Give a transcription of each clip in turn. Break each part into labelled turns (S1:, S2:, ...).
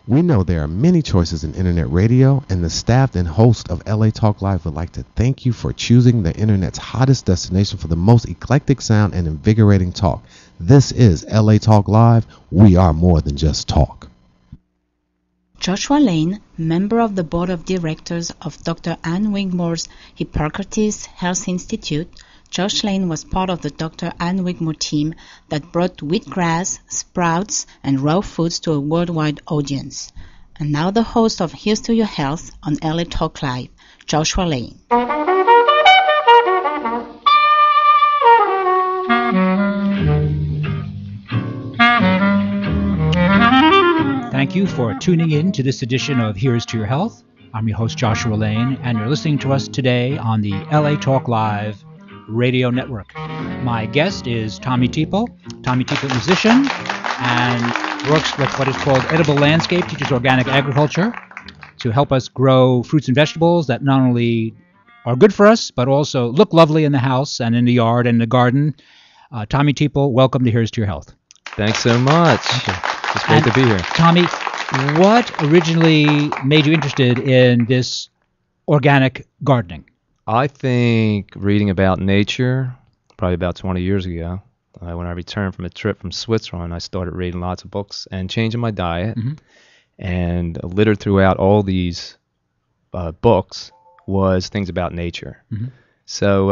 S1: We know there are many choices in internet radio, and the staff and host of LA Talk Live would like to thank you for choosing the internet's hottest destination for the most eclectic sound and invigorating talk. This is LA Talk Live. We are more than just talk.
S2: Joshua Lane, member of the board of directors of Dr. Ann Wigmore's Hippocrates Health Institute, Josh Lane was part of the Dr. Ann Wigmore team that brought wheatgrass, sprouts, and raw foods to a worldwide audience. And now the host of Here's to Your Health on LA Talk Live, Joshua Lane.
S3: Thank you for tuning in to this edition of Here's to Your Health. I'm your host, Joshua Lane, and you're listening to us today on the LA Talk Live radio network. My guest is Tommy Teeple. Tommy Teeple, musician, and works with what is called Edible Landscape, teaches organic agriculture to help us grow fruits and vegetables that not only are good for us, but also look lovely in the house and in the yard and the garden. Tommy Teeple, welcome to Here's to Your Health.
S4: Thanks so much. It's great to be here.
S3: Tommy, what originally made you interested in this organic gardening?
S4: I think reading about nature, probably about 20 years ago, when I returned from a trip from Switzerland, I started reading lots of books and changing my diet. Mm-hmm. And littered throughout all these books was things about nature. Mm-hmm. So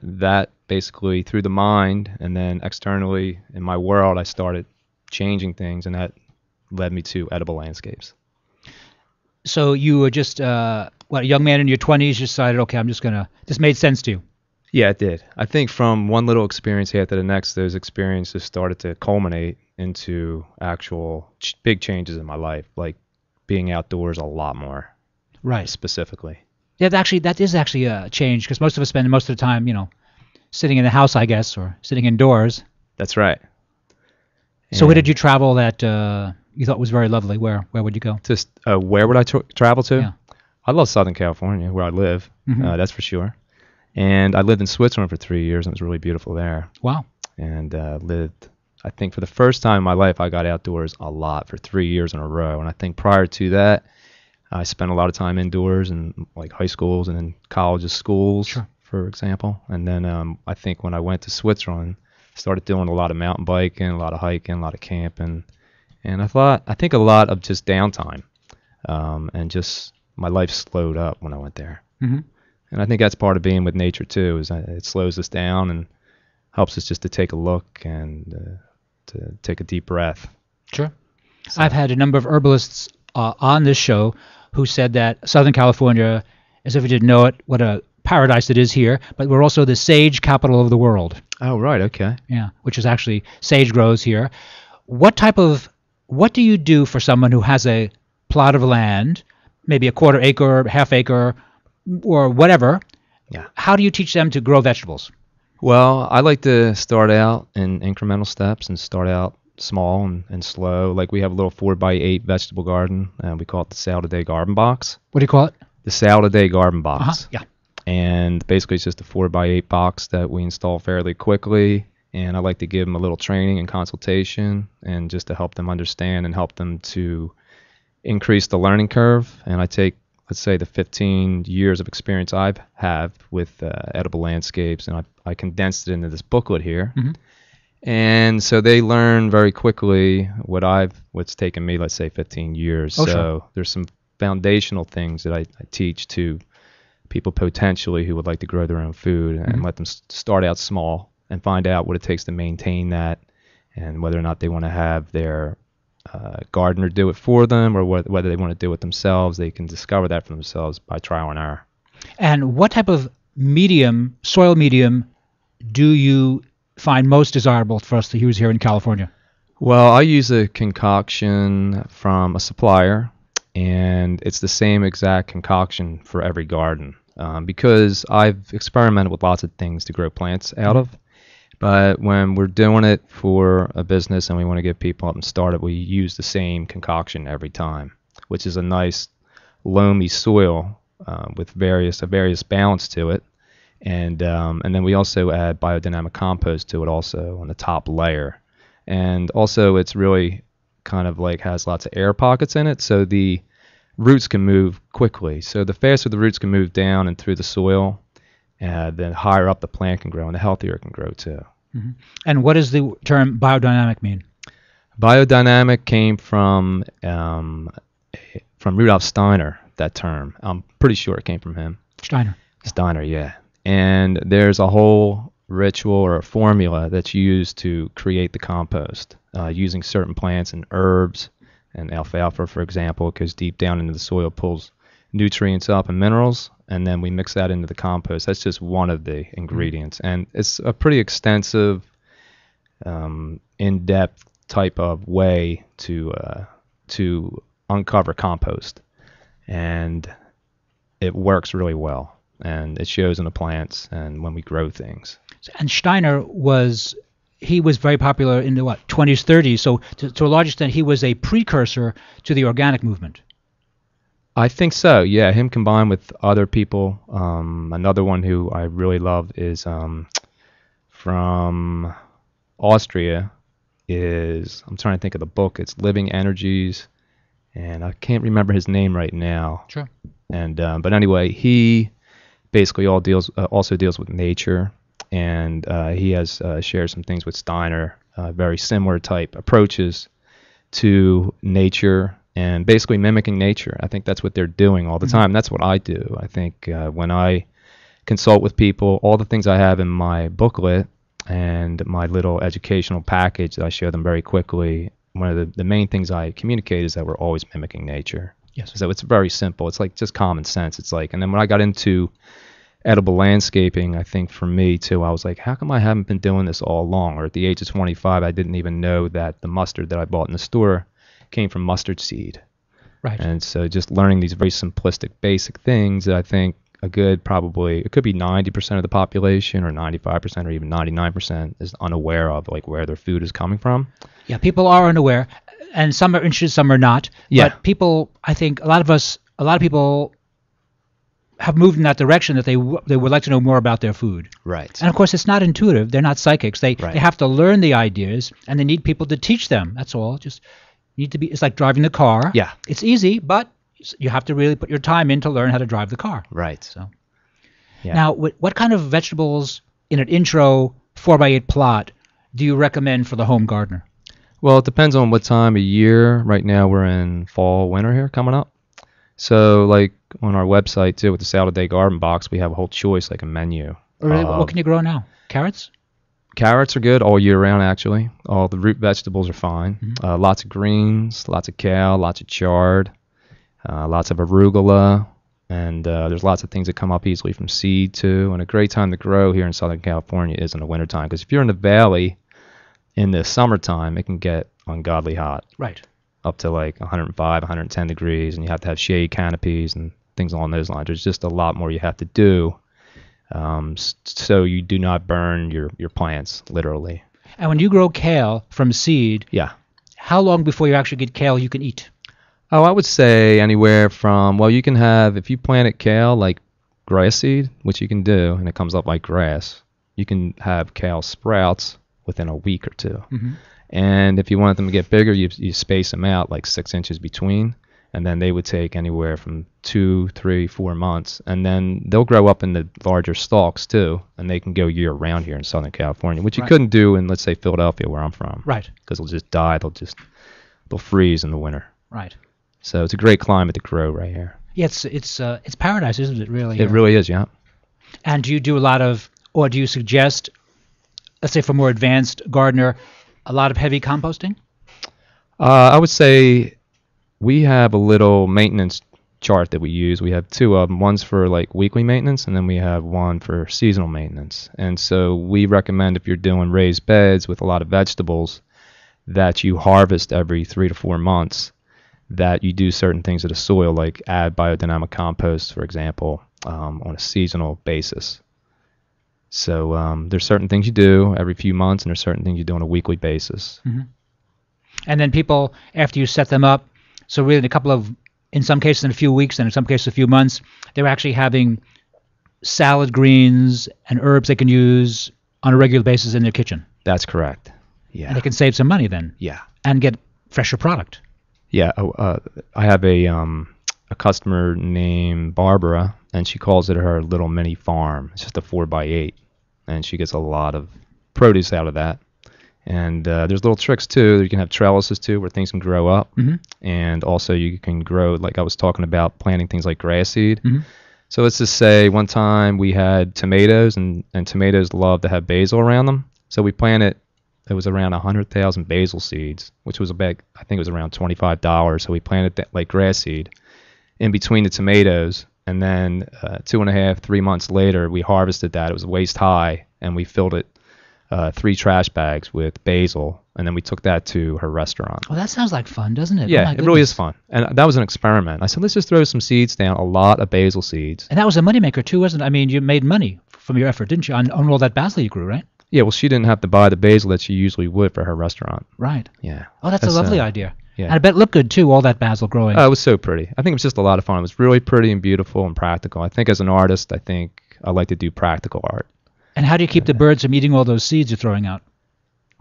S4: that basically, through the mind and then externally in my world, I started changing things, and that led me to Edible Landscapes.
S3: So you were just a young man in your 20s, you decided, okay, this made sense to you.
S4: Yeah, it did. I think from one little experience after the next, those experiences started to culminate into actual big changes in my life, like being outdoors a lot more.
S3: Right.
S4: Specifically.
S3: Yeah, that is actually a change, because most of us spend most of the time, sitting in the house, I guess, or sitting indoors.
S4: That's right.
S3: So where did you travel that you thought was very lovely? Where would you go?
S4: Just where would I travel to?
S3: Yeah.
S4: I love Southern California, where I live.
S3: Mm-hmm.
S4: That's for sure. And I lived in Switzerland for 3 years, and it was really beautiful there.
S3: Wow.
S4: And lived, I think for the first time in my life, I got outdoors a lot for 3 years in a row. And I think prior to that, I spent a lot of time indoors in like high schools and in colleges, schools, sure, for example. And then I think when I went to Switzerland, I started doing a lot of mountain biking, a lot of hiking, a lot of camping. And I think a lot of just downtime, and just my life slowed up when I went there. Mm-hmm. And I think that's part of being with nature too, is it slows us down and helps us just to take a look and to take a deep breath.
S3: Sure. So. I've had a number of herbalists on this show who said that Southern California, as if we didn't know it, what a paradise it is here, but we're also the sage capital of the world.
S4: Oh, right. Okay.
S3: Yeah, which is actually, sage grows here. What do you do for someone who has a plot of land, maybe a quarter acre, half acre, or whatever?
S4: Yeah.
S3: How do you teach them to grow vegetables?
S4: Well, I like to start out in incremental steps and start out small and slow. Like we have a little 4x8 vegetable garden, and we call it the Salad a Day Garden Box.
S3: What do you call it?
S4: The Salad a Day Garden Box.
S3: Uh-huh. Yeah.
S4: And basically it's just a 4x8 box that we install fairly quickly. And I like to give them a little training and consultation, and just to help them understand and help them to increase the learning curve. And I take, let's say, the 15 years of experience I have with Edible Landscapes, and I condensed it into this booklet here. Mm-hmm. And so they learn very quickly what's taken me, let's say, 15 years.
S3: Oh,
S4: so
S3: sure.
S4: There's some foundational things that I teach to people potentially who would like to grow their own food, and let them start out small and find out what it takes to maintain that, and whether or not they want to have their gardener do it for them, or whether they want to do it themselves. They can discover that for themselves by trial and error.
S3: And what type of soil medium, do you find most desirable for us to use here in California?
S4: Well, I use a concoction from a supplier, and it's the same exact concoction for every garden, because I've experimented with lots of things to grow plants out of. But when we're doing it for a business and we want to get people up and started, we use the same concoction every time, which is a nice loamy soil with a various balance to it. And then we also add biodynamic compost to it also on the top layer. And also it's really kind of like has lots of air pockets in it, so the roots can move quickly. So the faster the roots can move down and through the soil, then higher up the plant can grow, and the healthier it can grow too.
S3: Mm-hmm. And what does the term biodynamic mean?
S4: Biodynamic came from Rudolf Steiner, that term. I'm pretty sure it came from him. Steiner, yeah. And there's a whole ritual or a formula that's used to create the compost, using certain plants and herbs, and alfalfa, for example, goes deep down into the soil, pulls nutrients up and minerals, and then we mix that into the compost. That's just one of the ingredients. And it's a pretty extensive, in-depth type of way to uncover compost, and it works really well, and it shows in the plants and when we grow things.
S3: And Steiner was very popular in the 20s, 30s, so to a large extent he was a precursor to the organic movement.
S4: I think so, yeah. Him combined with other people. Another one who I really love is from Austria. I'm trying to think of the book. It's Living Energies, and I can't remember his name right now.
S3: Sure.
S4: And but anyway, he basically also deals with nature, and he has shared some things with Steiner, very similar type approaches to nature and basically mimicking nature. I think that's what they're doing all the time. That's what I do. I think when I consult with people, all the things I have in my booklet and my little educational package that I show them very quickly, one of the main things I communicate is that we're always mimicking nature.
S3: Yes.
S4: So it's very simple. It's like just common sense. It's like, and then when I got into edible landscaping, I think for me too, I was like, how come I haven't been doing this all along? Or at the age of 25, I didn't even know that the mustard that I bought in the store came from mustard seed.
S3: Right.
S4: And so just learning these very simplistic, basic things that I think it could be 90% of the population or 95% or even 99% is unaware of, like where their food is coming from.
S3: Yeah, people are unaware, and some are interested, some are not.
S4: Yeah.
S3: But people, I think a lot of people have moved in that direction, that they would like to know more about their food.
S4: Right.
S3: And of course, it's not intuitive. They're not psychics. They have to learn the ideas, and they need people to teach them. That's all. Just need to be. It's like driving the car.
S4: Yeah.
S3: It's easy, but you have to really put your time in to learn how to drive the car.
S4: Right.
S3: So.
S4: Yeah.
S3: Now, what kind of vegetables in an intro 4x8 plot do you recommend for the home gardener?
S4: Well, it depends on what time of year. Right now we're in fall, winter here coming up. So like on our website too, with the Salad Day Garden Box, we have a whole choice, like a menu.
S3: Really? What can you grow now? Carrots?
S4: Carrots are good all year round, actually. All the root vegetables are fine. Lots of greens, lots of kale, lots of chard, lots of arugula. And there's lots of things that come up easily from seed too. And a great time to grow here in Southern California is in the wintertime. Because if you're in the valley in the summertime, it can get ungodly hot.
S3: Right.
S4: Up to like 105, 110 degrees. And you have to have shade canopies and things along those lines. There's just a lot more you have to do so you do not burn your plants, literally.
S3: And when you grow kale from seed,
S4: yeah,
S3: how long before you actually get kale you can eat?
S4: Oh, I would say anywhere from, well, you can have, if you planted kale like grass seed, which you can do, and it comes up like grass, you can have kale sprouts within a week or two. And if you wanted them to get bigger, you space them out like 6 inches between, and then they would take anywhere from 2, 3, 4 months, and then they'll grow up in the larger stalks too, and they can go year round here in Southern California, which you couldn't do in, let's say, Philadelphia, where I'm from.
S3: Right.
S4: Because they'll just die. They'll freeze in the winter.
S3: Right.
S4: So it's a great climate to grow right here.
S3: Yeah, it's paradise, isn't it? Really.
S4: It really is, yeah.
S3: And do you do or do you suggest, let's say for more advanced gardener, a lot of heavy composting?
S4: I would say we have a little maintenance chart that we use. We have 2 of them. One's for like weekly maintenance, and then we have one for seasonal maintenance. And so we recommend, if you're doing raised beds with a lot of vegetables that you harvest every 3 to 4 months, that you do certain things to the soil, like add biodynamic compost, for example, on a seasonal basis. So there's certain things you do every few months, and there's certain things you do on a weekly basis.
S3: And then people, after you set them up, so really in some cases in a few weeks, and in some cases a few months, they're actually having salad greens and herbs they can use on a regular basis in their kitchen.
S4: That's correct. Yeah.
S3: And they can save some money then.
S4: Yeah.
S3: And get fresher product.
S4: Yeah, I have a customer named Barbara, and she calls it her little mini farm. It's just a 4x8, and she gets a lot of produce out of that. And there's little tricks too. You can have trellises too, where things can grow up, and also you can grow, like I was talking about, planting things like grass seed. So let's just say one time we had tomatoes, and tomatoes love to have basil around them. So we planted, it was around 100,000 basil seeds, which was about, I think it was around $25. So we planted that like grass seed in between the tomatoes. And then 2.5, 3 months later, we harvested that. It was waist high, and we filled it 3 trash bags with basil, and then we took that to her restaurant.
S3: Well, that sounds like fun, doesn't it?
S4: Yeah, it really is fun. And that was an experiment. I said, let's just throw some seeds down, a lot of basil seeds.
S3: And that was a moneymaker too, wasn't it? I mean, you made money from your effort, didn't you, on all that basil you grew, right?
S4: Yeah, well, she didn't have to buy the basil that she usually would for her restaurant.
S3: Right.
S4: Yeah.
S3: Oh, that's a lovely idea.
S4: Yeah.
S3: And I bet it looked good too, all that basil growing.
S4: Oh, it was so pretty. I think it was just a lot of fun. It was really pretty and beautiful and practical. I think as an artist, I think I like to do practical art.
S3: And how do you keep the birds from eating all those seeds you're throwing out?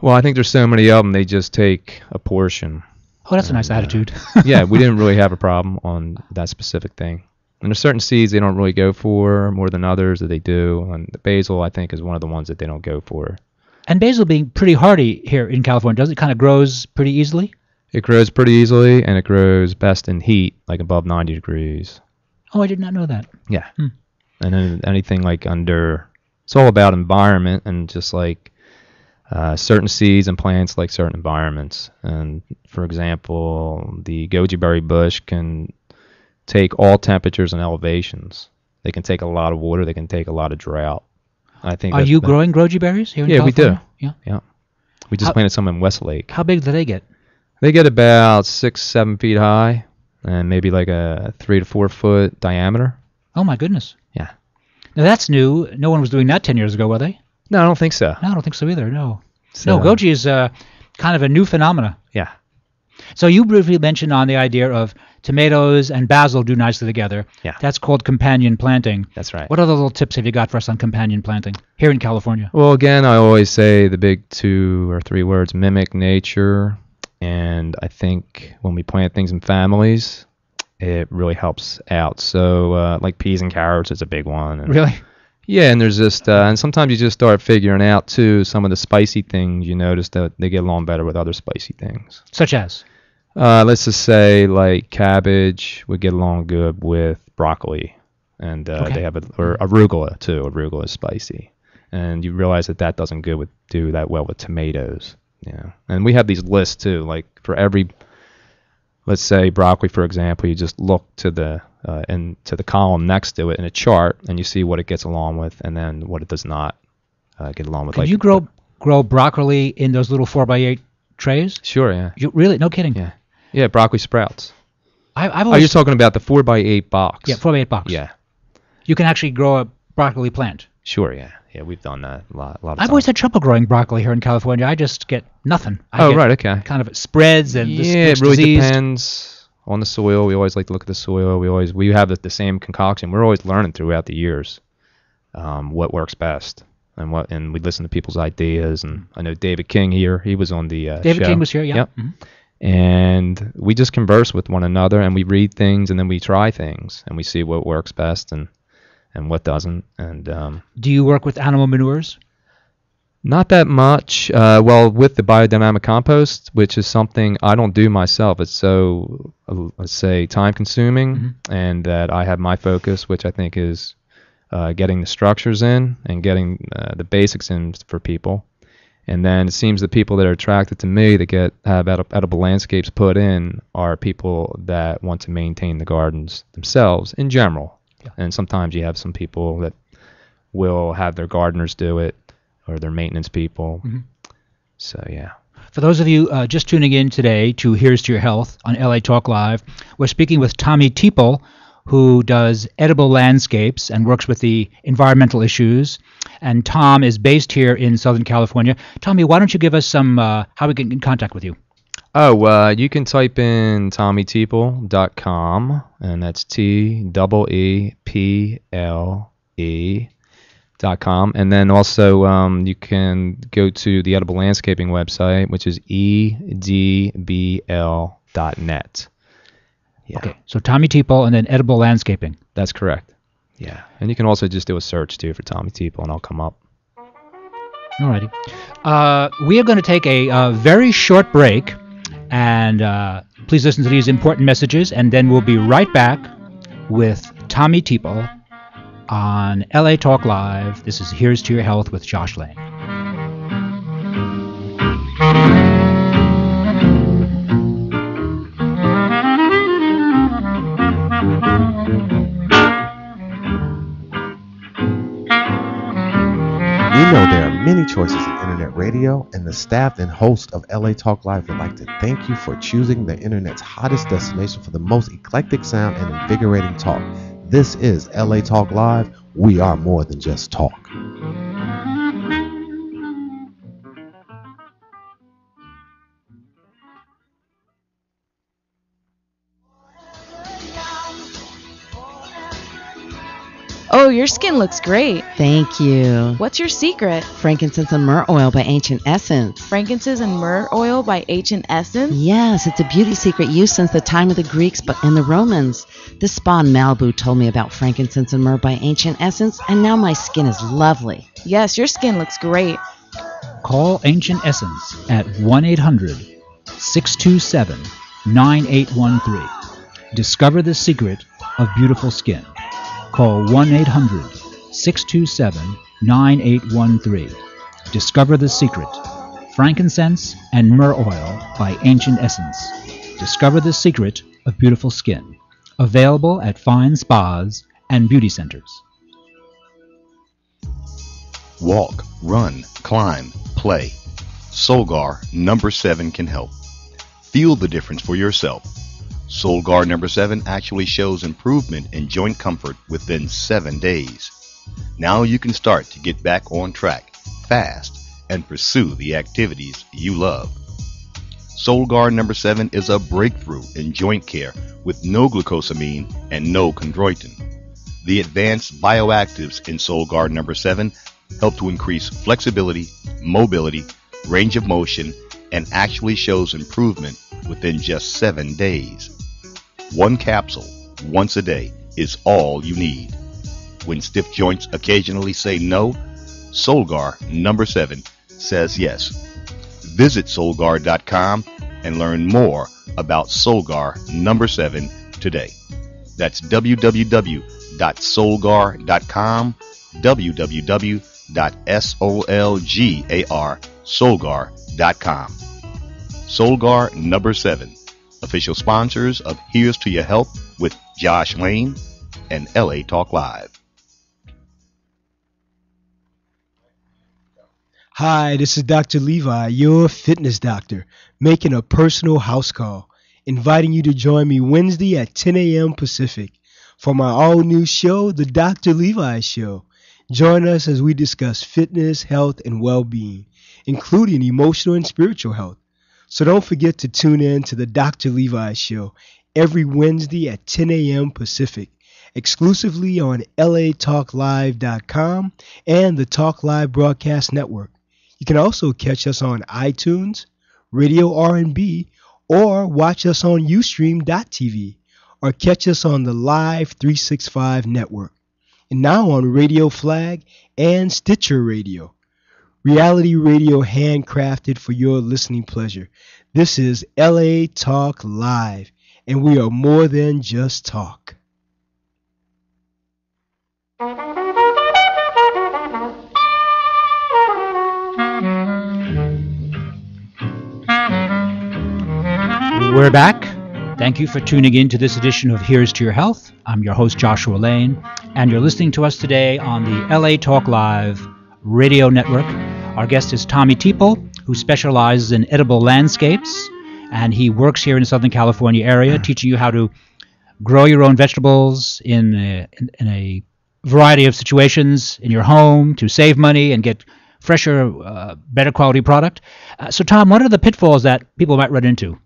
S4: Well, I think there's so many of them, they just take a portion.
S3: Oh, that's a nice attitude.
S4: Yeah, we didn't really have a problem on that specific thing. And there's certain seeds they don't really go for more than others that they do. And the basil, I think, is one of the ones that they don't go for.
S3: And basil being pretty hardy here in California, does it kind of grows pretty easily?
S4: It grows pretty easily, and it grows best in heat, like above 90 degrees.
S3: Oh, I did not know that.
S4: Yeah. And then anything like under, it's all about environment, and just like certain seeds and plants like certain environments. And for example, the goji berry bush can take all temperatures and elevations. They can take a lot of water. They can take a lot of drought. I think.
S3: Are you growing goji berries here in California?
S4: We do. Yeah. We just planted some in Westlake.
S3: How big do they get?
S4: They get about 6-7 feet high, and maybe like a 3 to 4 foot diameter.
S3: Oh my goodness.
S4: Yeah.
S3: Now that's new. No one was doing that 10 years ago, were they?
S4: No, I don't think so.
S3: No, I don't think so either. No.
S4: So,
S3: No, goji is kind of a new phenomena.
S4: Yeah.
S3: So you briefly mentioned on the idea of tomatoes and basil do nicely together.
S4: Yeah.
S3: That's called companion planting.
S4: That's right.
S3: What other little tips have you got for us on companion planting here in California?
S4: Well, again, I always say the big 2 or 3 words: mimic nature. And I think when we plant things in families, it really helps out. So like peas and carrots is a big one. And,
S3: Really?
S4: yeah, and there's just, and sometimes you just start figuring out too, some of the spicy things, you notice that they get along better with other spicy things.
S3: Such as?
S4: Let's just say like cabbage would get along good with broccoli. And they have or arugula too. Arugula is spicy. And you realize that doesn't do that well with tomatoes. Yeah, and we have these lists too. Like for every, let's say broccoli, for example, you just look to the the column next to it in a chart, and you see what it gets along with, and then what it does not get along with.
S3: Can you grow broccoli in those little 4x8 trays?
S4: Sure, yeah.
S3: You really? No kidding.
S4: Yeah, broccoli sprouts.
S3: I've always,
S4: you're talking about the 4x8 box?
S3: Yeah, 4x8 box.
S4: Yeah.
S3: You can actually grow a broccoli plant.
S4: Sure, yeah. Yeah, we've done that a lot of times.
S3: I've always had trouble growing broccoli here in California. I just get nothing.
S4: Right, okay.
S3: Kind of spreads and
S4: it really
S3: diseased.
S4: depends on the soil. We always like to look at the soil. We have the same concoction. We're always learning throughout the years what works best and we listen to people's ideas. And I know David King here. He was on the
S3: David
S4: show.
S3: King was here, yeah.
S4: Yep.
S3: Mm-hmm.
S4: And we just converse with one another, and we read things, and then we try things, and we see what works best and what doesn't. And
S3: do you work with animal manures?
S4: Not that much. Well, with the biodynamic compost, which is something I don't do myself. It's so, let's say, time-consuming, and that I have my focus, which I think is getting the structures in and getting the basics in for people. And then it seems the people that are attracted to me that have edible landscapes put in are people that want to maintain the gardens themselves in general. Yeah. And sometimes you have some people that will have their gardeners do it or their maintenance people. Mm-hmm. So, yeah.
S3: For those of you just tuning in today to Here's to Your Health on LA Talk Live, we're speaking with Tommy Teeple, who does edible landscapes and works with the environmental issues. And Tom is based here in Southern California. Tommy, why don't you give us some how we can get in contact with you?
S4: You can type in TommyTeeple.com, and that's TEEPLE. And then also you can go to the Edible Landscaping website, which is edbl.net. Yeah.
S3: Okay, so Tommy Teeple and then Edible Landscaping.
S4: That's correct. Yeah, and you can also just do a search too for Tommy Teeple, and I'll come up.
S3: Alrighty. We are going to take a very short break, and please listen to these important messages, and then we'll be right back with Tommy Teeple on LA Talk Live. This is Here's to Your Health with Josh Lane.
S1: We know there are many choices in internet radio, and the staff and host of LA Talk Live would like to thank you for choosing the internet's hottest destination for the most eclectic sound and invigorating talk. This is LA Talk Live. We are more than just talk.
S5: Oh, your skin looks great.
S6: Thank you.
S5: What's your secret?
S6: Frankincense and myrrh oil by Ancient Essence.
S5: Frankincense and myrrh oil by Ancient Essence?
S6: Yes, it's a beauty secret used since the time of the Greeks and the Romans. This spa in Malibu told me about frankincense and myrrh by Ancient Essence, and now my skin is lovely.
S5: Yes, your skin looks great.
S3: Call Ancient Essence at 1-800-627-9813. Discover the secret of beautiful skin. Call 1-800-627-9813. Discover the secret. Frankincense and myrrh oil by Ancient Essence. Discover the secret of beautiful skin. Available at fine spas and beauty centers.
S7: Walk, run, climb, play. Solgar number 7 can help. Feel the difference for yourself. Solgar number 7 actually shows improvement in joint comfort within 7 days. Now you can start to get back on track fast and pursue the activities you love. Solgar number 7 is a breakthrough in joint care with no glucosamine and no chondroitin. The advanced bioactives in Solgar number 7 help to increase flexibility, mobility, range of motion, and actually shows improvement within just 7 days. 1 capsule, once a day, is all you need. When stiff joints occasionally say no, Solgar number 7 says yes. Visit Solgar.com and learn more about Solgar number 7 today. That's www.solgar.com, www.solgar.com. Solgar number 7. Official sponsors of Here's to Your Health with Josh Lane and LA Talk Live.
S8: Hi, this is Dr. Levi, your fitness doctor, making a personal house call, inviting you to join me Wednesday at 10 a.m. Pacific for my all-new show, The Dr. Levi Show. Join us as we discuss fitness, health, and well-being, including emotional and spiritual health. So don't forget to tune in to the Dr. Levi Show every Wednesday at 10 a.m. Pacific, exclusively on latalklive.com and the Talk Live Broadcast Network. You can also catch us on iTunes, Radio R&B, or watch us on Ustream.tv, or catch us on the Live 365 network, and now on Radio Flag and Stitcher Radio. Reality radio handcrafted for your listening pleasure. This is LA Talk Live, and we are more than just talk.
S3: We're back. Thank you for tuning in to this edition of Here's to Your Health. I'm your host, Joshua Lane, and you're listening to us today on the LA Talk Live radio network. Our guest is Tommy Teeple, who specializes in edible landscapes, and he works here in the Southern California area, teaching you how to grow your own vegetables in a variety of situations in your home to save money and get fresher, better quality product. So, Tom, what are the pitfalls that people might run into?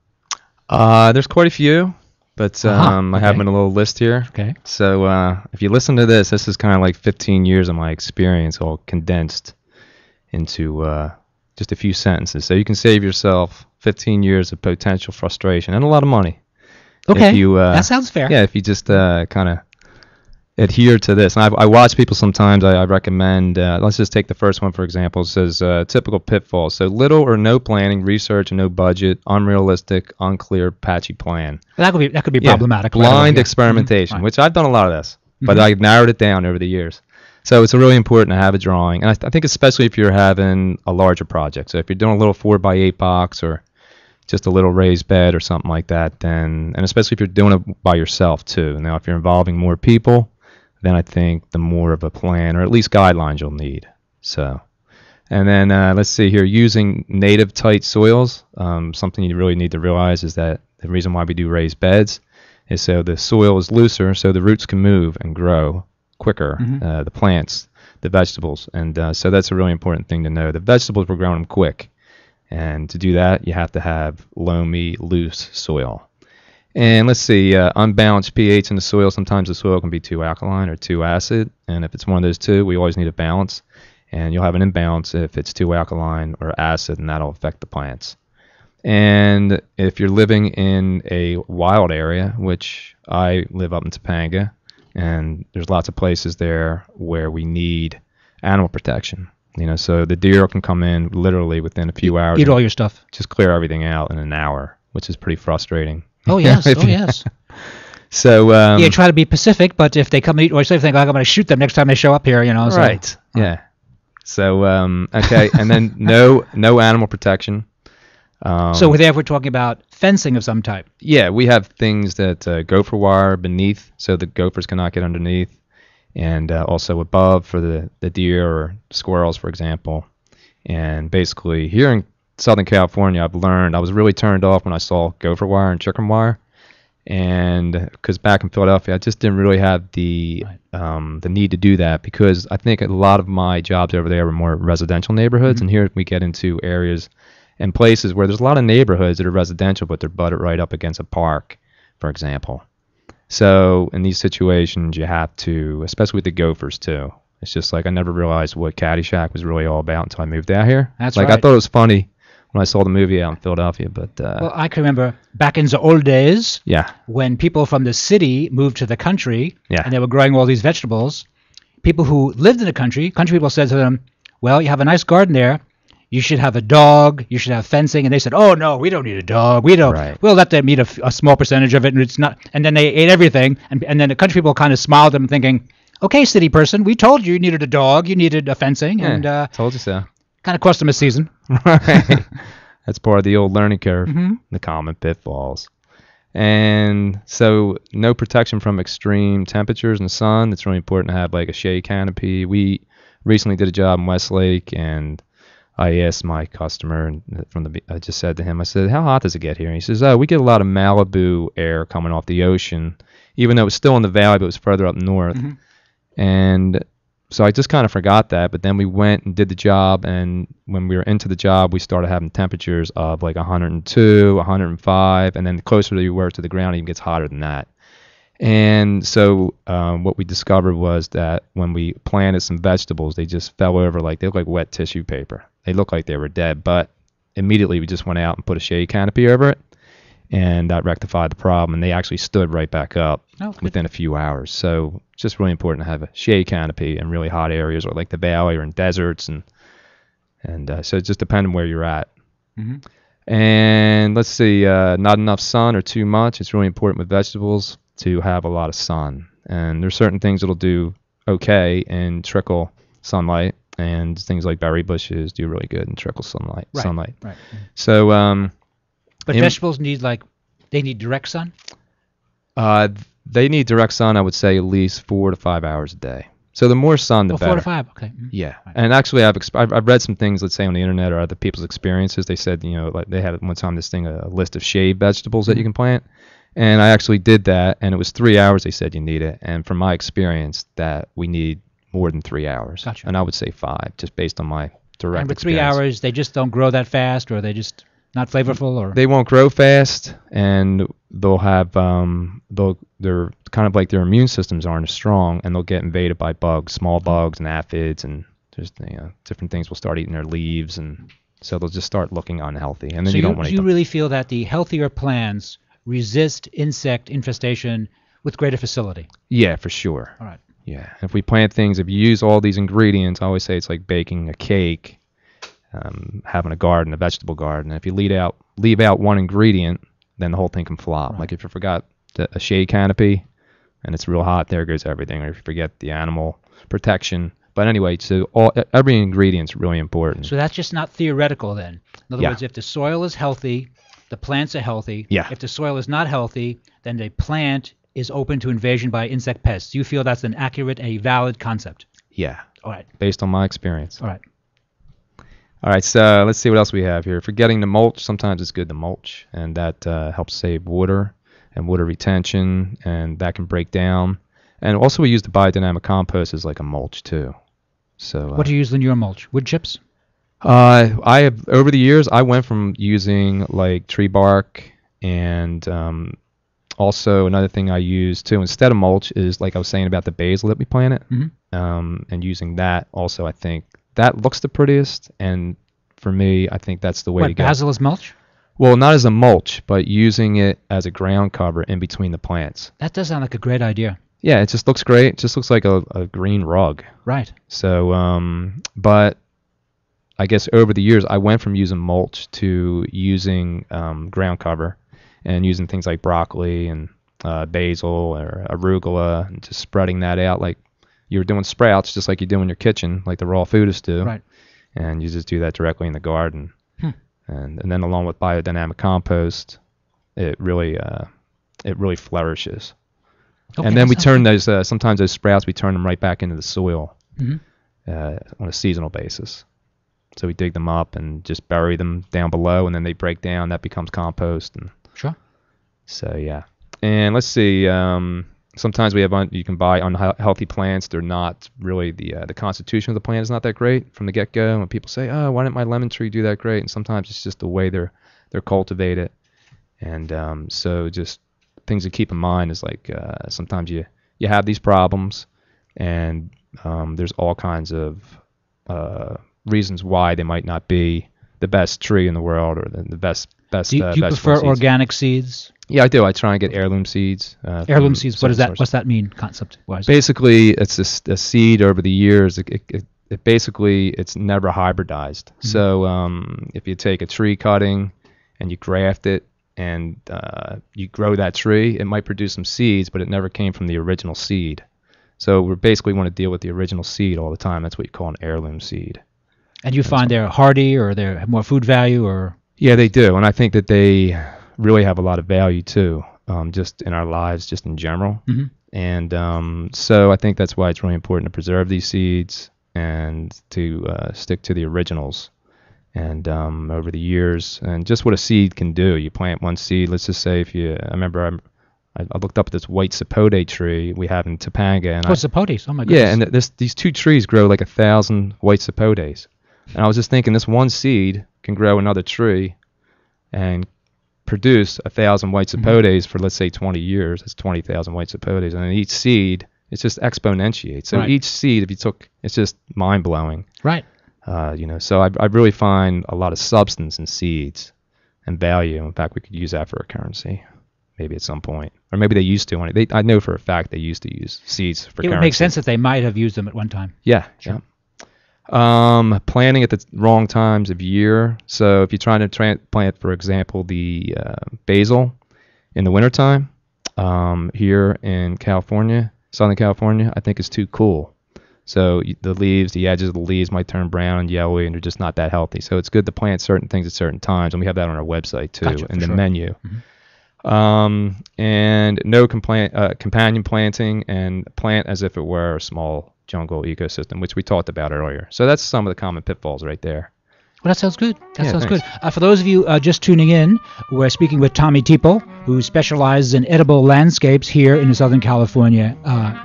S4: There's quite a few. But
S3: Okay.
S4: I have them in a little list here.
S3: Okay.
S4: So if you listen to this is kind of like 15 years of my experience all condensed into just a few sentences. So you can save yourself 15 years of potential frustration and a lot of money.
S3: Okay.
S4: If you,
S3: that sounds fair.
S4: Yeah, if you just kind of adhere to this. And I watch people sometimes. I recommend, let's just take the first one, for example. It says typical pitfalls. So little or no planning, research, and no budget, unrealistic, unclear, patchy plan.
S3: That could be
S4: Yeah,
S3: problematic.
S4: blind
S3: Yeah.
S4: experimentation,
S3: Right.
S4: which I've done a lot of this, but
S3: Mhm.
S4: I narrowed it down over the years. So it's really important to have a drawing. And I think especially if you're having a larger project. So if you're doing a little 4x8 box or just a little raised bed or something like that, then, and especially if you're doing it by yourself too. Now, if you're involving more people, then I think the more of a plan or at least guidelines you'll need. So, and then let's see here, using native tight soils. Something you really need to realize is that the reason why we do raised beds is so the soil is looser, so the roots can move and grow quicker.
S3: Mhm.
S4: The plants, the vegetables, and so that's a really important thing to know. The vegetables will grow them quick, and to do that, you have to have loamy, loose soil. And let's see, unbalanced pH in the soil. Sometimes the soil can be too alkaline or too acid, and if it's one of those two, we always need a balance. And you'll have an imbalance if it's too alkaline or acid, and that'll affect the plants. And if you're living in a wild area, which I live up in Topanga, and there's lots of places there where we need animal protection. You know, so the deer can come in literally within a few hours.
S3: Eat all your stuff.
S4: Just clear everything out in an hour, which is pretty frustrating.
S3: Oh yes. Oh yes.
S4: So
S3: Yeah, try to be pacific, but if they come and eat all your stuff, you think, I'm going to shoot them next time they show up here. You know. So.
S4: right. Yeah. So okay, and then no animal protection.
S3: So if we're talking about fencing of some type.
S4: Yeah, we have things that gopher wire beneath, so the gophers cannot get underneath, and also above for the deer or squirrels, for example. And basically, here in Southern California, I've learned I was really turned off when I saw gopher wire and chicken wire, and because back in Philadelphia, I just didn't really have the need to do that, because I think a lot of my jobs over there were more residential neighborhoods,
S3: Mhm.
S4: and here we get into areas and places where there's a lot of neighborhoods that are residential, but they're butted right up against a park, for example. So in these situations, you have to, especially with the gophers too. It's just like I never realized what Caddyshack was really all about until I moved out here.
S3: That's
S4: like
S3: right.
S4: I thought it was funny when I saw the movie out in Philadelphia, but
S3: Well, I can remember back in the old days
S4: yeah,
S3: when people from the city moved to the country
S4: Yeah.
S3: and they were growing all these vegetables. People who lived in the country people said to them, well, you have a nice garden there. You should have a dog. You should have fencing. And they said, oh, no, we don't need a dog. We don't.
S4: Right.
S3: We'll let them eat a small percentage of it. And it's not. And then they ate everything. And then the country people kind of smiled at them thinking, okay, city person, we told you needed a dog. You needed a fencing.
S4: yeah,
S3: And
S4: told you so.
S3: kind of cost them a season.
S4: Right. That's part of the old learning curve,
S3: Mhm.
S4: the common pitfalls. And so no protection from extreme temperatures in the sun. It's really important to have like a shade canopy. We recently did a job in Westlake, and I asked my customer, and I just said to him, I said, how hot does it get here? And he says, oh, we get a lot of Malibu air coming off the ocean, even though it was still in the valley, but it was further up north.
S3: Mhm.
S4: And so I just kind of forgot that, but then we went and did the job, and when we were into the job, we started having temperatures of like 102, 105, and then the closer you were to the ground, it even gets hotter than that. And so what we discovered was that when we planted some vegetables, they just fell over they looked like wet tissue paper. They looked like they were dead, but immediately we just went out and put a shade canopy over it, and that rectified the problem, and they actually stood right back up
S3: Oh, good.
S4: within a few hours. So it's just really important to have a shade canopy in really hot areas, or like the valley or in deserts, and so it just depends on where you're at.
S3: Mhm.
S4: And let's see, not enough sun or too much. It's really important with vegetables to have a lot of sun. And there's certain things that'll do okay in trickle sunlight, and things like berry bushes do really good in trickle sunlight.
S3: Right. Right.
S4: So
S3: But
S4: in-
S3: vegetables need they need direct sun.
S4: they need direct sun, I would say, at least 4 to 5 hours a day. So the more sun, the
S3: Oh,
S4: better.
S3: 4 to 5. Okay. Mhm.
S4: Yeah,
S3: Right.
S4: and actually, I've read some things, let's say on the internet or other people's experiences. They said, like they had one time this thing, a list of shade vegetables that you can plant, and I actually did that, and it was 3 hours. They said you need it, and from my experience, that we need more than 3 hours.
S3: Gotcha.
S4: And I would say 5, just based on my direct
S3: And with 3
S4: experience.
S3: hours, they just don't grow that fast, or they just. Not flavorful, or
S4: They won't grow fast, and they'll have they're kind of like their immune systems aren't as strong, and they'll get invaded by bugs, small bugs and aphids, and just different things will start eating their leaves, and so they'll just start looking unhealthy, and then
S3: so
S4: you don't want to eat
S3: you
S4: them.
S3: really feel that the healthier plants resist insect infestation with greater facility.
S4: Yeah, for sure.
S3: All right.
S4: Yeah, if we plant things, if you use all these ingredients, I always say it's like baking a cake, having a garden, a vegetable garden. If you leave out one ingredient, then the whole thing can flop.
S3: Right.
S4: Like if you forgot a shade canopy, and it's real hot, there goes everything. Or if you forget the animal protection. But anyway, so every ingredient's really important.
S3: So that's just not theoretical then. In other
S4: Yeah.
S3: words, if the soil is healthy, the plants are healthy.
S4: Yeah.
S3: If the soil is not healthy, then the plant is open to invasion by insect pests. You feel that's an accurate, a valid concept.
S4: Yeah,
S3: All right.
S4: based on my experience.
S3: All right.
S4: All right, so let's see what else we have here. Forgetting to mulch, sometimes it's good to mulch, and that helps save water and water retention, and that can break down. And also we use the biodynamic compost as like a mulch too. So
S3: What do you use in your mulch? Wood chips?
S4: I have over the years I went from using like tree bark, and also another thing I use too instead of mulch is like I was saying about the basil that we planted, and using that also. I think that looks the prettiest, and for me I think that's the way to
S3: What,
S4: go.
S3: basil is mulch?
S4: Well, not as a mulch, but using it as a ground cover in between the plants.
S3: That does sound like a great idea.
S4: Yeah, it just looks great. It just looks like a green rug.
S3: Right.
S4: So, but I guess over the years, I went from using mulch to using ground cover and using things like broccoli and basil or arugula, and just spreading that out like you were doing sprouts, just like you do in your kitchen, like the raw foodists do.
S3: Right.
S4: And you just do that directly in the garden. And then along with biodynamic compost, it really flourishes.
S3: Okay,
S4: And then
S3: that
S4: we
S3: sounds
S4: turn
S3: good.
S4: those, sometimes those sprouts, we turn them right back into the soil
S3: Mhm.
S4: on a seasonal basis. So we dig them up and just bury them down below, and then they break down. That becomes compost. And
S3: Sure.
S4: so, yeah. And let's see. Sometimes we have you can buy unhealthy plants. They're not really the constitution of the plant is not that great from the get-go. And people say, "Oh, why didn't my lemon tree do that great?" And sometimes it's just the way they're cultivated. And so just things to keep in mind is like sometimes you have these problems, and there's all kinds of reasons why they might not be the best tree in the world or the best.
S3: Do you prefer
S4: seeds.
S3: organic seeds?
S4: Yeah, I do. I try and get heirloom seeds.
S3: Heirloom seeds. What is that? What's that mean, concept-wise?
S4: Basically, it's a seed over the years. It basically it's never hybridized.
S3: Mm-hmm.
S4: So if you take a tree cutting and you graft it and you grow that tree, it might produce some seeds, but it never came from the original seed. So we basically want to deal with the original seed all the time. That's what you call an heirloom seed.
S3: And you find they're hardy, or they have more food value, or?
S4: Yeah, they do, and I think that they really have a lot of value too, just in our lives, just in general.
S3: Mm-hmm.
S4: And so I think that's why it's really important to preserve these seeds and to stick to the originals. And over the years, and just what a seed can do. You plant one seed. Let's just say I remember I looked up at this white sapote tree we have in Topanga, and
S3: sapotes. Oh my goodness.
S4: yeah, and these two trees grow like 1,000 white sapotes. And I was just thinking, this one seed can grow another tree and produce 1,000 white sapotes for, let's say, 20 years. That's 20,000 white sapotes. And each seed, it's just exponentiates. So
S3: Right.
S4: each seed, if you took, it's just mind-blowing.
S3: Right.
S4: So I really find a lot of substance in seeds and value. In fact, we could use that for a currency, maybe at some point. Or maybe they used to. I know for a fact they used to use seeds for
S3: It
S4: currency.
S3: would make sense that they might have used them at one time.
S4: Yeah,
S3: Sure.
S4: yeah. Planting at the wrong times of year. So if you're trying to plant, for example, the basil in the wintertime, here in California, Southern California, I think it's too cool. So the edges of the leaves might turn brown and yellowy, and they're just not that healthy. So it's good to plant certain things at certain times, and we have that on our website too,
S3: Gotcha,
S4: in
S3: for
S4: the
S3: sure.
S4: menu.
S3: Mhm.
S4: And no companion planting, and plant as if it were a small jungle ecosystem, which we talked about earlier. So that's some of the common pitfalls right there.
S3: Well, that sounds good. That
S4: Yeah,
S3: sounds
S4: thanks.
S3: good. For those of you just tuning in, we're speaking with Tommy Teeple, who specializes in edible landscapes here in the Southern California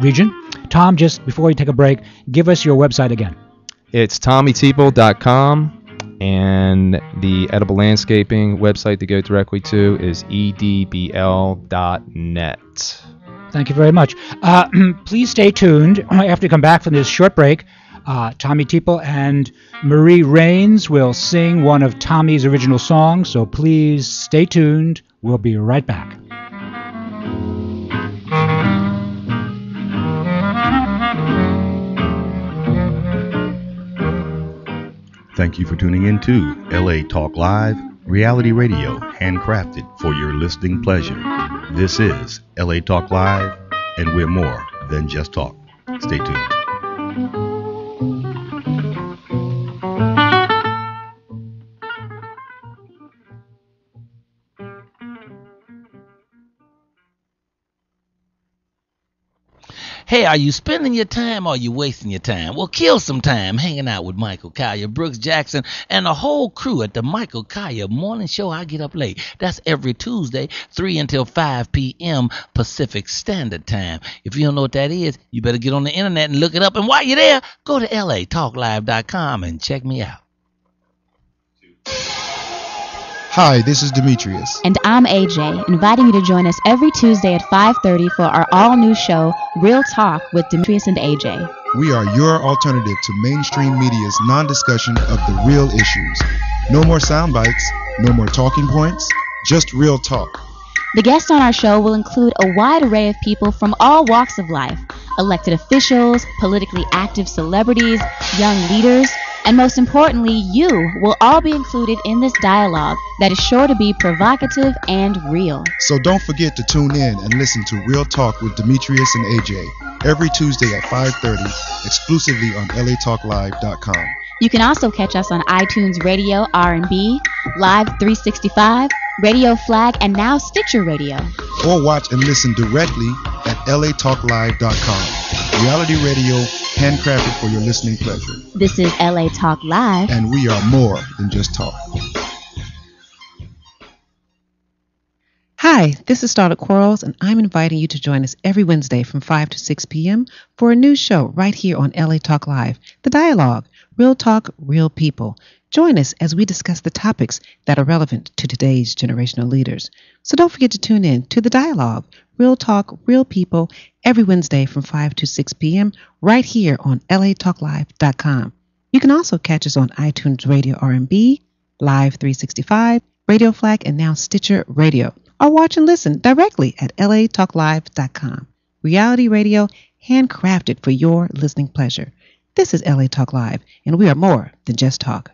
S3: region. Tom, just before we take a break, give us your website again.
S4: It's TommyTeeple.com, And the edible landscaping website to go directly to is edbl.net.
S3: Thank you very much. Please stay tuned. After we come back from this short break, Tommy Teeple and Marie Rains will sing one of Tommy's original songs, so please stay tuned. We'll be right back.
S7: Thank you for tuning in to LA Talk Live, reality radio handcrafted for your listening pleasure. This is LA Talk Live, and we're more than just talk. Stay tuned.
S9: Hey, are you spending your time or are you wasting your time? Well, kill some time hanging out with Michael Collier, Brooks Jackson, and the whole crew at the Michael Collier Morning Show. I Get Up Late. That's every Tuesday, 3 until 5 p.m. Pacific Standard Time. If you don't know what that is, you better get on the internet and look it up. And while you're there, go to latalklive.com and check me out.
S10: Hi, this is Demetrius.
S11: And I'm AJ, inviting you to join us every Tuesday at 5:30 for our all-new show, Real Talk with Demetrius and AJ.
S10: We are your alternative to mainstream media's non-discussion of the real issues. No more sound bites, no more talking points, just real talk.
S11: The guests on our show will include a wide array of people from all walks of life: elected officials, politically active celebrities, young leaders, and most importantly, you will all be included in this dialogue that is sure to be provocative and real.
S10: So don't forget to tune in and listen to Real Talk with Demetrius and AJ every Tuesday at 5:30, exclusively on latalklive.com.
S11: You can also catch us on iTunes Radio R&B, Live 365, Radio Flag, and now Stitcher Radio.
S10: Or watch and listen directly at latalklive.com. Reality radio handcrafted for your listening pleasure.
S11: This is LA Talk Live.
S10: And we are more than just talk.
S12: Hi, this is Starlet Quarles, and I'm inviting you to join us every Wednesday from 5 to 6 p.m. for a new show right here on LA Talk Live, The Dialogue, Real Talk, Real People. Join us as we discuss the topics that are relevant to today's generational leaders. So don't forget to tune in to The Dialogue, Real Talk, Real People, every Wednesday from 5 to 6 p.m. right here on latalklive.com. You can also catch us on iTunes Radio R&B, Live 365, Radio Flag, and now Stitcher Radio. Or watch and listen directly at latalklive.com. Reality radio handcrafted for your listening pleasure. This is LA Talk Live, and we are more than just talk.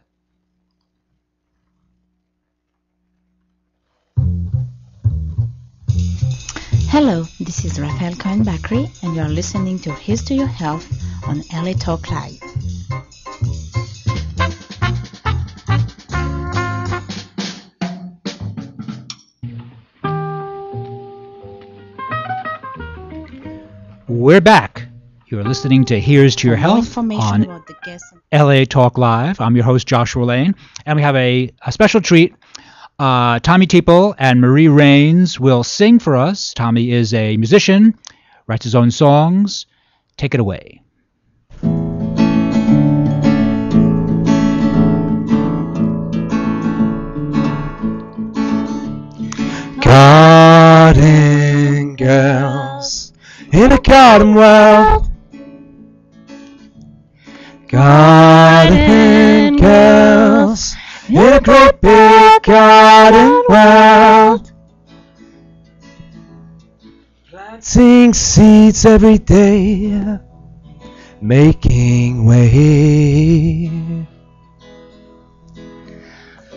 S2: Hello, this is Rafael Cohen Bakri, and you are listening to Here's to Your Health on LA Talk Live.
S3: We're back. You're listening to Here's to Your Health on LA Talk Live. I'm your host, Joshua Lane, and we have a special treat. Tommy Teeple and Marie Rains will sing for us. Tommy is a musician, writes his own songs. Take it away.
S13: Garden girls in a garden world. Garden girls in a great big garden world. Planting seeds every day, making way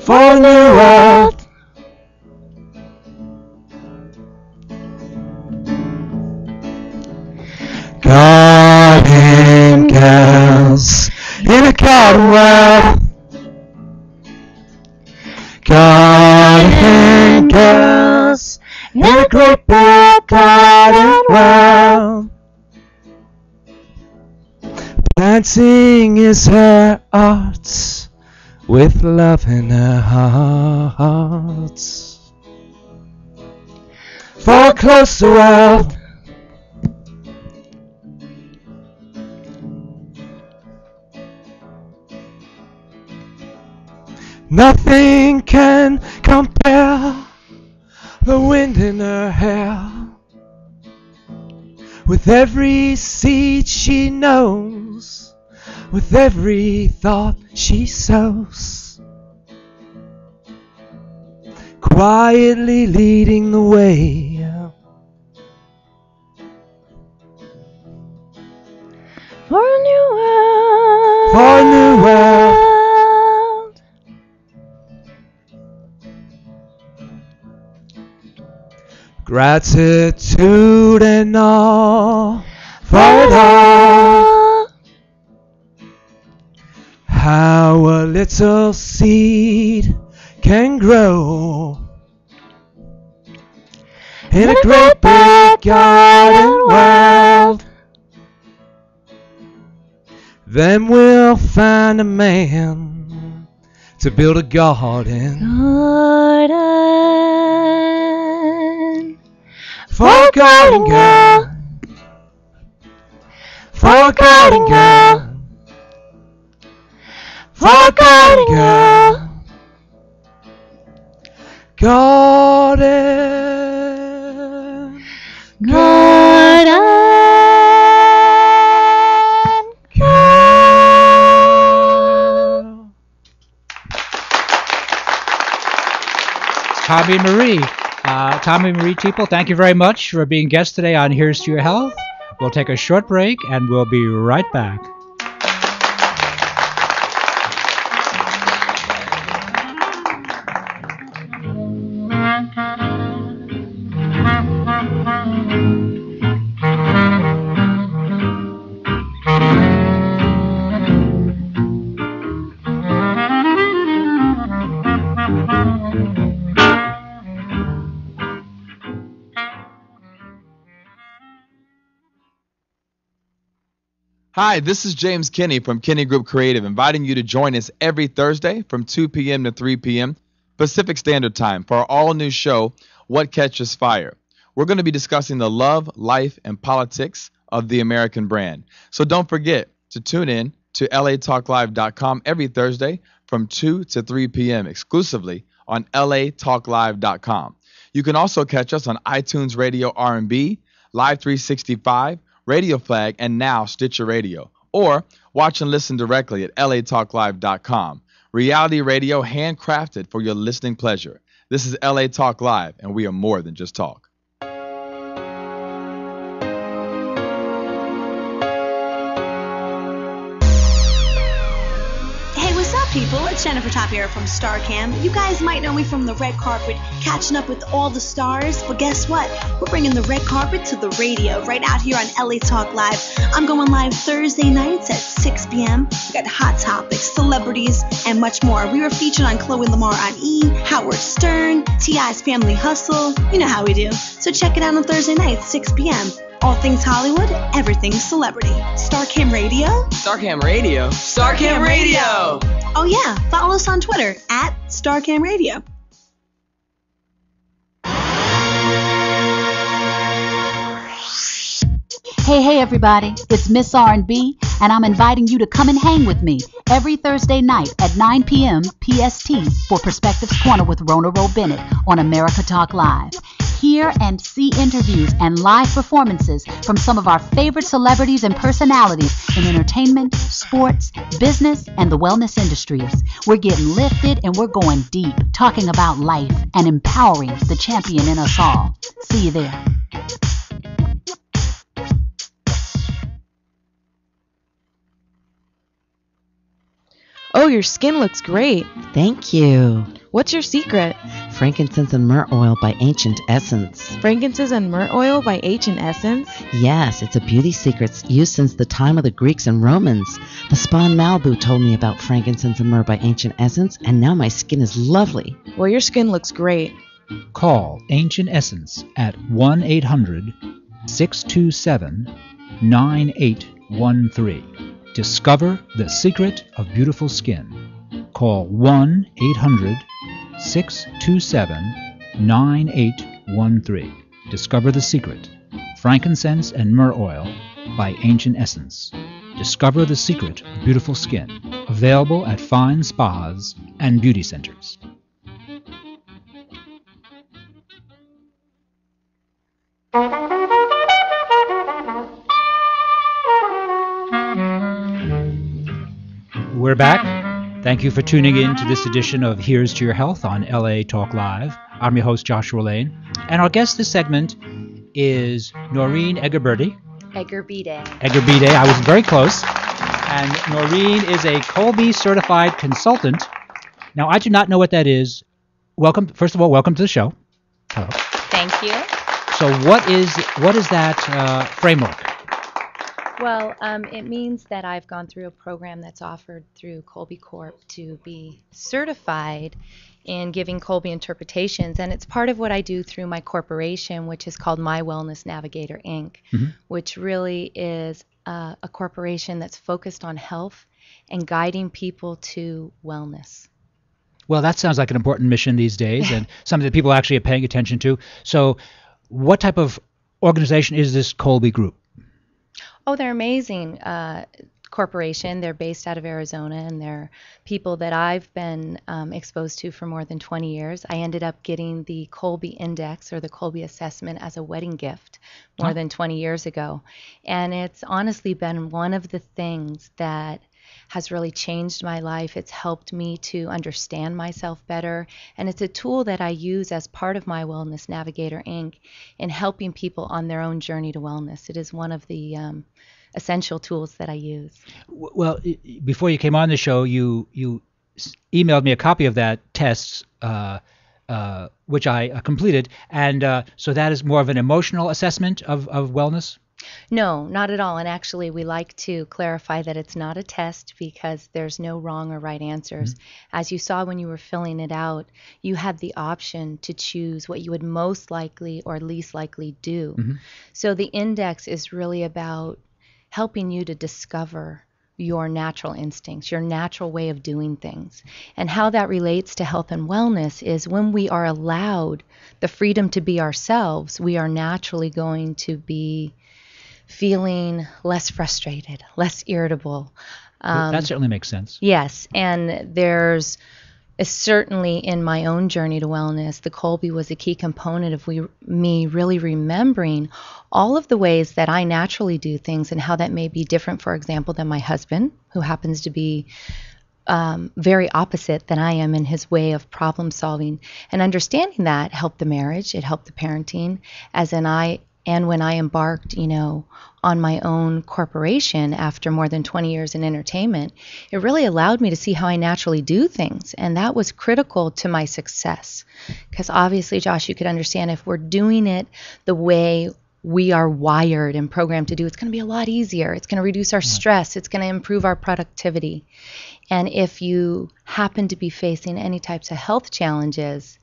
S13: for a new world. Garden girls in a garden world. Garden girls in a great big garden world. Planting is her art, with love in her heart. For a closer world.
S14: Nothing can compare. The wind in her hair. With every seed she knows, with every thought she sows, quietly leading the way.
S13: For a new world.
S14: For a new world. Gratitude and all for it all. How a little seed can grow in a great big garden world. Then we'll find a man to build a garden. For a garden girl. For a garden girl. For a garden girl. Garden. Garden.
S3: Tommy Marie. Tommy Marie Teeple, thank you very much for being guest today on Here's to Your Health. We'll take a short break and we'll be right back.
S15: Hi, this is James Kinney from Kinney Group Creative, inviting you to join us every Thursday from 2 p.m. to 3 p.m. Pacific Standard Time for our all-new show, What Catches Fire. We're going to be discussing the love, life, and politics of the American brand. So don't forget to tune in to latalklive.com every Thursday from 2 to 3 p.m. exclusively on latalklive.com. You can also catch us on iTunes Radio R&B, Live 365, Radio Flag, and now Stitcher Radio. Or watch and listen directly at latalklive.com. Reality radio handcrafted for your listening pleasure. This is LA Talk Live, and we are more than just talk.
S16: People, it's Jennifer Tapia from StarCam. You guys might know me from the red carpet, catching up with all the stars, but guess what? We're bringing the red carpet to the radio right out here on LA Talk Live. I'm going live Thursday nights at 6 p.m. We got hot topics, celebrities, and much more. We were featured on Chloe Lamar on E!, Howard Stern, T.I.'s Family Hustle. You know how we do. So check it out on Thursday nights, 6 p.m. All things Hollywood, everything celebrity. StarCam Radio?
S17: StarCam Radio? StarCam Radio!
S16: Oh yeah, follow us on Twitter at StarCam Radio.
S18: Hey everybody, it's Miss R&B, and I'm inviting you to come and hang with me every Thursday night at 9 p.m. PST for Perspectives Corner with Rona Roe Bennett on America Talk Live. Hear and see interviews and live performances from some of our favorite celebrities and personalities in entertainment, sports, business, and the wellness industries. We're getting lifted and we're going deep, talking about life and empowering the champion in us all. See you there.
S5: Oh, your skin looks great.
S6: Thank you.
S5: What's your secret?
S6: Frankincense and myrrh oil by Ancient Essence.
S5: Frankincense and myrrh oil by Ancient Essence?
S6: Yes, it's a beauty secret used since the time of the Greeks and Romans. The spa in Malibu told me about frankincense and myrrh by Ancient Essence, and now my skin is lovely.
S5: Well, your skin looks great.
S3: Call Ancient Essence at 1-800-627-9813. Discover the secret of beautiful skin. Call 1-800-627-9813. Discover the secret. Frankincense and myrrh oil by Ancient Essence. Discover the secret of beautiful skin. Available at fine spas and beauty centers. We're back. Thank you for tuning in to this edition of Here's to Your Health on LA Talk Live. I'm your host, Joshua Lane. And our guest this segment is Noreen Egerbide. Egerbide. I was very close. And Noreen is a Colby certified consultant. Now, I do not know what that is. Welcome. First of all, welcome to the show. Hello.
S19: Thank you.
S3: So what is that framework?
S19: Well, it means that I've gone through a program that's offered through Colby Corp to be certified in giving Colby interpretations, and it's part of what I do through my corporation, which is called My Wellness Navigator, Inc., which really is a corporation that's focused on health and guiding people to wellness.
S3: Well, that sounds like an important mission these days and something that people actually are paying attention to. So what type of organization is this Colby Group?
S19: Oh, they're amazing corporation. They're based out of Arizona, and they're people that I've been exposed to for more than 20 years. I ended up getting the Colby Index or the Colby Assessment as a wedding gift more than 20 years ago. And it's honestly been one of the things that has really changed my life. It's helped me to understand myself better, and it's a tool that I use as part of My Wellness Navigator, Inc. in helping people on their own journey to wellness. It is one of the essential tools that I use.
S3: Well, before you came on the show, you emailed me a copy of that test, which I completed, and so that is more of an emotional assessment of wellness?
S19: No, not at all. And actually, we like to clarify that it's not a test because there's no wrong or right answers. As you saw when you were filling it out, you had the option to choose what you would most likely or least likely do. So the index is really about helping you to discover your natural instincts, your natural way of doing things. And how that relates to health and wellness is when we are allowed the freedom to be ourselves, we are naturally going to be feeling less frustrated, less irritable.
S3: That certainly makes sense.
S19: Yes, and there's certainly in my own journey to wellness, the Colby was a key component of me really remembering all of the ways that I naturally do things and how that may be different, for example, than my husband, who happens to be very opposite than I am in his way of problem solving. And understanding that helped the marriage, it helped the parenting, and when I embarked, on my own corporation after more than 20 years in entertainment, it really allowed me to see how I naturally do things. And that was critical to my success. Because obviously, Josh, you could understand if we're doing it the way we are wired and programmed to do, it's going to be a lot easier. It's going to reduce our stress. It's going to improve our productivity. And if you happen to be facing any types of health challenges,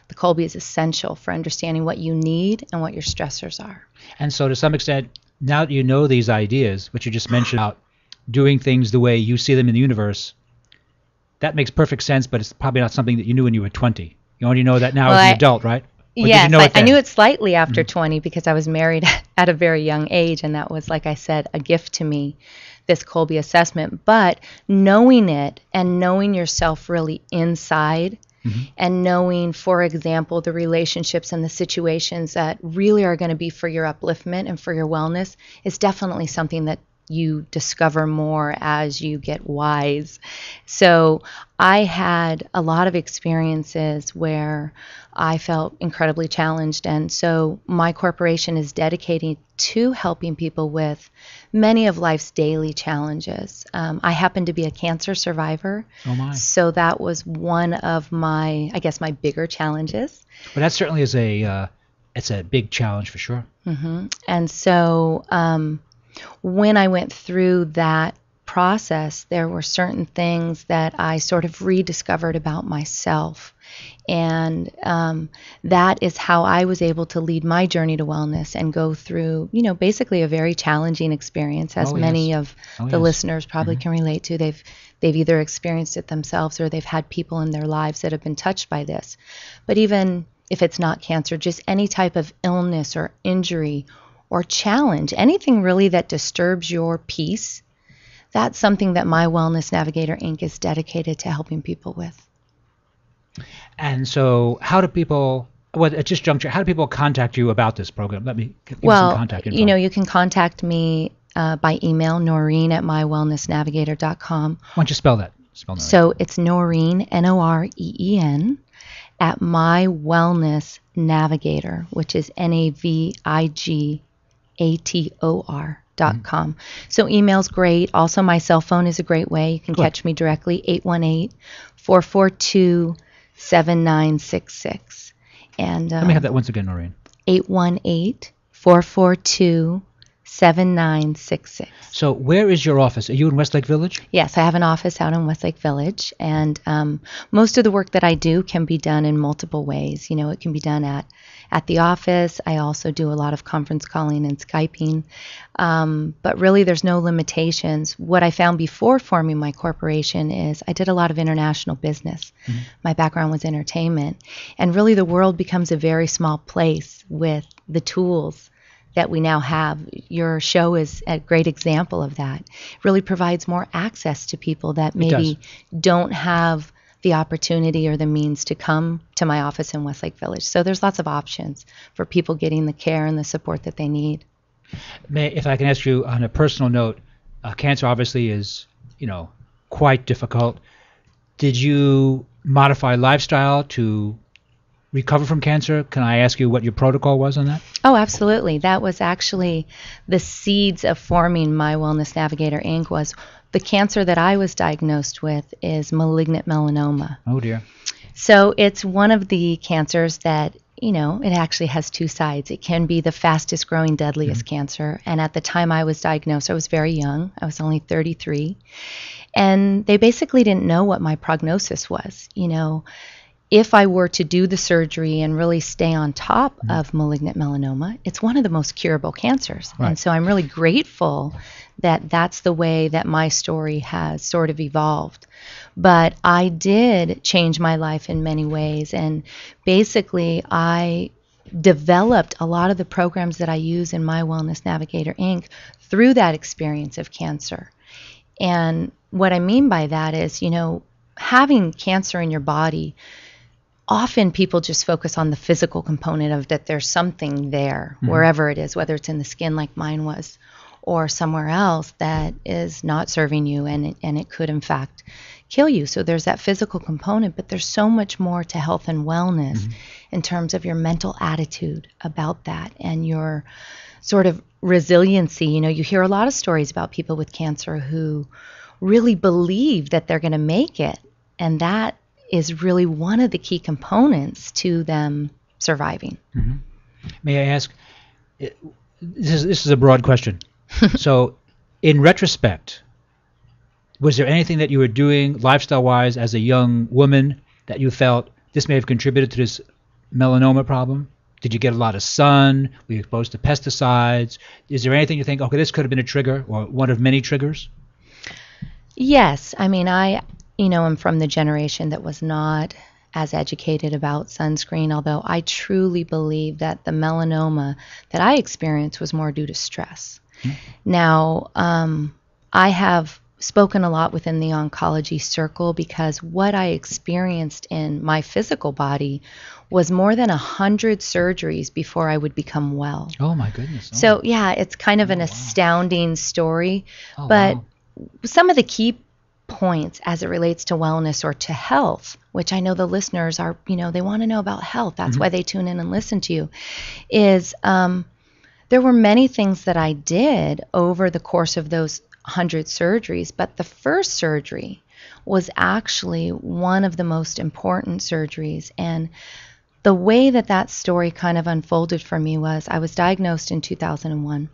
S19: the Colby is essential for understanding what you need and what your stressors are.
S3: And so to some extent, now that you know these ideas, which you just mentioned about doing things the way you see them in the universe, that makes perfect sense, but it's probably not something that you knew when you were 20. You only know that now as an adult, right? Or
S19: yes,
S3: did you know
S19: I knew it slightly after 20 because I was married at a very young age, and that was, like I said, a gift to me, this Colby assessment. But knowing it and knowing yourself really inside, and knowing, for example, the relationships and the situations that really are going to be for your upliftment and for your wellness is definitely something that you discover more as you get wise. So I had a lot of experiences where I felt incredibly challenged, and so my corporation is dedicated to helping people with many of life's daily challenges. I happen to be a cancer survivor, so that was one of my bigger challenges.
S3: But that certainly is it's a big challenge for sure.
S19: And so when I went through that process, there were certain things that I sort of rediscovered about myself. And that is how I was able to lead my journey to wellness and go through, basically a very challenging experience, as many of the listeners probably can relate to. They've either experienced it themselves or they've had people in their lives that have been touched by this. But even if it's not cancer, just any type of illness or injury or challenge, anything really that disturbs your peace that's something that My Wellness Navigator Inc. is dedicated to helping people with.
S3: And so how do people, well, at this juncture, how do people contact you about this program? Let me give
S19: Well,
S3: some contact info.
S19: you know, you can contact me by email, Noreen@mywellnessnavigator.com.
S3: Why don't you spell that? Spell Noreen.
S19: So it's Noreen, Noreen, at My Wellness Navigator, which is NAVIGATOR.com. So email's great. Also, my cell phone is a great way. You can catch me directly, 818-442-7966. And
S3: Let me have that once again, Noreen.
S19: 818-442-7966.
S3: So where is your office? Are you in Westlake Village?
S19: Yes, I have an office out in Westlake Village, and most of the work that I do can be done in multiple ways. You know, it can be done at the office. I also do a lot of conference calling and Skyping, but really there's no limitations. What I found before forming my corporation is I did a lot of international business. Mm-hmm. My background was entertainment, and really the world becomes a very small place with the tools that we now have. Your show is a great example of that. It really provides more access to people that maybe don't have the opportunity or the means to come to my office in Westlake Village. So there's lots of options for people getting the care and the support that they need.
S3: If I can ask you on a personal note, cancer obviously is, you know, quite difficult. Did you modify lifestyle to recover from cancer? Can I ask you what your protocol was on that?
S19: Oh, absolutely. That was actually the seeds of forming My Wellness Navigator Inc. was the cancer that I was diagnosed with is malignant melanoma.
S3: Oh, dear.
S19: So it's one of the cancers that, you know, it actually has two sides. It can be the fastest growing, deadliest cancer. And at the time I was diagnosed, I was very young. I was only 33. And they basically didn't know what my prognosis was. You know, if I were to do the surgery and really stay on top of malignant melanoma, it's one of the most curable cancers. Right. And so I'm really grateful that that's the way that my story has sort of evolved. But I did change my life in many ways. And basically, I developed a lot of the programs that I use in My Wellness Navigator Inc. through that experience of cancer. And what I mean by that is, you know, having cancer in your body, often people just focus on the physical component of that there's something there, wherever it is, whether it's in the skin like mine was, or somewhere else that is not serving you and it could in fact kill you. So there's that physical component, but there's so much more to health and wellness in terms of your mental attitude about that and your sort of resiliency. You know, you hear a lot of stories about people with cancer who really believe that they're going to make it, and that is really one of the key components to them surviving.
S3: May I ask, this is a broad question. So in retrospect, was there anything that you were doing lifestyle-wise as a young woman that you felt this may have contributed to this melanoma problem? Did you get a lot of sun? Were you exposed to pesticides? Is there anything you think, okay, this could have been a trigger or one of many triggers?
S19: Yes. I mean, I'm from the generation that was not as educated about sunscreen, although I truly believe that the melanoma that I experienced was more due to stress. Now, I have spoken a lot within the oncology circle because what I experienced in my physical body was more than 100 surgeries before I would become well.
S3: Oh, my goodness. Oh.
S19: So, yeah, it's kind of an astounding story. But some of the key points as it relates to wellness or to health, which I know the listeners are, they want to know about health. That's why they tune in and listen to you, is there were many things that I did over the course of those 100 surgeries, but the first surgery was actually one of the most important surgeries. And the way that story kind of unfolded for me was I was diagnosed in 2001.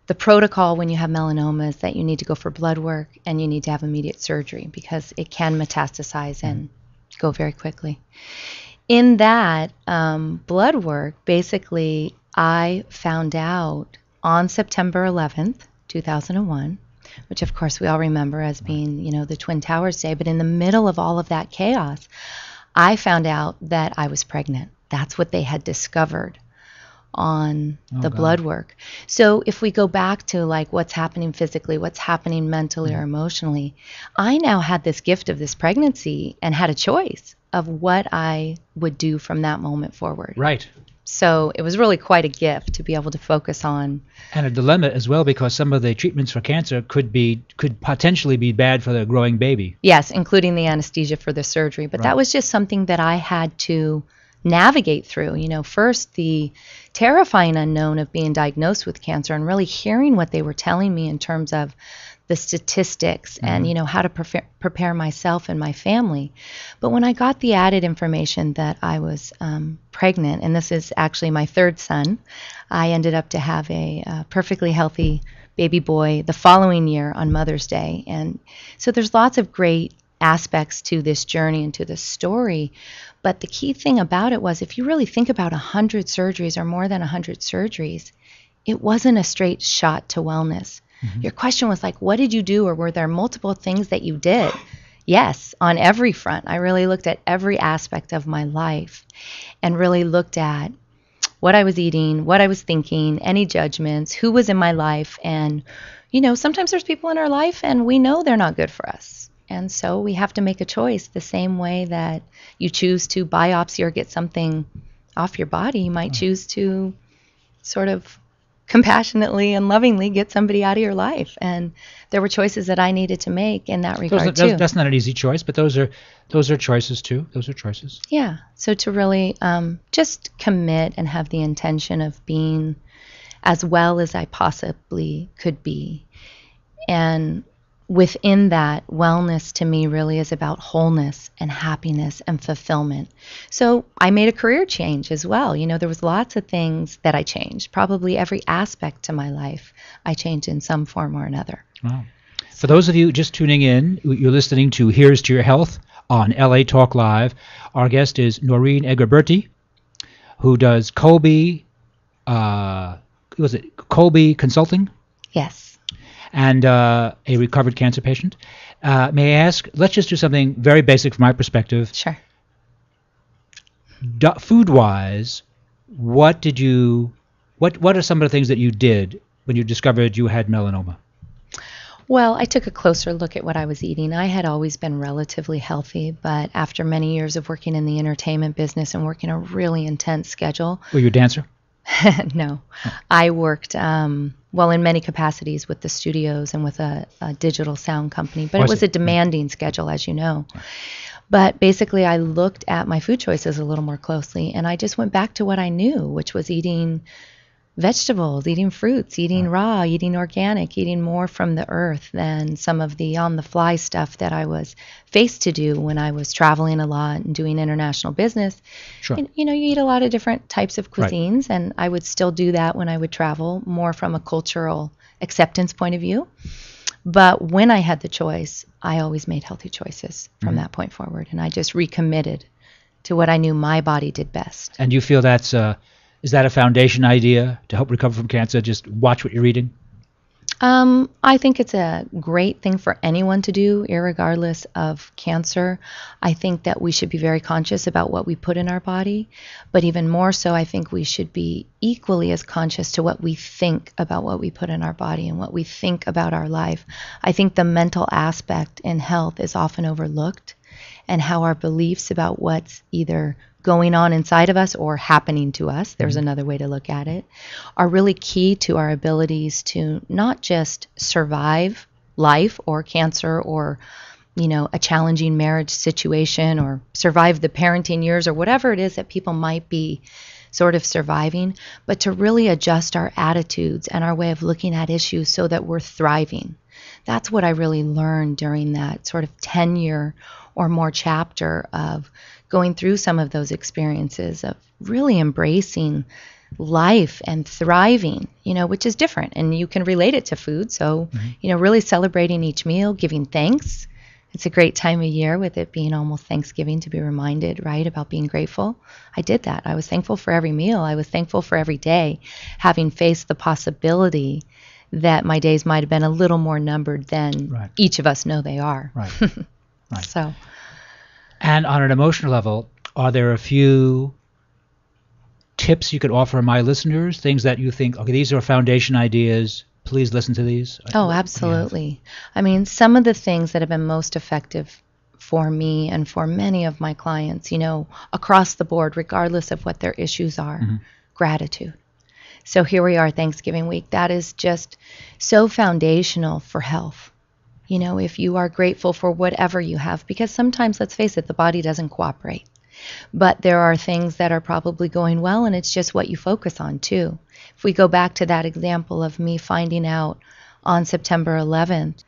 S19: The protocol when you have melanoma is that you need to go for blood work and you need to have immediate surgery because it can metastasize and go very quickly. In that blood work, basically, I found out on September 11th, 2001, which of course we all remember as being, the Twin Towers Day, but in the middle of all of that chaos, I found out that I was pregnant. That's what they had discovered on the
S3: God.
S19: blood work. So if we go back to like what's happening physically, what's happening mentally or emotionally, I now had this gift of this pregnancy and had a choice of what I would do from that moment forward.
S3: Right.
S19: So it was really quite a gift to be able to focus on.
S3: And a dilemma as well, because some of the treatments for cancer could potentially be bad for the growing baby.
S19: Yes, including the anesthesia for the surgery. But that was just something that I had to navigate through. You know, first the terrifying unknown of being diagnosed with cancer and really hearing what they were telling me in terms of the statistics and, you know, how to prepare myself and my family. But when I got the added information that I was pregnant, and this is actually my third son, I ended up to have a perfectly healthy baby boy the following year on Mother's Day. And so there's lots of great aspects to this journey and to this story. But the key thing about it was, if you really think about 100 surgeries or more than 100 surgeries, it wasn't a straight shot to wellness. Your question was like, what did you do, or were there multiple things that you did? Yes, on every front. I really looked at every aspect of my life and really looked at what I was eating, what I was thinking, any judgments, who was in my life. And, you know, sometimes there's people in our life and we know they're not good for us. And so we have to make a choice the same way that you choose to biopsy or get something off your body. You might choose to sort of compassionately and lovingly get somebody out of your life. And there were choices that I needed to make in that regard too.
S3: That's not an easy choice, but those are choices too. Those are choices.
S19: Yeah. So to really just commit and have the intention of being as well as I possibly could be. And within that, wellness to me really is about wholeness and happiness and fulfillment. So I made a career change as well. You know, there was lots of things that I changed. Probably every aspect to my life I changed in some form or another.
S3: Wow. For those of you just tuning in, you're listening to Here's to Your Health on LA Talk Live. Our guest is Noreen Egerberti, who does Colby Consulting?
S19: Yes.
S3: And a recovered cancer patient. May I ask, let's just do something very basic from my perspective.
S19: Sure.
S3: Food-wise, what are some of the things that you did when you discovered you had melanoma?
S19: Well, I took a closer look at what I was eating. I had always been relatively healthy, but after many years of working in the entertainment business and working a really intense schedule.
S3: Were you a dancer?
S19: No. I worked, in many capacities with the studios and with a digital sound company, but it was a demanding schedule, as you know. But basically, I looked at my food choices a little more closely, and I just went back to what I knew, which was eating vegetables, eating fruits, eating raw, eating organic, eating more from the earth than some of the on-the-fly stuff that I was faced to do when I was traveling a lot and doing international business.
S3: Sure.
S19: And, you know, you eat a lot of different types of cuisines, and I would still do that when I would travel, more from a cultural acceptance point of view. But when I had the choice, I always made healthy choices from that point forward, and I just recommitted to what I knew my body did best.
S3: And you feel that's is that a foundation idea to help recover from cancer? Just watch what you're eating?
S19: I think it's a great thing for anyone to do, irregardless of cancer. I think that we should be very conscious about what we put in our body, but even more so, I think we should be equally as conscious to what we think about what we put in our body and what we think about our life. I think the mental aspect in health is often overlooked, and how our beliefs about what's either going on inside of us or happening to us, there's another way to look at it, are really key to our abilities to not just survive life or cancer or, you know, a challenging marriage situation or survive the parenting years or whatever it is that people might be sort of surviving, but to really adjust our attitudes and our way of looking at issues so that we're thriving. That's what I really learned during that sort of 10-year or more chapter of going through some of those experiences of really embracing life and thriving, you know, which is different. And you can relate it to food. So, you know, really celebrating each meal, giving thanks. It's a great time of year with it being almost Thanksgiving to be reminded, right, about being grateful. I did that. I was thankful for every meal. I was thankful for every day, having faced the possibility that my days might have been a little more numbered than each of us know they are.
S3: Right. Right.
S19: So.
S3: And on an emotional level, are there a few tips you could offer my listeners, things that you think, okay, these are foundation ideas, please listen to these?
S19: Oh, absolutely. I mean, some of the things that have been most effective for me and for many of my clients, across the board, regardless of what their issues are, gratitude. So here we are, Thanksgiving week. That is just so foundational for health. If you are grateful for whatever you have, because sometimes, let's face it, the body doesn't cooperate. But there are things that are probably going well, and it's just what you focus on, too. If we go back to that example of me finding out on September 11th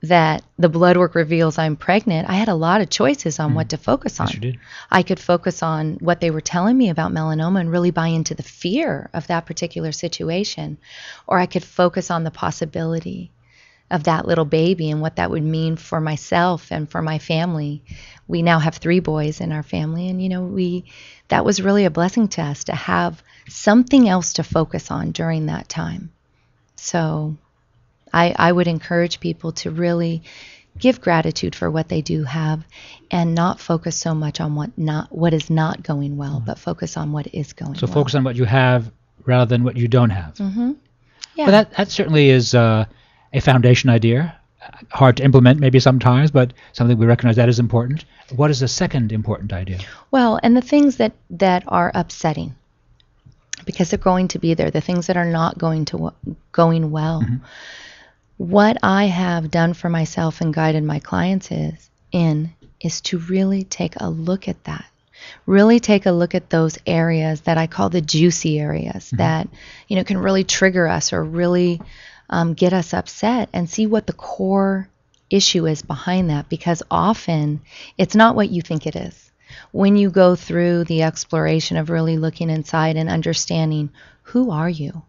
S19: that the blood work reveals I'm pregnant, I had a lot of choices on what to focus on.
S3: Yes, you did.
S19: I could focus on what they were telling me about melanoma and really buy into the fear of that particular situation. Or I could focus on the possibility of that little baby and what that would mean for myself and for my family. We now have 3 boys in our family, and that was really a blessing to us to have something else to focus on during that time. So I would encourage people to really give gratitude for what they do have and not focus so much on what is not going well, but focus on what is going well.
S3: So focus on what you have rather than what you don't have.
S19: Mm-hmm. Yeah.
S3: Well, that certainly is a foundation idea. Hard to implement maybe sometimes, but something we recognize that is important. What is the second important idea?
S19: Well, and the things that are upsetting, because they're going to be there, the things that are not going well.
S3: Mm-hmm.
S19: What I have done for myself and guided my clients is to really take a look at that. Really take a look at those areas that I call the juicy areas that, can really trigger us or really get us upset, and see what the core issue is behind that, because often it's not what you think it is. When you go through the exploration of really looking inside and understanding, who are you?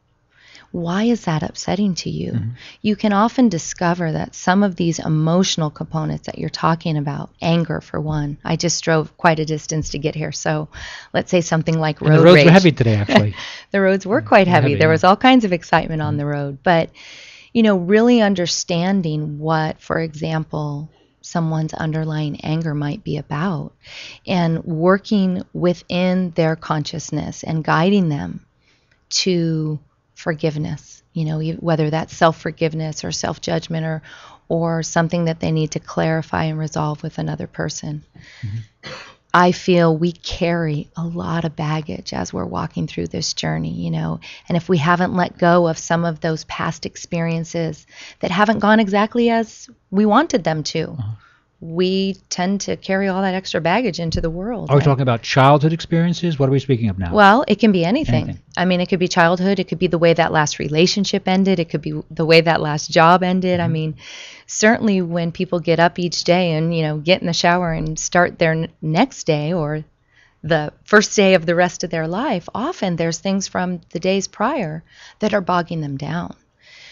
S19: Why is that upsetting to you? You can often discover that some of these emotional components that you're talking about, anger for one. I just drove quite a distance to get here, so let's say something like road rage.
S3: The roads were heavy today, actually.
S19: The roads were quite heavy. There was all kinds of excitement on the road, but really understanding what, for example, someone's underlying anger might be about, and working within their consciousness and guiding them to forgiveness, whether that's self-forgiveness or self-judgment or something that they need to clarify and resolve with another person. I feel we carry a lot of baggage as we're walking through this journey, and if we haven't let go of some of those past experiences that haven't gone exactly as we wanted them to, we tend to carry all that extra baggage into the world.
S3: Are we talking about childhood experiences? What are we speaking of now?
S19: Well, it can be anything. I mean, it could be childhood. It could be the way that last relationship ended. It could be the way that last job ended. I mean, certainly when people get up each day and, get in the shower and start their next day or the first day of the rest of their life, often there's things from the days prior that are bogging them down.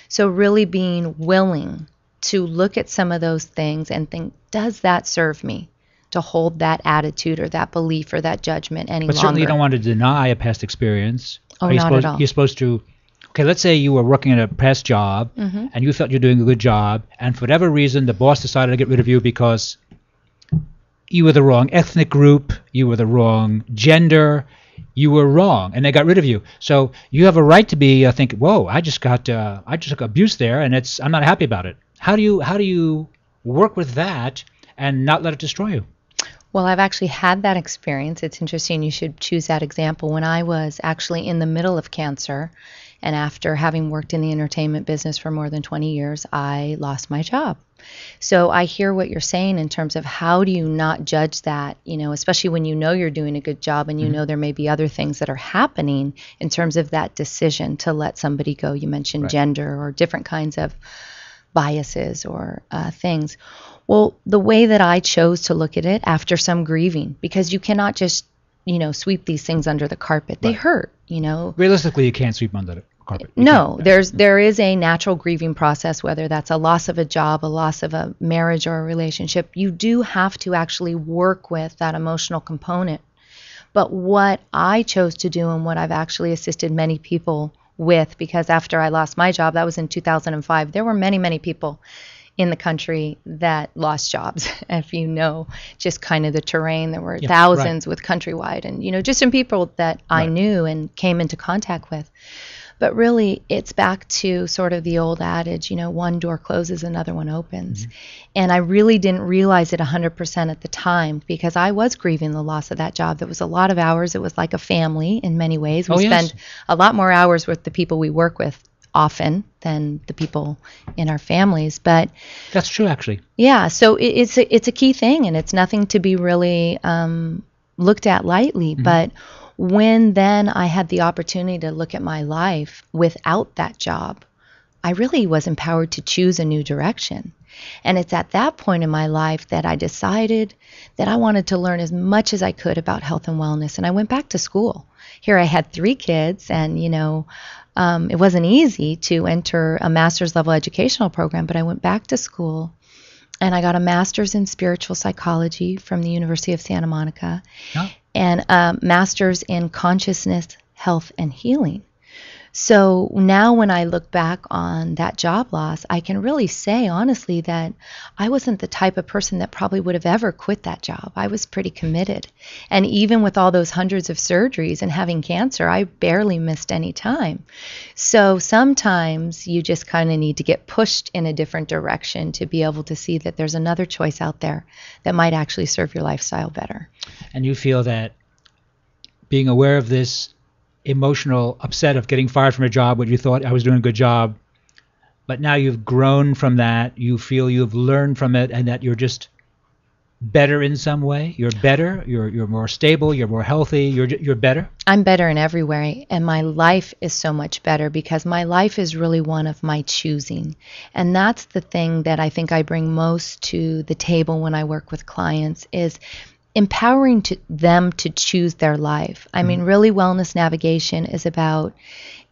S19: So really being willing to look at some of those things and think, does that serve me to hold that attitude or that belief or that judgment any longer?
S3: But certainly you don't want to deny a past experience.
S19: Oh, not at all.
S3: You're supposed to, okay, let's say you were working at a past job and you felt you're doing a good job, and for whatever reason the boss decided to get rid of you because you were the wrong ethnic group, you were the wrong gender, you were wrong, and they got rid of you. So you have a right to be think, whoa, I just took abuse there, and I'm not happy about it. How do you work with that and not let it destroy you?
S19: Well, I've actually had that experience. It's interesting you should choose that example. When I was actually in the middle of cancer, and after having worked in the entertainment business for more than 20 years, I lost my job. So I hear what you're saying in terms of how do you not judge that, especially when you're doing a good job and know there may be other things that are happening in terms of that decision to let somebody go. You mentioned gender or different kinds of biases or things. Well, the way that I chose to look at it after some grieving, because you cannot just, sweep these things under the carpet. They hurt,
S3: Realistically, you can't sweep under the carpet.
S19: No, there is a natural grieving process, whether that's a loss of a job, a loss of a marriage or a relationship. You do have to actually work with that emotional component. But what I chose to do, and what I've actually assisted many people with, because after I lost my job, that was in 2005, there were many, many people in the country that lost jobs. If you know just kind of the terrain, there were
S3: Yeah,
S19: thousands with Countrywide, and just some people that I knew and came into contact with. But really, it's back to sort of the old adage, one door closes, another one opens. And I really didn't realize it 100% at the time, because I was grieving the loss of that job. There was a lot of hours. It was like a family in many ways. We spend a lot more hours with the people we work with often than the people in our families. But
S3: that's true, actually.
S19: Yeah, so it's a key thing, and it's nothing to be really looked at lightly. But when then I had the opportunity to look at my life without that job, I really was empowered to choose a new direction. And it's at that point in my life that I decided that I wanted to learn as much as I could about health and wellness. And I went back to school. Here I had 3 kids, and, it wasn't easy to enter a master's level educational program, but I went back to school and I got a master's in spiritual psychology from the University of Santa Monica. And a master's in consciousness, health, and healing. So now when I look back on that job loss, I can really say honestly that I wasn't the type of person that probably would have ever quit that job. I was pretty committed. And even with all those hundreds of surgeries and having cancer, I barely missed any time. So sometimes you just kind of need to get pushed in a different direction to be able to see that there's another choice out there that might actually serve your lifestyle better.
S3: And you feel that being aware of this emotional upset of getting fired from a job when you thought I was doing a good job, but now you've grown from that, you feel you've learned from it, and that you're just better in some way. You're better, you're more stable, you're more healthy, you're better.
S19: I'm better in every way, and my life is so much better because my life is really one of my choosing. And that's the thing that I think I bring most to the table when I work with clients, is empowering them to choose their life. I mean, really, wellness navigation is about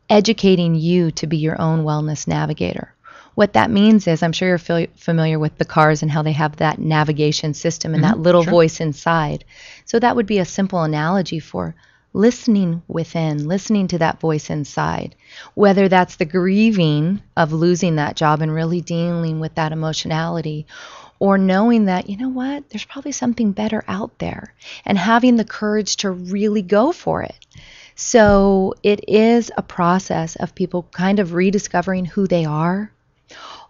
S19: educating you to be your own wellness navigator. What that means is, I'm sure you're familiar with the cars and how they have that navigation system and that little voice inside. So that would be a simple analogy for listening within, listening to that voice inside, whether that's the grieving of losing that job and really dealing with that emotionality, or knowing that, there's probably something better out there, and having the courage to really go for it. So it is a process of people kind of rediscovering who they are,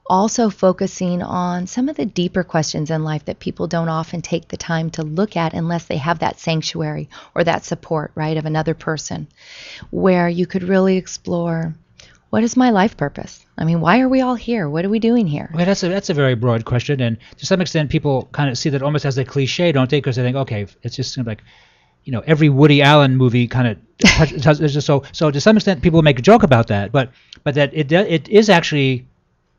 S19: also focusing on some of the deeper questions in life that people don't often take the time to look at unless they have that sanctuary or that support, right, of another person, where you could really explore, what is my life purpose? I mean, why are we all here? What are we doing here?
S3: Well, that's a very broad question, and to some extent, people kind of see that almost as a cliche, don't they? Because they think, okay, it's just like, every Woody Allen movie kind of touches. So to some extent, people make a joke about that, but that it is actually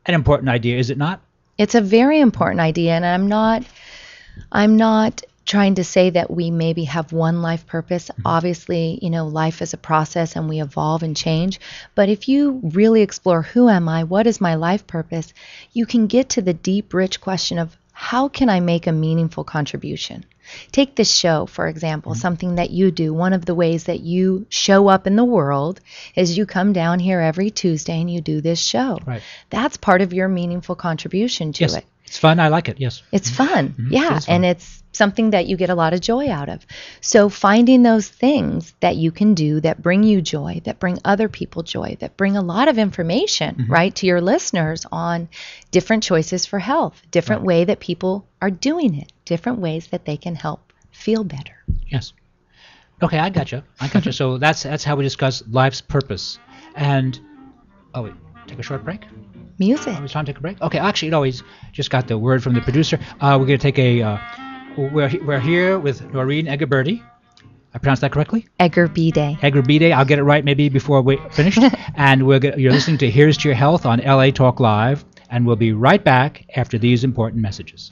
S3: an important idea, is it not?
S19: It's a very important idea, and I'm not trying to say that we maybe have one life purpose. Obviously, life is a process and we evolve and change. But if you really explore, who am I? What is my life purpose? You can get to the deep, rich question of, how can I make a meaningful contribution? Take this show, for example, something that you do. One of the ways that you show up in the world is you come down here every Tuesday and you do this show. Right. That's part of your meaningful contribution to it.
S3: It's fun. I like it. Yes.
S19: It's fun. Yeah. And it's something that you get a lot of joy out of. So finding those things that you can do that bring you joy, that bring other people joy, that bring a lot of information, right, to your listeners on different choices for health, different way that people are doing it, different ways that they can help feel better.
S3: Yes. Okay, I gotcha. So that's how we discuss life's purpose. And take a short break.
S19: Music.
S3: It's time to take a break. Okay, actually, he's just got the word from the producer. We're going to take a. We're here with Noreen Egerberti. I pronounced that correctly?
S19: Egerbide.
S3: Egerbide. I'll get it right maybe before we finish. And you're listening to Here's to Your Health on LA Talk Live, and we'll be right back after these important messages.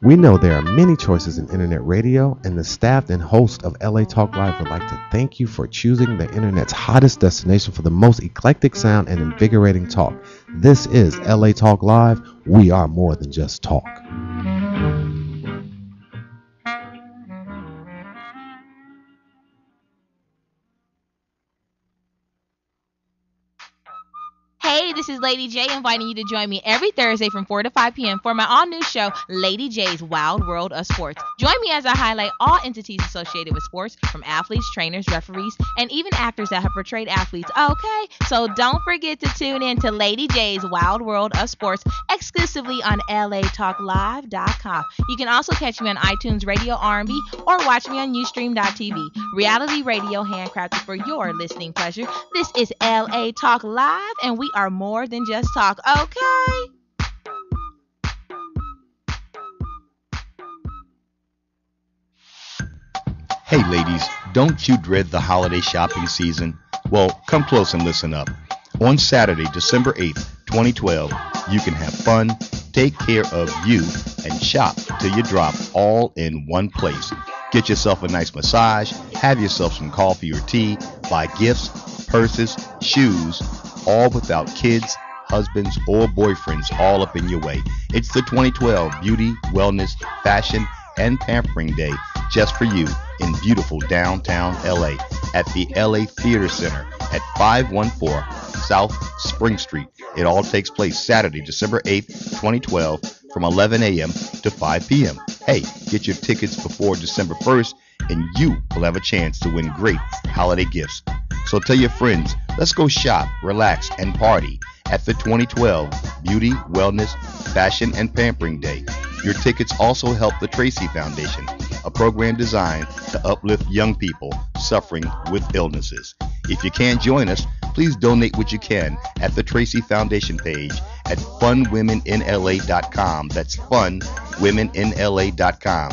S1: We know there are many choices in internet radio, and the staff and host of LA Talk Live would like to thank you for choosing the internet's hottest destination for the most eclectic sound and invigorating talk. This is LA Talk Live. We are more than just talk.
S20: Lady J, inviting you to join me every Thursday from 4 to 5 p.m. for my all-new show, Lady J's Wild World of Sports. Join me as I highlight all entities associated with sports, from athletes, trainers, referees, and even actors that have portrayed athletes. Okay, so don't forget to tune in to Lady J's Wild World of Sports exclusively on latalklive.com. You can also catch me on iTunes Radio R&B or watch me on Ustream.tv. Reality radio handcrafted for your listening pleasure. This is LA Talk Live, and we are more than just talk, okay?
S7: Hey ladies, don't you dread the holiday shopping season? Well, come close and listen up. On Saturday, December 8th, 2012, you can have fun, take care of you, and shop till you drop all in one place. Get yourself a nice massage, have yourself some coffee or tea, buy gifts, purses, shoes, all without kids, husbands, or boyfriends all up in your way. It's the 2012 Beauty, Wellness, Fashion, and Pampering Day just for you in beautiful downtown LA at the LA Theater Center at 514 South Spring Street. It all takes place Saturday, December 8th, 2012 from 11 a.m. to 5 p.m. Hey, get your tickets before December 1st and you will have a chance to win great holiday gifts. So tell your friends, let's go shop, relax, and party at the 2012 Beauty, Wellness, Fashion, and Pampering Day. Your tickets also help the Tracy Foundation, a program designed to uplift young people suffering with illnesses. If you can't join us, please donate what you can at the Tracy Foundation page at funwomeninla.com. That's funwomeninla.com.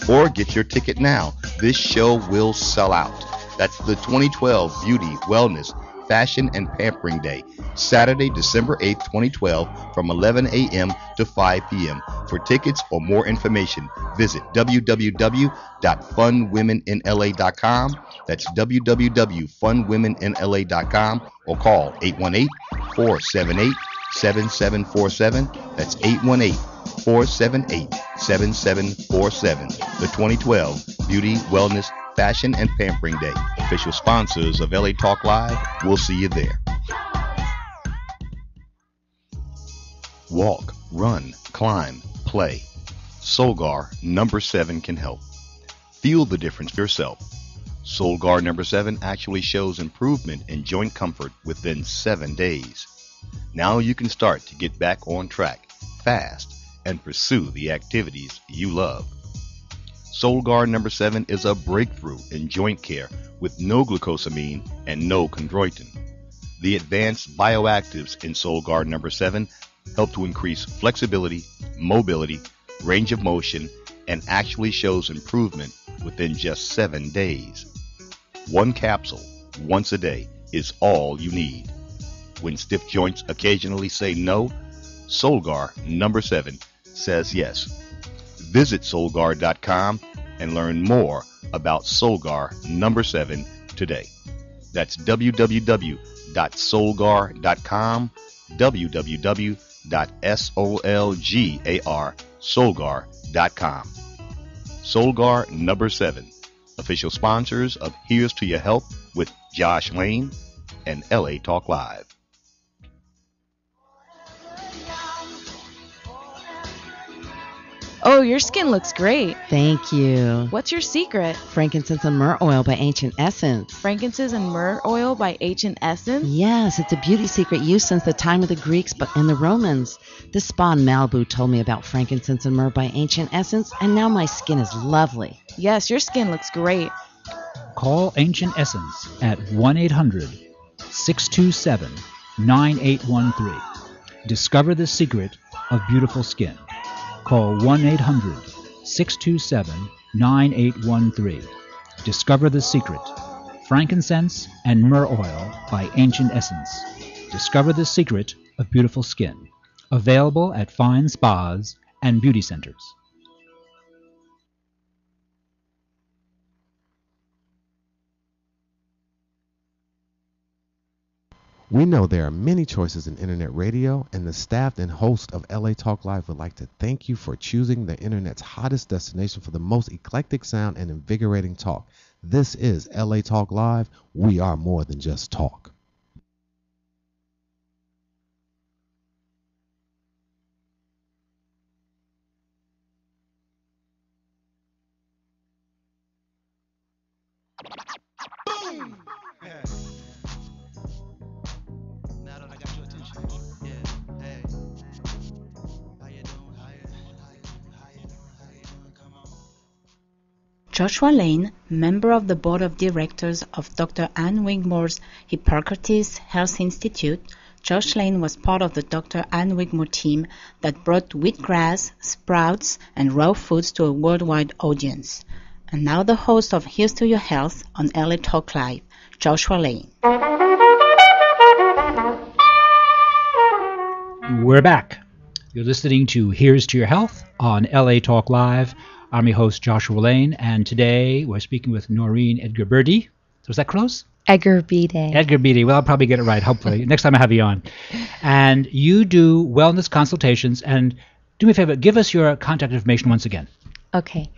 S7: Or get your ticket now. This show will sell out. That's the 2012 Beauty, Wellness, Fashion, and Pampering Day, Saturday, December 8th, 2012, from 11 a.m. to 5 p.m. For tickets or more information, visit www.funwomeninla.com. That's www.funwomeninla.com, or call 818-478-7747. That's 818-478-7747. The 2012 Beauty, Wellness, Fashion, and Pampering Day. Official sponsors of LA Talk Live. We'll see you there. Walk, run, climb, play. Solgar number 7 can help. Feel the difference for yourself. Solgar number 7 actually shows improvement in joint comfort within 7 days. Now you can start to get back on track fast and pursue the activities you love. Solgar number 7 is a breakthrough in joint care with no glucosamine and no chondroitin. The advanced bioactives in Solgar number 7 help to increase flexibility, mobility, range of motion, and actually shows improvement within just 7 days. One capsule, once a day, is all you need. When stiff joints occasionally say no, Solgar number 7 says yes. Visit Solgar.com and learn more about Solgar number 7 today. That's www.solgar.com, www.solgar.com. Solgar number 7, official sponsors of Here's to Your Help with Josh Lane and LA Talk Live.
S5: Oh, your skin looks great.
S6: Thank you.
S5: What's your secret?
S6: Frankincense and myrrh oil by Ancient Essence.
S5: Frankincense and myrrh oil by Ancient Essence?
S6: Yes, it's a beauty secret used since the time of the Greeks and the Romans. This spa in Malibu told me about frankincense and myrrh by Ancient Essence, and now my skin is lovely.
S5: Yes, your skin looks great.
S3: Call Ancient Essence at 1-800-627-9813. Discover the secret of beautiful skin. Call 1-800-627-9813. Discover the secret. Frankincense and myrrh oil by Ancient Essence. Discover the secret of beautiful skin. Available at fine spas and beauty centers.
S1: We know there are many choices in internet radio, and the staff and host of LA Talk Live would like to thank you for choosing the internet's hottest destination for the most eclectic sound and invigorating talk. This is LA Talk Live. We are more than just talk.
S21: Boom! Yeah. Now that I got your attention, yeah, hey. How you doing? How you doing? Come on.
S2: Joshua Lane, member of the board of directors of Dr. Ann Wigmore's Hippocrates Health Institute, Josh Lane was part of the Dr. Ann Wigmore team that brought wheatgrass, sprouts, and raw foods to a worldwide audience. And now the host of Here's to Your Health on LA Talk Live, Joshua Lane.
S3: We're back. You're listening to Here's to Your Health on LA Talk Live. I'm your host, Joshua Lane, and today we're speaking with Noreen Edgar-Birdy. Was that close?
S19: Edgar-Birdy.
S3: Edgar-Birdy. Well, I'll probably get it right, hopefully, next time I have you on. And you do wellness consultations, and do me a favor, give us your contact information once again.
S19: Okay.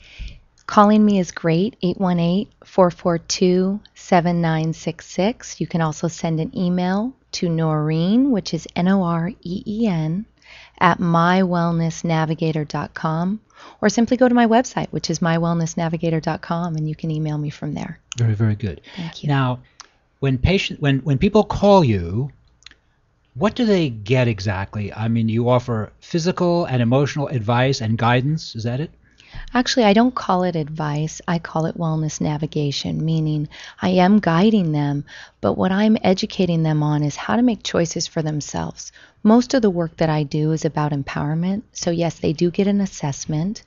S19: Calling me is great, 818-442-7966. You can also send an email to Noreen, which is Noreen, at mywellnessnavigator.com, or simply go to my website, which is mywellnessnavigator.com, and you can email me from there.
S3: Very, very good.
S19: Thank you.
S3: Now, when people call you, what do they get exactly? I mean, you offer physical and emotional advice and guidance. Is that it?
S19: Actually, I don't call it advice. I call it wellness navigation, meaning I am guiding them, but what I'm educating them on is how to make choices for themselves. Most of the work that I do is about empowerment. So yes, they do get an assessment,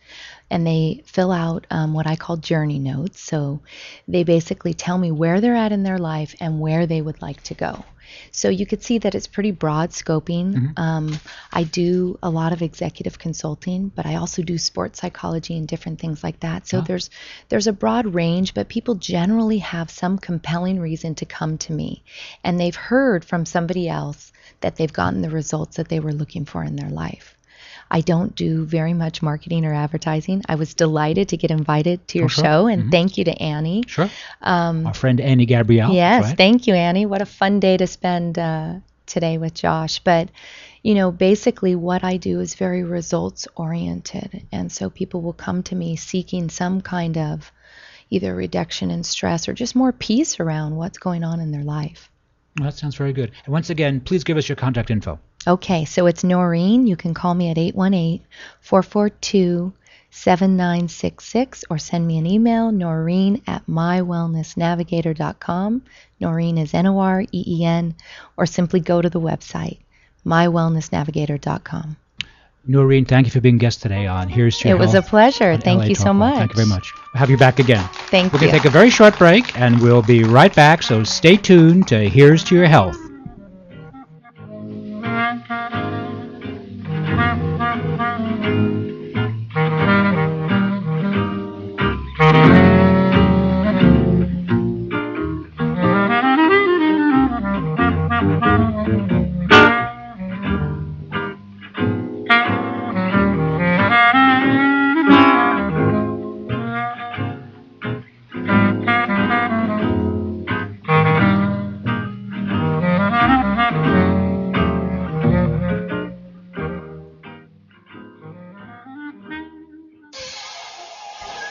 S19: and they fill out what I call journey notes. So they basically tell me where they're at in their life and where they would like to go. So you could see that it's pretty broad scoping.
S3: Mm-hmm.
S19: I do a lot of executive consulting, but I also do sports psychology and different things like that. So there's a broad range, but people generally have some compelling reason to come to me. And they've heard from somebody else that they've gotten the results that they were looking for in their life. I don't do very much marketing or advertising. I was delighted to get invited to your show, and thank you to Annie.
S3: Sure. Our friend Annie Gabrielle.
S19: Yes,
S3: right?
S19: Thank you, Annie. What a fun day to spend today with Josh. But, basically what I do is very results oriented. And so people will come to me seeking some kind of either reduction in stress or just more peace around what's going on in their life.
S3: Well, that sounds very good. And once again, please give us your contact info.
S19: Okay, so it's Noreen. You can call me at 818-442-7966 or send me an email, Noreen at mywellnessnavigator.com. Noreen is Noreen, or simply go to the website, mywellnessnavigator.com.
S3: Noreen, thank you for being guest today on Here's to Your Health.
S19: It was a pleasure. Thank
S3: LA
S19: you
S3: Talk
S19: so
S3: Live.
S19: much.
S3: Thank you very much. We'll have you back again.
S19: Thank you.
S3: We're going to take a very short break, and we'll be right back, so stay tuned to Here's to Your Health.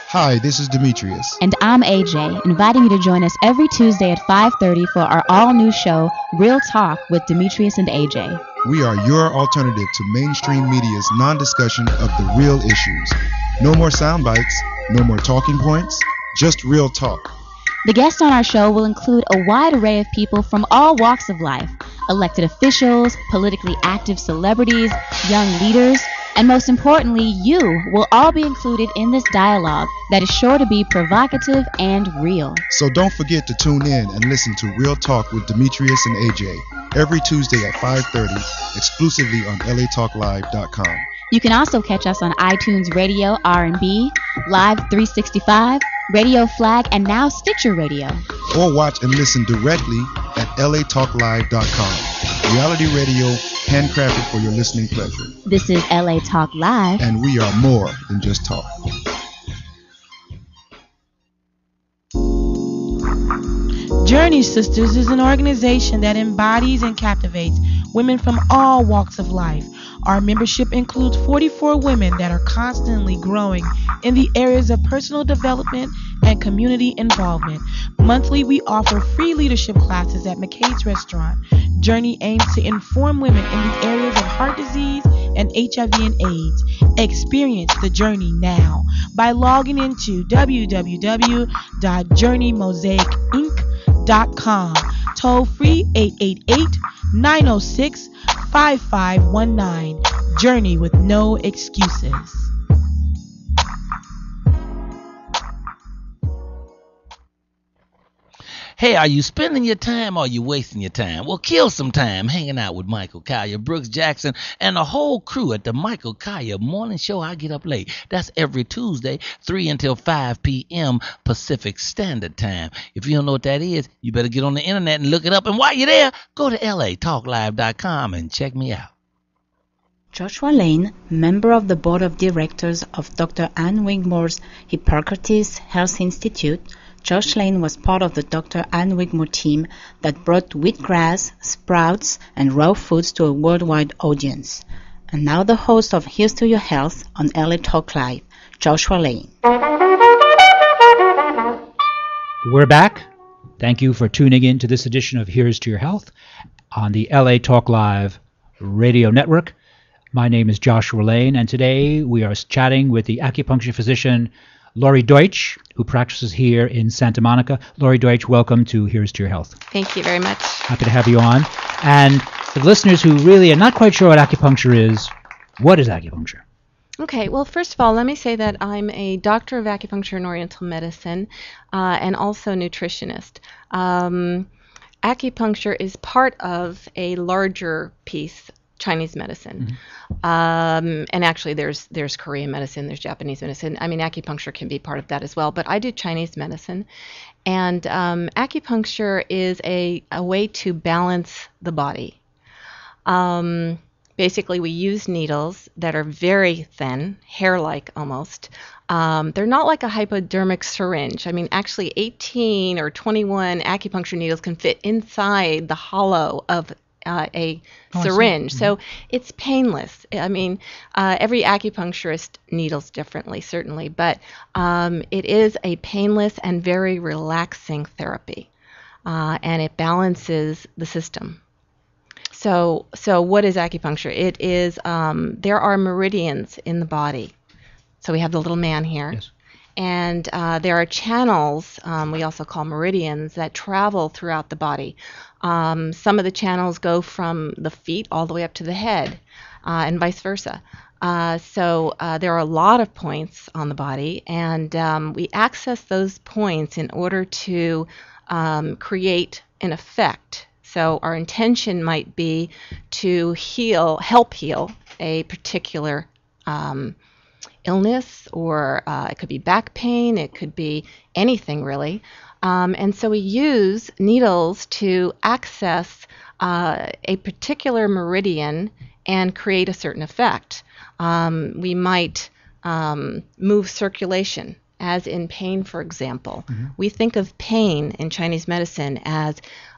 S10: Hi, this is Demetrius.
S11: And I'm AJ, inviting you to join us every Tuesday at 5:30 for our all-new show, Real Talk with Demetrius and AJ.
S10: We are your alternative to mainstream media's non-discussion of the real issues. No more sound bites, no more talking points, just real talk.
S11: The guests on our show will include a wide array of people from all walks of life: elected officials, politically active celebrities, young leaders, and most importantly, you will all be included in this dialogue that is sure to be provocative and real.
S10: So don't forget to tune in and listen to Real Talk with Demetrius and AJ every Tuesday at 5:30, exclusively on latalklive.com.
S11: You can also catch us on iTunes Radio R&B, Live 365, Radio Flag, and now Stitcher Radio.
S10: Or watch and listen directly at latalklive.com. Reality radio handcrafted for your listening pleasure.
S11: This is LA Talk Live.
S10: And we are more than just talk.
S22: Journey Sisters is an organization that embodies and captivates
S8: women from all walks of life. Our membership includes 44 women that are constantly growing in the areas of personal development and community involvement. Monthly, we offer free leadership classes at McCade's Restaurant. Journey aims to inform women in the areas of heart disease and HIV and AIDS. Experience the journey now by logging into www.journeymosaicinc.com. Toll free 888-906-5519. Journey with no excuses.
S9: Hey, are you spending your time or are you wasting your time? Well, kill some time hanging out with Michael Collier, Brooks Jackson, and the whole crew at the Michael Collier Morning Show. I Get Up Late. That's every Tuesday, 3 until 5 p.m. Pacific Standard Time. If you don't know what that is, you better get on the internet and look it up. And while you're there, go to latalklive.com and check me out.
S2: Joshua Lane, member of the board of directors of Dr. Ann Wigmore's Hippocrates Health Institute, Josh Lane was part of the Dr. Ann Wigmore team that brought wheatgrass, sprouts, and raw foods to a worldwide audience. And now the host of Here's to Your Health on LA Talk Live, Joshua Lane.
S3: We're back. Thank you for tuning in to this edition of Here's to Your Health on the LA Talk Live radio network. My name is Joshua Lane, and today we are chatting with the acupuncture physician Lori Deutsch, who practices here in Santa Monica. Lori Deutsch, welcome to Here's to Your Health.
S22: Thank you very much.
S3: Happy to have you on. And for the listeners who really are not quite sure what acupuncture is, what is acupuncture?
S22: Okay, well, first of all, let me say that I'm a doctor of acupuncture and oriental medicine and also nutritionist. Acupuncture is part of a larger piece, Chinese medicine. And actually there's Korean medicine, there's Japanese medicine. I mean, acupuncture can be part of that as well, but I do Chinese medicine. And acupuncture is a way to balance the body. Basically, we use needles that are very thin, hair-like almost. They're not like a hypodermic syringe. I mean, actually 18 or 21 acupuncture needles can fit inside the hollow of a syringe. So it's painless. I mean, every acupuncturist needles differently, certainly, but it is a painless and very relaxing therapy, and it balances the system. So what is acupuncture? It is, there are meridians in the body. So we have the little man here. Yes. And there are channels, we also call meridians, that travel throughout the body. Some of the channels go from the feet all the way up to the head, and vice versa. So there are a lot of points on the body, and we access those points in order to create an effect. So our intention might be to help heal a particular illness, or it could be back pain, it could be anything really. And so we use needles to access a particular meridian and create a certain effect. We might move circulation, as in pain, for example. We think of pain in Chinese medicine as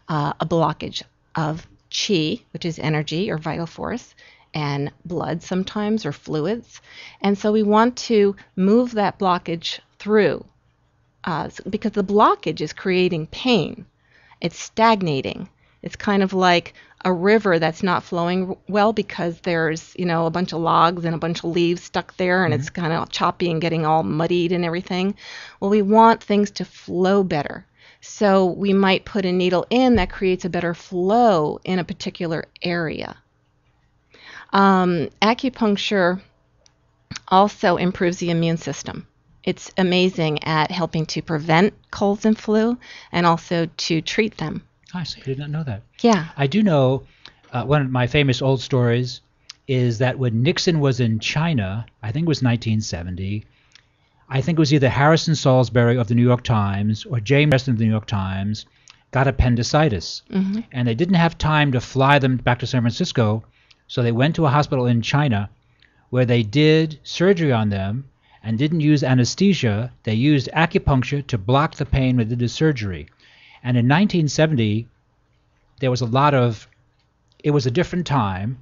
S22: a blockage of qi, which is energy or vital force, and blood sometimes, or fluids. And so we want to move that blockage through, because the blockage is creating pain. It's stagnating. It's kind of like a river that's not flowing well because there's, a bunch of logs and a bunch of leaves stuck there, and it's kind of choppy and getting all muddied and everything. Well, we want things to flow better. So we might put a needle in that creates a better flow in a particular area. Acupuncture also improves the immune system. It's amazing at helping to prevent colds and flu and also to treat them.
S3: I see. I did not know that.
S22: Yeah.
S3: I do know one of my famous old stories is that when Nixon was in China, I think it was 1970, I think it was either Harrison Salisbury of the New York Times or James Preston of the New York Times got appendicitis. And they didn't have time to fly them back to San Francisco, so they went to a hospital in China where they did surgery on them and didn't use anesthesia. They used acupuncture to block the pain when they did the surgery. And in 1970, there was a lot of it was a different time,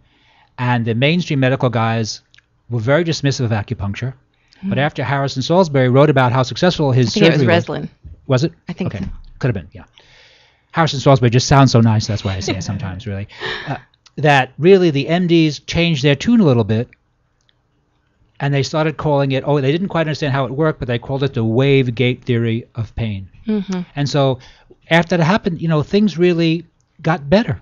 S3: and the mainstream medical guys were very dismissive of acupuncture. But after Harrison Salisbury wrote about how successful his
S22: I think it
S3: surgery
S22: was Reslin.
S3: Was it?
S22: I think
S3: okay.
S22: so.
S3: Could have been, yeah. Harrison Salisbury just sounds so nice, that's why I say it sometimes, really. That really the MDs changed their tune a little bit, and they started calling it, they didn't quite understand how it worked, but they called it the wave gate theory of pain.
S22: Mm-hmm.
S3: And so after that happened, things really got better.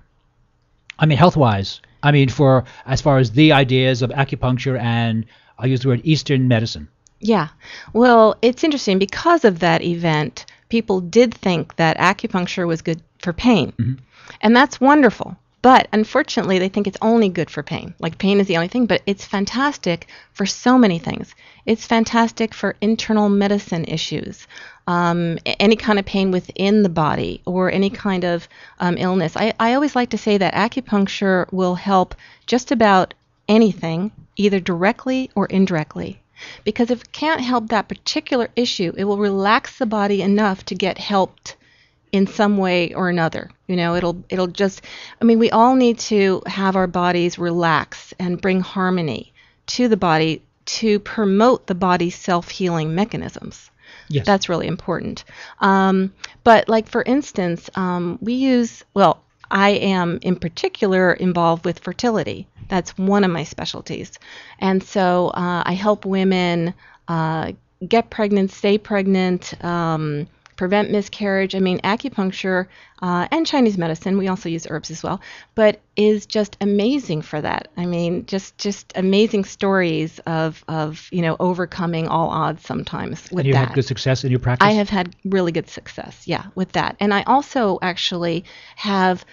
S3: I mean, health-wise. I mean, for as far as the ideas of acupuncture and, I'll use the word, Eastern medicine.
S22: Yeah. Well, it's interesting. Because of that event, people did think that acupuncture was good for pain.
S3: Mm-hmm.
S22: And that's wonderful. But unfortunately, they think it's only good for pain. Like pain is the only thing, but it's fantastic for so many things. It's fantastic for internal medicine issues, any kind of pain within the body, or any kind of illness. I always like to say that acupuncture will help just about anything, either directly or indirectly. Because if it can't help that particular issue, it will relax the body enough to get helped in some way or another. It'll just, we all need to have our bodies relax and bring harmony to the body to promote the body's self-healing mechanisms.
S3: Yes.
S22: That's really important. But like, for instance, I am in particular involved with fertility. That's one of my specialties. And so I help women get pregnant, stay pregnant, prevent miscarriage. Acupuncture and Chinese medicine, we also use herbs as well, but is just amazing for that. Just amazing stories of overcoming all odds sometimes with that.
S3: And you had good success in your practice?
S22: I have had really good success, with that. And I also actually have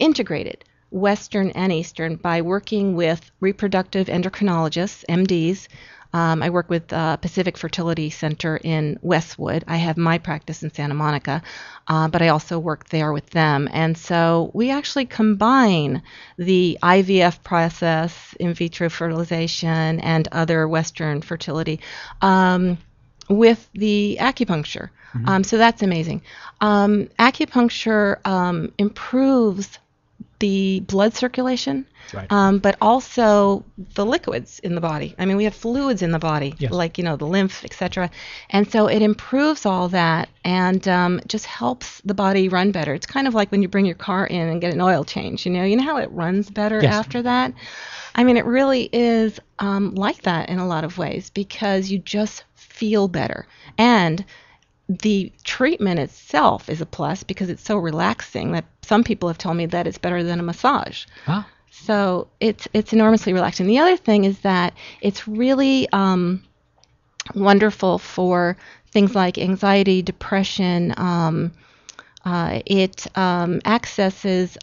S22: integrated Western and Eastern by working with reproductive endocrinologists, MDs. I work with Pacific Fertility Center in Westwood. I have my practice in Santa Monica, but I also work there with them. And so we actually combine the IVF process, in vitro fertilization, and other Western fertility with the acupuncture.
S3: Mm-hmm.
S22: So that's amazing. Acupuncture improves the blood circulation,
S3: right.
S22: But also the liquids in the body. We have fluids in the body,
S3: yes.
S22: like, the lymph, etc. And so it improves all that and just helps the body run better. It's kind of like when you bring your car in and get an oil change. You know how it runs better
S3: yes.
S22: after that? It really is like that in a lot of ways, because you just feel better. And the treatment itself is a plus because it's so relaxing that some people have told me that it's better than a massage.
S3: Huh?
S22: So it's enormously relaxing. The other thing is that it's really wonderful for things like anxiety, depression. It accesses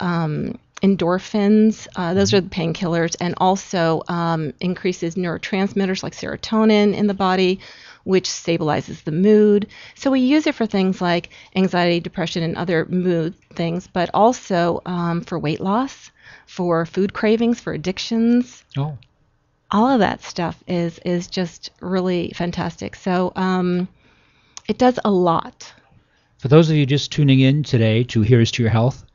S22: endorphins. Those are the painkillers, and also increases neurotransmitters like serotonin in the body, which stabilizes the mood. So we use it for things like anxiety, depression, and other mood things, but also for weight loss, for food cravings, for addictions.
S3: Oh.
S22: All of that stuff is just really fantastic. So it does a lot.
S3: For those of you just tuning in today to Here's to Your Health,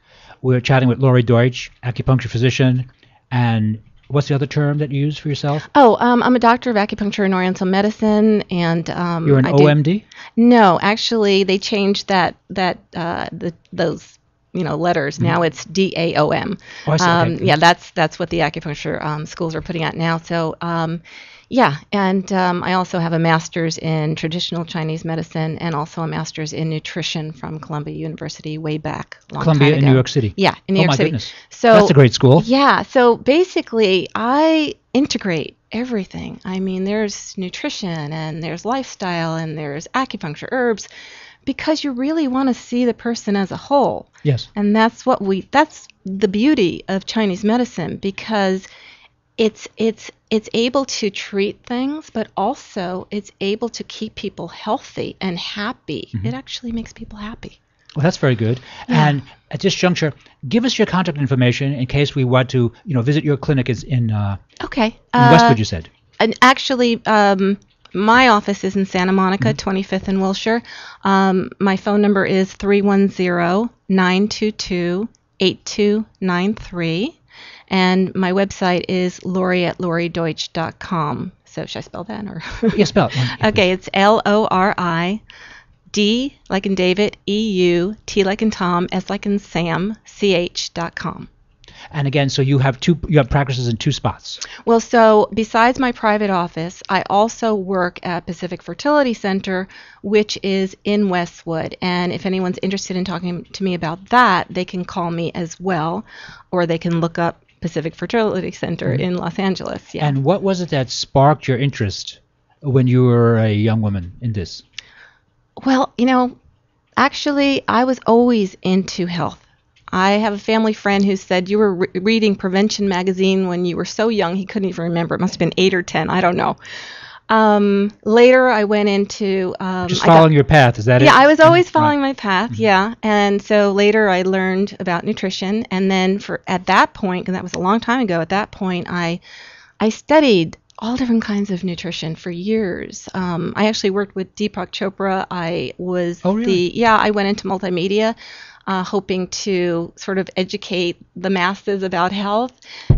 S3: we're chatting with Lori Deutsch, acupuncture physician, and what's the other term that you use for yourself?
S22: I'm a doctor of acupuncture and oriental medicine, and
S3: you're an OMD?
S22: No, actually, they changed those letters. Mm-hmm. Now it's DAOM.
S3: Oh, I see. Okay.
S22: Yeah, that's what the acupuncture schools are putting out now. So and I also have a master's in traditional Chinese medicine and also a master's in nutrition from Columbia University way back long
S3: Columbia
S22: time ago.
S3: In New York City.
S22: Yeah, in New York City.
S3: Oh my goodness.
S22: So
S3: that's a great school.
S22: Yeah. So basically, I integrate everything. There's nutrition and there's lifestyle and there's acupuncture, herbs, because you really want to see the person as a whole.
S3: Yes.
S22: And that's the beauty of Chinese medicine, because it's able to treat things, but also it's able to keep people healthy and happy. Mm-hmm. It actually makes people happy.
S3: Well, that's very good. Yeah. And at this juncture, give us your contact information in case we want to, visit your clinic in Westwood, you said.
S22: And actually, my office is in Santa Monica, 25th and Wilshire. My phone number is 310-922-8293. And my website is lori@lorideutsch.com. So should I spell that? Or
S3: Yes, spell it.
S22: Okay, it's LORID, like in David, EU, T like in Tom, S like in Sam, CH.com.
S3: And again, so you have practices in two spots.
S22: Well, so besides my private office, I also work at Pacific Fertility Center, which is in Westwood. And if anyone's interested in talking to me about that, they can call me as well, or they can look up Pacific Fertility Center in Los Angeles. Yeah.
S3: And what was it that sparked your interest when you were a young woman in this?
S22: Well, actually, I was always into health. I have a family friend who said you were reading Prevention magazine when you were so young he couldn't even remember. It must have been 8 or 10. I don't know. Later, I went into
S3: just following your path. Is that it?
S22: Yeah, I was always following my path. Yeah, and so later I learned about nutrition, and then at that point, and that was a long time ago. At that point, I studied all different kinds of nutrition for years. I actually worked with Deepak Chopra. I was I went into multimedia. Hoping to sort of educate the masses about health.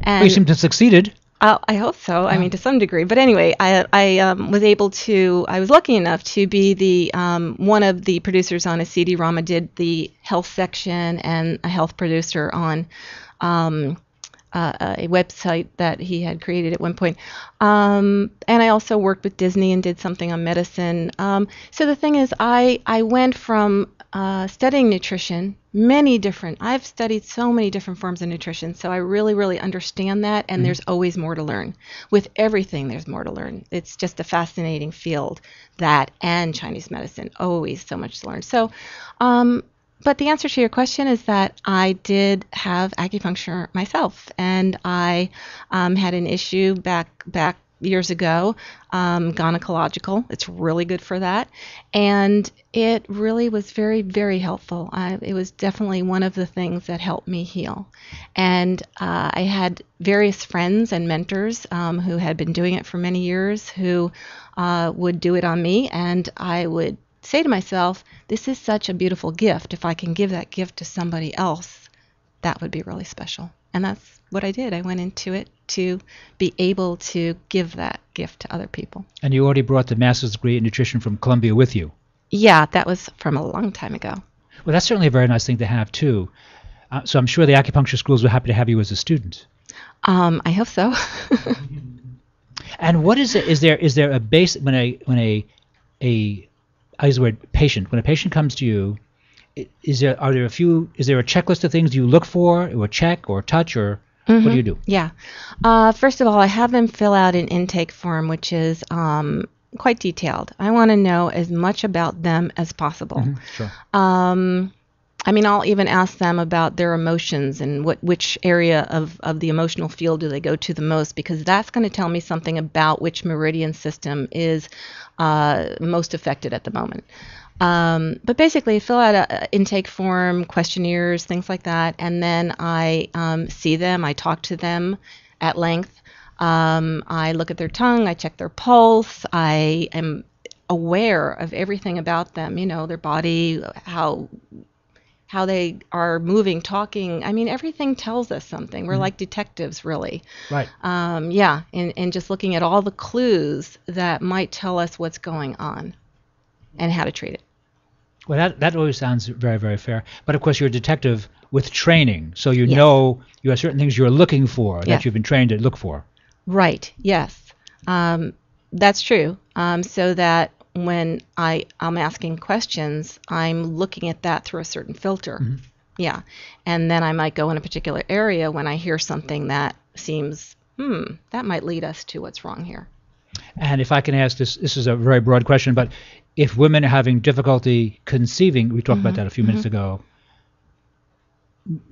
S22: And
S3: you seem to have succeeded.
S22: I hope so. I mean, to some degree. But anyway, I was lucky enough to be the one of the producers on a CD-ROM. I did the health section and a health producer on a website that he had created at one point. And I also worked with Disney and did something on medicine. So the thing is, I went from studying nutrition, I've studied so many different forms of nutrition, so I really, really understand that, and there's always more to learn. With everything, there's more to learn. It's just a fascinating field, that and Chinese medicine, always so much to learn. So, but the answer to your question is that I did have acupuncture myself, and I had an issue back years ago, gynecological. It's really good for that. And it really was very, very helpful. It was definitely one of the things that helped me heal. And I had various friends and mentors who had been doing it for many years who would do it on me. And I would say to myself, this is such a beautiful gift. If I can give that gift to somebody else, that would be really special. And that's what I did. I went into it to be able to give that gift to other people.
S3: And you already brought the master's degree in nutrition from Columbia with you.
S22: Yeah, that was from a long time ago.
S3: Well, that's certainly a very nice thing to have, too. So I'm sure the acupuncture schools were happy to have you as a student.
S22: I hope so.
S3: And what is it? Is there a base when I use the word patient? When a patient comes to you, is there a checklist of things you look for, or check, or touch, or what do you do?
S22: Yeah. First of all, I have them fill out an intake form, which is quite detailed. I want to know as much about them as possible.
S3: Sure.
S22: I'll even ask them about their emotions and which area of the emotional field do they go to the most, because that's going to tell me something about which meridian system is most affected at the moment. But basically, fill out an intake form, questionnaires, things like that, and then I see them, I talk to them at length. I look at their tongue, I check their pulse, I am aware of everything about them, their body, how they are moving, talking. I mean, everything tells us something. We're like detectives, really.
S3: Right.
S22: And just looking at all the clues that might tell us what's going on and how to treat it.
S3: Well, that always sounds very, very fair. But of course, you're a detective with training, so you know you have certain things you're looking for that you've been trained to look for.
S22: Right. Yes. That's true. So that when I'm asking questions, I'm looking at that through a certain filter. Yeah. And then I might go in a particular area when I hear something that seems, that might lead us to what's wrong here.
S3: And if I can ask this is a very broad question, but if women are having difficulty conceiving, we talked about that a few minutes ago.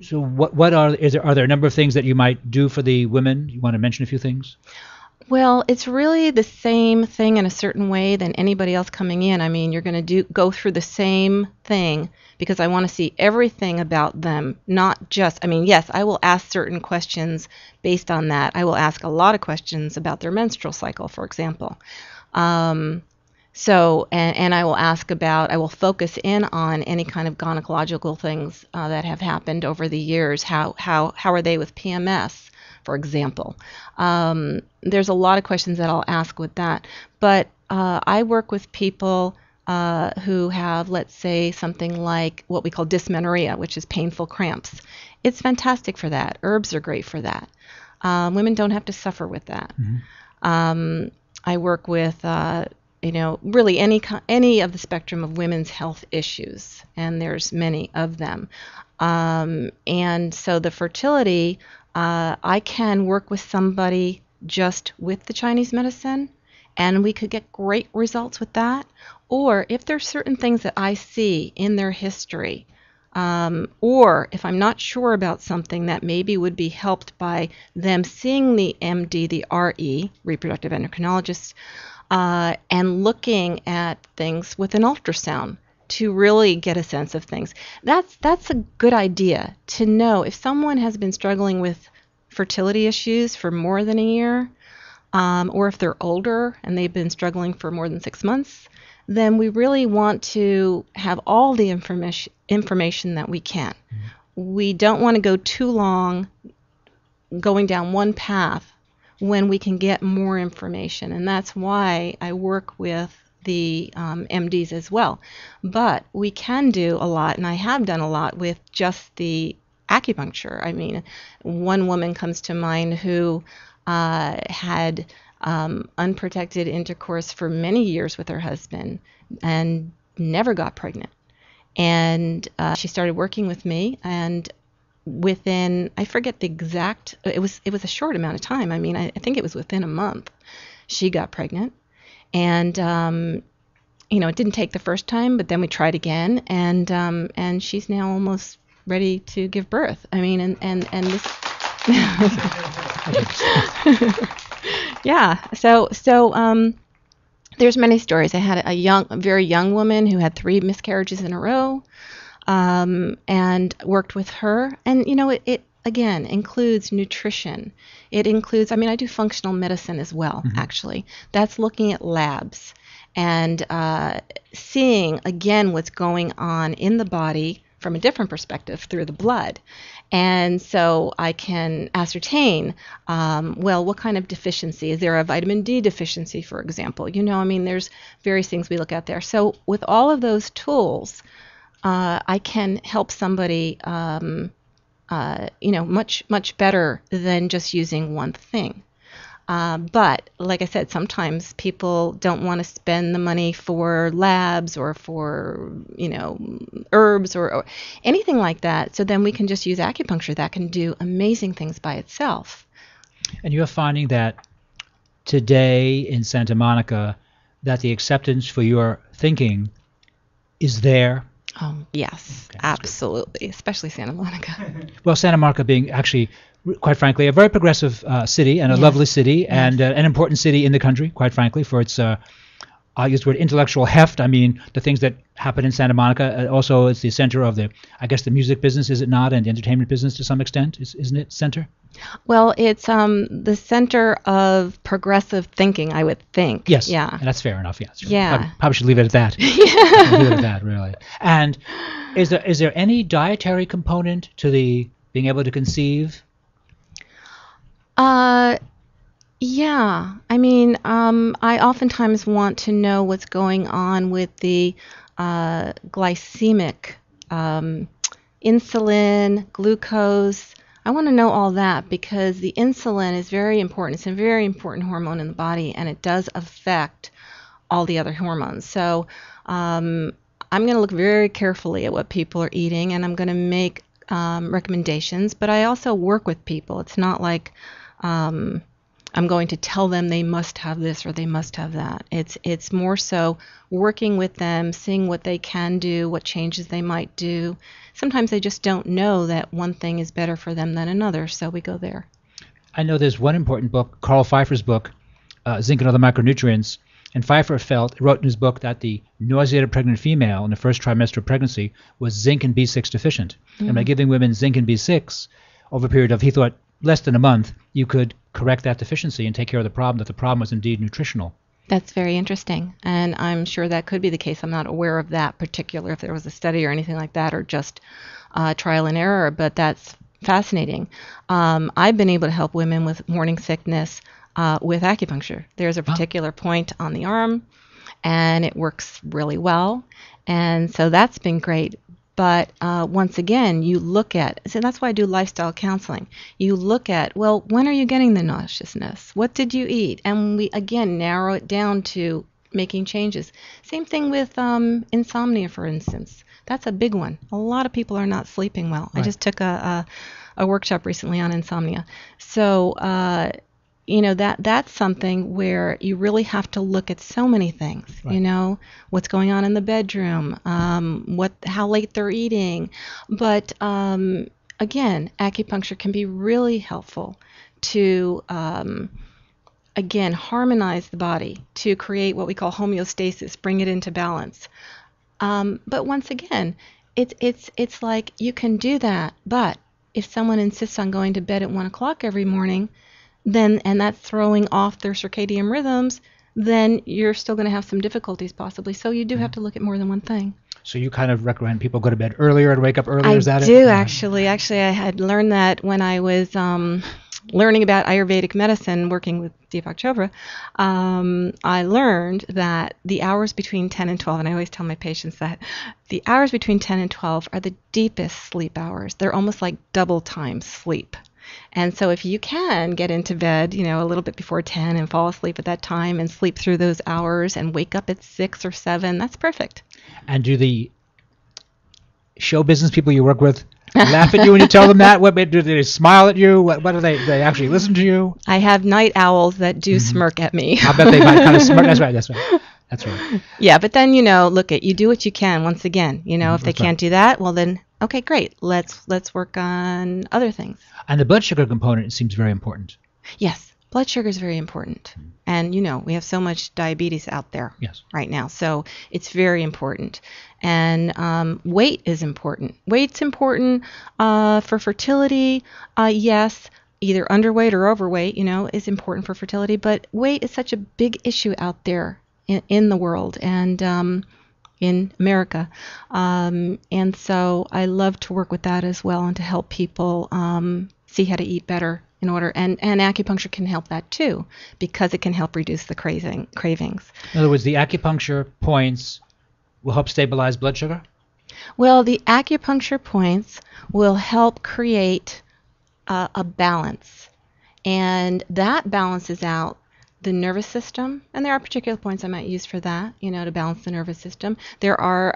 S3: So are there a number of things that you might do for the women? You want to mention a few things?
S22: Well, it's really the same thing in a certain way than anybody else coming in. I mean, you're going to go through the same thing because I want to see everything about them, not just, yes, I will ask certain questions based on that. I will ask a lot of questions about their menstrual cycle, for example. So, and I will I will focus in on any kind of gynecological things that have happened over the years. How are they with PMS? for example. There's a lot of questions that I'll ask with that. But I work with people who have, let's say, something like what we call dysmenorrhea, which is painful cramps. It's fantastic for that. Herbs are great for that. Women don't have to suffer with that. I work with, really any of the spectrum of women's health issues, and there's many of them. And so the fertility, I can work with somebody just with the Chinese medicine, and we could get great results with that. Or if there's certain things that I see in their history, or if I'm not sure about something that maybe would be helped by them seeing the MD, the RE, reproductive endocrinologist, and looking at things with an ultrasound to really get a sense of things. That's a good idea to know if someone has been struggling with fertility issues for more than a year, or if they're older and they've been struggling for more than 6 months, then we really want to have all the information that we can. We don't want to go too long going down one path when we can get more information, and that's why I work with the MDs as well. But we can do a lot, and I have done a lot with just the acupuncture. I mean, one woman comes to mind who had unprotected intercourse for many years with her husband and never got pregnant. And she started working with me, and within, I forget the exact, it was a short amount of time. I mean, I think it was within a month she got pregnant. And it didn't take the first time, but then we tried again, and she's now almost ready to give birth. I mean, and this yeah. So there's many stories. I had a very young woman who had 3 miscarriages in a row, and worked with her. And it again includes nutrition. It includes, I do functional medicine as well. Actually, that's looking at labs and seeing again what's going on in the body from a different perspective through the blood. And so I can ascertain, what kind of deficiency? Is there a vitamin D deficiency, for example? There's various things we look at there. So with all of those tools, I can help somebody, much better than just using one thing. But like I said, sometimes people don't want to spend the money for labs or for, herbs or anything like that. So then we can just use acupuncture that can do amazing things by itself.
S3: And you're finding that today in Santa Monica that the acceptance for your thinking is there?
S22: Oh, yes, okay, absolutely, especially Santa Monica.
S3: Well, Santa Monica being actually, quite frankly, a very progressive city and a lovely city and an important city in the country, quite frankly, for its, I use the word intellectual heft. The things that happen in Santa Monica. Also, it's the center of the music business, is it not, and the entertainment business to some extent, isn't it, center?
S22: Well, it's the center of progressive thinking, I would think.
S3: Yes.
S22: Yeah.
S3: And that's fair enough, yes.
S22: Yeah.
S3: Probably should leave it at that.
S22: Yeah.
S3: Leave it at that, really. And is there any dietary component to the being able to conceive?
S22: Yeah. I oftentimes want to know what's going on with the glycemic, insulin, glucose. I want to know all that because the insulin is very important. It's a very important hormone in the body, and it does affect all the other hormones. So I'm going to look very carefully at what people are eating, and I'm going to make recommendations. But I also work with people. It's not like I'm going to tell them they must have this or they must have that. It's more so working with them, seeing what they can do, what changes they might do. Sometimes they just don't know that one thing is better for them than another, so we go there.
S3: I know there's one important book, Carl Pfeiffer's book, Zinc and Other Micronutrients, and Pfeiffer wrote in his book that the nauseated pregnant female in the first trimester of pregnancy was zinc and B6 deficient. And by giving women zinc and B6 over a period of, he thought, less than a month, you could correct that deficiency and take care of the problem, that the problem was indeed nutritional.
S22: That's very interesting, and I'm sure that could be the case. I'm not aware of that particular, if there was a study or anything like that, or just trial and error, but that's fascinating. I've been able to help women with morning sickness with acupuncture. There's a particular point on the arm, and it works really well. And so that's been great. But once again, you look at, so that's why I do lifestyle counseling. You look at, well, when are you getting the nauseousness? What did you eat? And we, again, narrow it down to making changes. Same thing with insomnia, for instance. That's a big one. A lot of people are not sleeping well.
S3: Right.
S22: I just took a workshop recently on insomnia. So, that's something where you really have to look at so many things.
S3: Right.
S22: What's going on in the bedroom, how late they're eating. But again, acupuncture can be really helpful to again harmonize the body, to create what we call homeostasis, bring it into balance. But once again, it's like you can do that, but if someone insists on going to bed at 1 o'clock every morning, and that's throwing off their circadian rhythms, then you're still going to have some difficulties possibly. So you do have to look at more than one thing.
S3: So you kind of recommend people go to bed earlier and wake up earlier? Is that
S22: I
S3: it?
S22: do, actually. Actually, I had learned that when I was learning about Ayurvedic medicine, working with Deepak Chopra. I learned that the hours between 10 and 12, and I always tell my patients that the hours between 10 and 12 are the deepest sleep hours. They're almost like double time sleep. And so if you can get into bed, a little bit before 10 and fall asleep at that time and sleep through those hours and wake up at 6 or 7, that's perfect.
S3: And do the show business people you work with laugh at you when you tell them that? What do they smile at you? What do they actually listen to you?
S22: I have night owls that do smirk at me.
S3: I bet they might kind of smirk. That's right.
S22: Yeah, but then, look at, you do what you can once again. If they can't do that, well then, okay, great. Let's work on other things.
S3: And the blood sugar component seems very important.
S22: Yes, blood sugar is very important. And, we have so much diabetes out there right now. So it's very important. And weight is important. Weight's important for fertility. Yes, either underweight or overweight, is important for fertility. But weight is such a big issue out there in the world and in America. And so I love to work with that as well and to help people see how to eat better in order. And acupuncture can help that too, because it can help reduce the cravings.
S3: In other words, the acupuncture points will help stabilize blood sugar?
S22: Well, the acupuncture points will help create a balance. And that balances out the nervous system, and there are particular points I might use for that, to balance the nervous system. There are,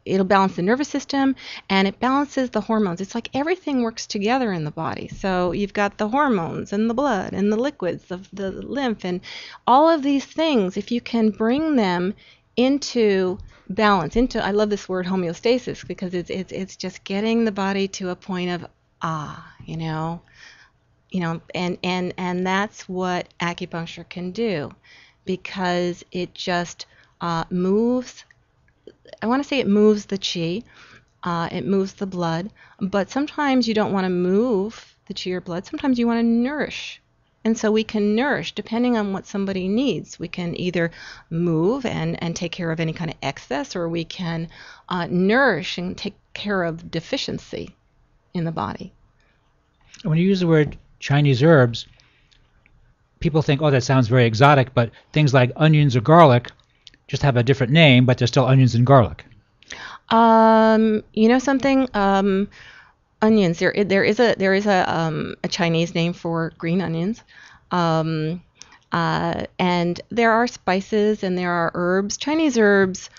S22: it'll balance the nervous system, and it balances the hormones. It's like everything works together in the body. So you've got the hormones and the blood and the liquids, the lymph, and all of these things, if you can bring them into balance, I love this word homeostasis, because it's just getting the body to a point of, and that's what acupuncture can do, because it just moves. I want to say it moves the chi, it moves the blood, but sometimes you don't want to move the chi or blood. Sometimes you want to nourish. And so we can nourish depending on what somebody needs. We can either move and take care of any kind of excess, or we can nourish and take care of deficiency in the body.
S3: When you use the word Chinese herbs, people think, oh, that sounds very exotic, but things like onions or garlic just have a different name, but they're still onions and garlic.
S22: Something? Onions. There is a Chinese name for green onions, and there are spices and there are herbs. Chinese herbs.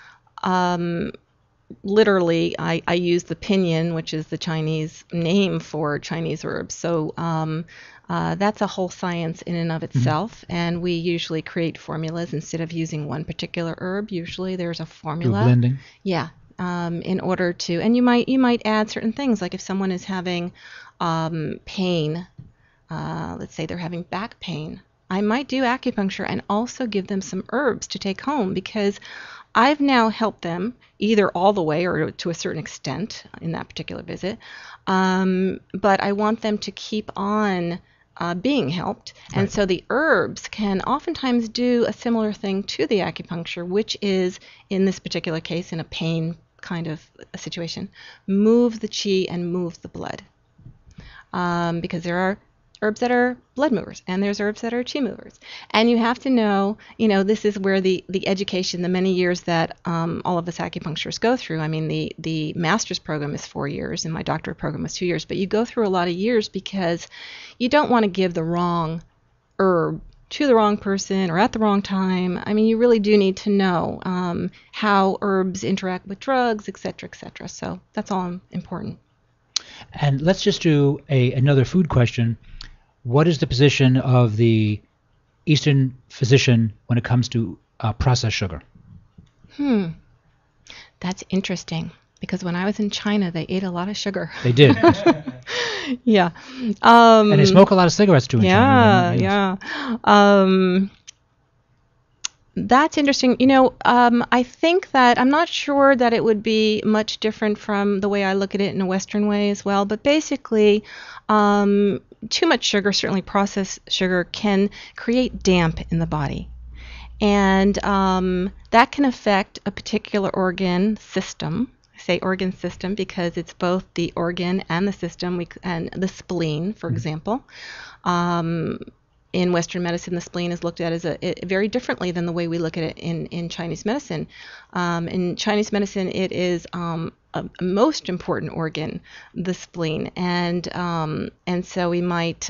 S22: Literally, I use the pinyin, which is the Chinese name for Chinese herbs. So that's a whole science in and of itself, and we usually create formulas instead of using one particular herb. Usually, there's a formula.
S3: Through blending.
S22: Yeah. In order to, and you might add certain things, like if someone is having pain, let's say they're having back pain, I might do acupuncture and also give them some herbs to take home, because I've now helped them either all the way or to a certain extent in that particular visit, but I want them to keep on being helped. Right. And so the herbs can oftentimes do a similar thing to the acupuncture, which is, in this particular case, in a pain kind of a situation, move the chi and move the blood. because there are herbs that are blood movers and there's herbs that are chi movers. And you have to know, this is where the education, the many years that all of us acupuncturists go through. I mean, the master's program is 4 years and my doctorate program is 2 years, but you go through a lot of years because you don't want to give the wrong herb to the wrong person or at the wrong time. I mean, you really do need to know how herbs interact with drugs, et cetera, et cetera. So that's all important.
S3: And let's just do another food question. What is the position of the Eastern physician when it comes to processed sugar?
S22: That's interesting, because when I was in China, they ate a lot of sugar.
S3: They did.
S22: Yeah.
S3: And they smoke a lot of cigarettes too in China.
S22: Yeah. That's interesting. I think that I'm not sure that it would be much different from the way I look at it in a Western way as well. But basically, too much sugar, certainly processed sugar, can create damp in the body. And that can affect a particular organ system. I say organ system because it's both the organ and the system, and the spleen, for example. In Western medicine, the spleen is looked at as very differently than the way we look at it in Chinese medicine. In Chinese medicine, it is a most important organ, the spleen, and so we might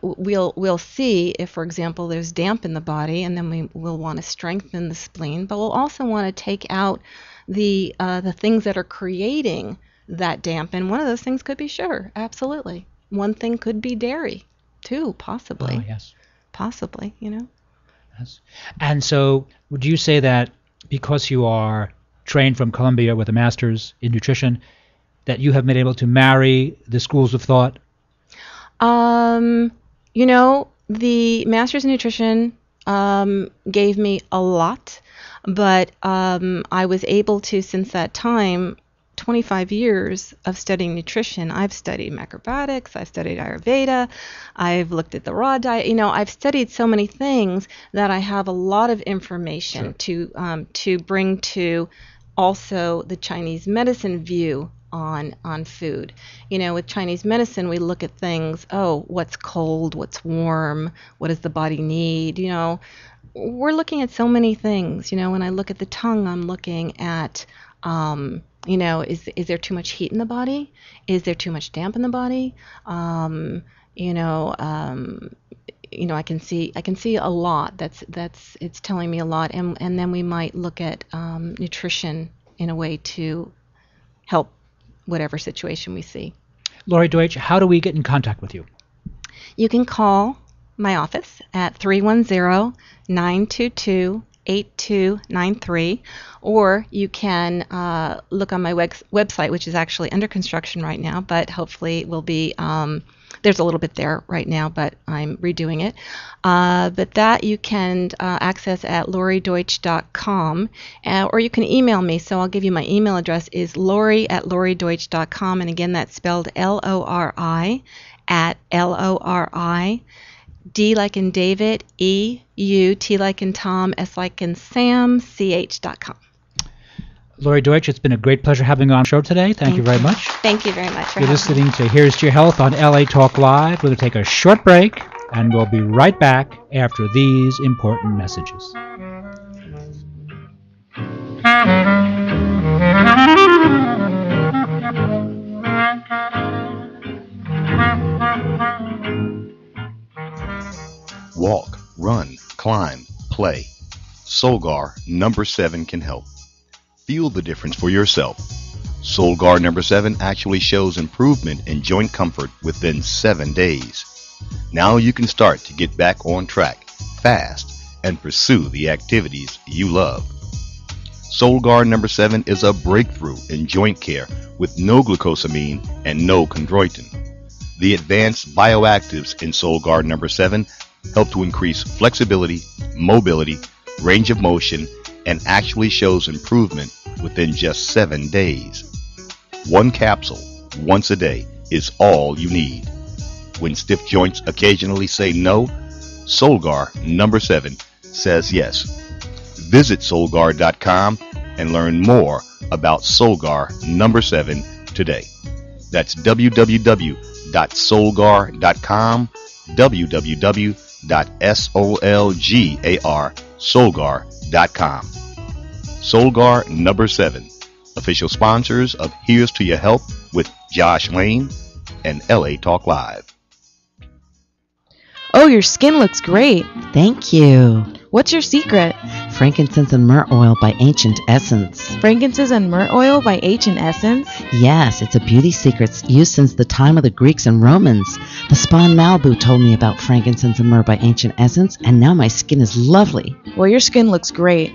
S22: we'll see if, for example, there's damp in the body, and then we'll want to strengthen the spleen, but we'll also want to take out the things that are creating that damp, and one of those things could be sugar. Absolutely, one thing could be dairy. Too, possibly.
S3: Oh, yes.
S22: Possibly,
S3: Yes. And so would you say that because you are trained from Columbia with a master's in nutrition, that you have been able to marry the schools of thought?
S22: The master's in nutrition gave me a lot, but I was able to, since that time, 25 years of studying nutrition. I've studied macrobiotics, I've studied Ayurveda, I've looked at the raw diet. I've studied so many things that I have a lot of information to bring to also the Chinese medicine view on food. With Chinese medicine, we look at things, what's cold, what's warm, what does the body need? We're looking at so many things. When I look at the tongue, I'm looking at is there too much heat in the body? Is there too much damp in the body? I can see a lot. It's telling me a lot, and then we might look at nutrition in a way to help whatever situation we see.
S3: Lori Deutsch, how do we get in contact with you?
S22: You can call my office at 310-922-8293, or you can look on my website, which is actually under construction right now, but hopefully will be, there's a little bit there right now, but I'm redoing it. But that you can access at lorideutsch.com, or you can email me. So I'll give you my email address is lori@lorideutsch.com, and again, that's spelled LORI at LORI. D like in David, E-U, T like in Tom, S like in Sam, CH.com.
S3: Lori Deutsch, it's been a great pleasure having you on the show today. Thank you very much.
S22: Thank you very much for
S3: You're
S22: having me.
S3: listening to Here's to Your Health on LA Talk Live. We're going to take a short break, and we'll be right back after these important messages.
S7: Walk, run, climb, play. Solgar number 7 can help. Feel the difference for yourself. Solgar number 7 actually shows improvement in joint comfort within 7 days. Now you can start to get back on track fast and pursue the activities you love. Solgar number 7 is a breakthrough in joint care with no glucosamine and no chondroitin. The advanced bioactives in Solgar number 7 help to increase flexibility, mobility, range of motion, and actually shows improvement within just 7 days. One capsule, once a day, is all you need. When stiff joints occasionally say no, Solgar number 7 says yes. Visit Solgar.com and learn more about Solgar number 7 today. That's www.solgar.com, www.solgar.com. Solgar number 7, official sponsors of Here's to Your Health with Josh Lane and LA Talk Live.
S5: Oh, your skin looks great.
S6: Thank you.
S5: What's your secret?
S6: Frankincense and myrrh oil by Ancient Essence.
S5: Frankincense and myrrh oil by Ancient Essence?
S6: Yes, it's a beauty secret used since the time of the Greeks and Romans. The spa in Malibu told me about frankincense and myrrh by Ancient Essence, and now my skin is lovely.
S5: Well, your skin looks great.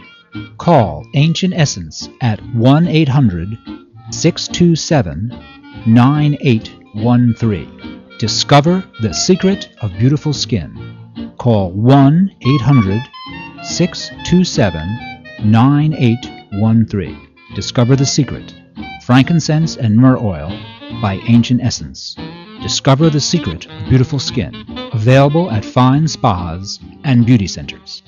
S3: Call Ancient Essence at 1-800-627-9813. Discover the secret of beautiful skin. Call 1-800-627-9813. Discover the secret. Frankincense and myrrh oil by Ancient Essence. Discover the secret of beautiful skin. Available at fine spas and beauty centers.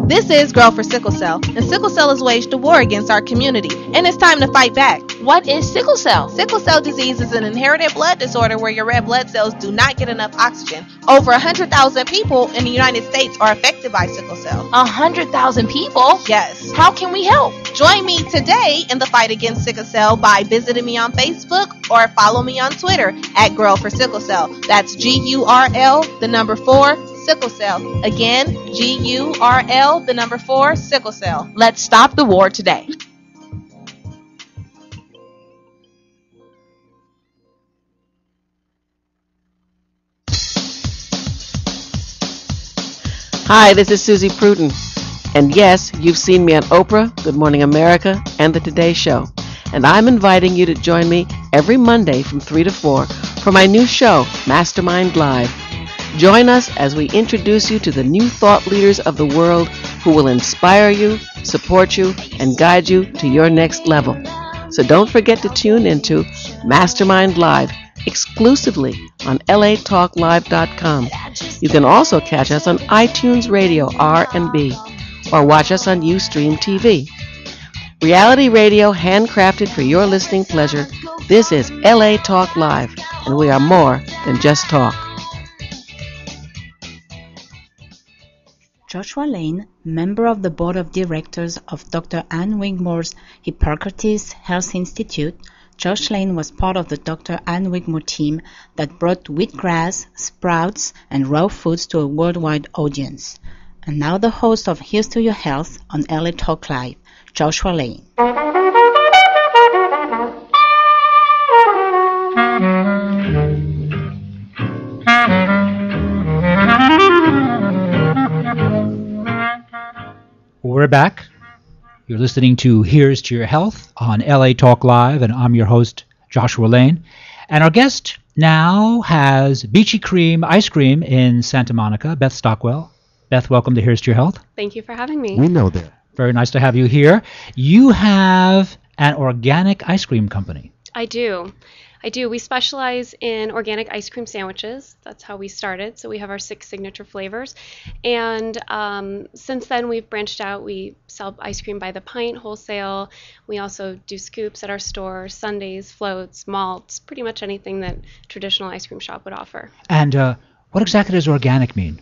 S20: This is Girl for Sickle Cell, and sickle cell has waged a war against our community, and it's time to fight back. What is sickle cell? Sickle cell disease is an inherited blood disorder where your red blood cells do not get enough oxygen. Over 100,000 people in the United States are affected by sickle cell. 100,000 people? Yes. How can we help? Join me today in the fight against sickle cell by visiting me on Facebook or follow me on Twitter at Girl for Sickle Cell. That's GURL, the number 4, sickle cell. Again, GURL, the number 4, sickle cell. Let's stop the war today.
S4: Hi, this is Susie Pruden. And yes, you've seen me on Oprah, Good Morning America, and The Today Show. And I'm inviting you to join me every Monday from 3 to 4 for my new show, Mastermind Live. Join us as we introduce you to the new thought leaders of the world who will inspire you, support you, and guide you to your next level. So don't forget to tune into Mastermind Live exclusively on latalklive.com. You can also catch us on iTunes Radio R&B or watch us on Ustream TV. Reality radio handcrafted for your listening pleasure. This is LA Talk Live, and we are more than just talk.
S2: Joshua Lane, member of the board of directors of Dr. Ann Wigmore's Hippocrates Health Institute, Josh Lane was part of the Dr. Ann Wigmore team that brought wheatgrass, sprouts, and raw foods to a worldwide audience. And now the host of Here's to Your Health on LA Talk Live, Joshua Lane.
S3: We're back. You're listening to Here's to Your Health on LA Talk Live, and I'm your host, Joshua Lane. And our guest now has Beachy Cream Ice Cream in Santa Monica, Beth Stockwell. Beth, welcome to Here's to Your Health.
S12: Thank you for having me.
S1: We know that.
S3: Very nice to have you here. You have an organic ice cream company.
S12: I do. We specialize in organic ice cream sandwiches. That's how we started. So we have our 6 signature flavors. And since then, we've branched out. We sell ice cream by the pint, wholesale. We also do scoops at our store, sundaes, floats, malts, pretty much anything that traditional ice cream shop would offer.
S3: And what exactly does organic mean?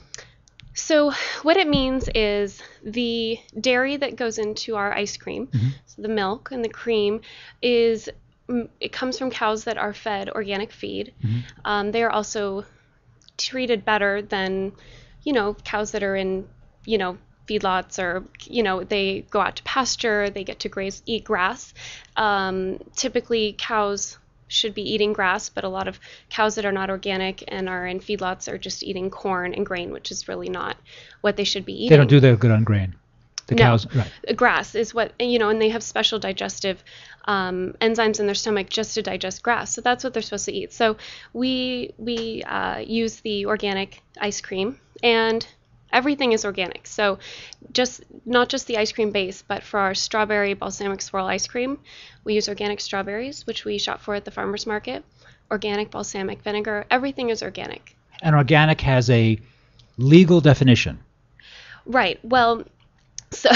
S12: So what it means is the dairy that goes into our ice cream, so the milk and the cream, it comes from cows that are fed organic feed. They are also treated better than, cows that are in, feedlots or, they go out to pasture, they get to eat grass. Typically cows should be eating grass, but a lot of cows that are not organic and are in feedlots are just eating corn and grain, which is really not what they should be eating.
S3: They don't do that good on grain. The cows, right.
S12: Grass is what, and they have special digestive enzymes in their stomach just to digest grass. So that's what they're supposed to eat. So we use the organic ice cream, and everything is organic. So not just the ice cream base, but for our strawberry balsamic swirl ice cream, we use organic strawberries, which we shop for at the farmer's market, organic balsamic vinegar. Everything is organic.
S3: And organic has a legal definition.
S12: Right. Well, So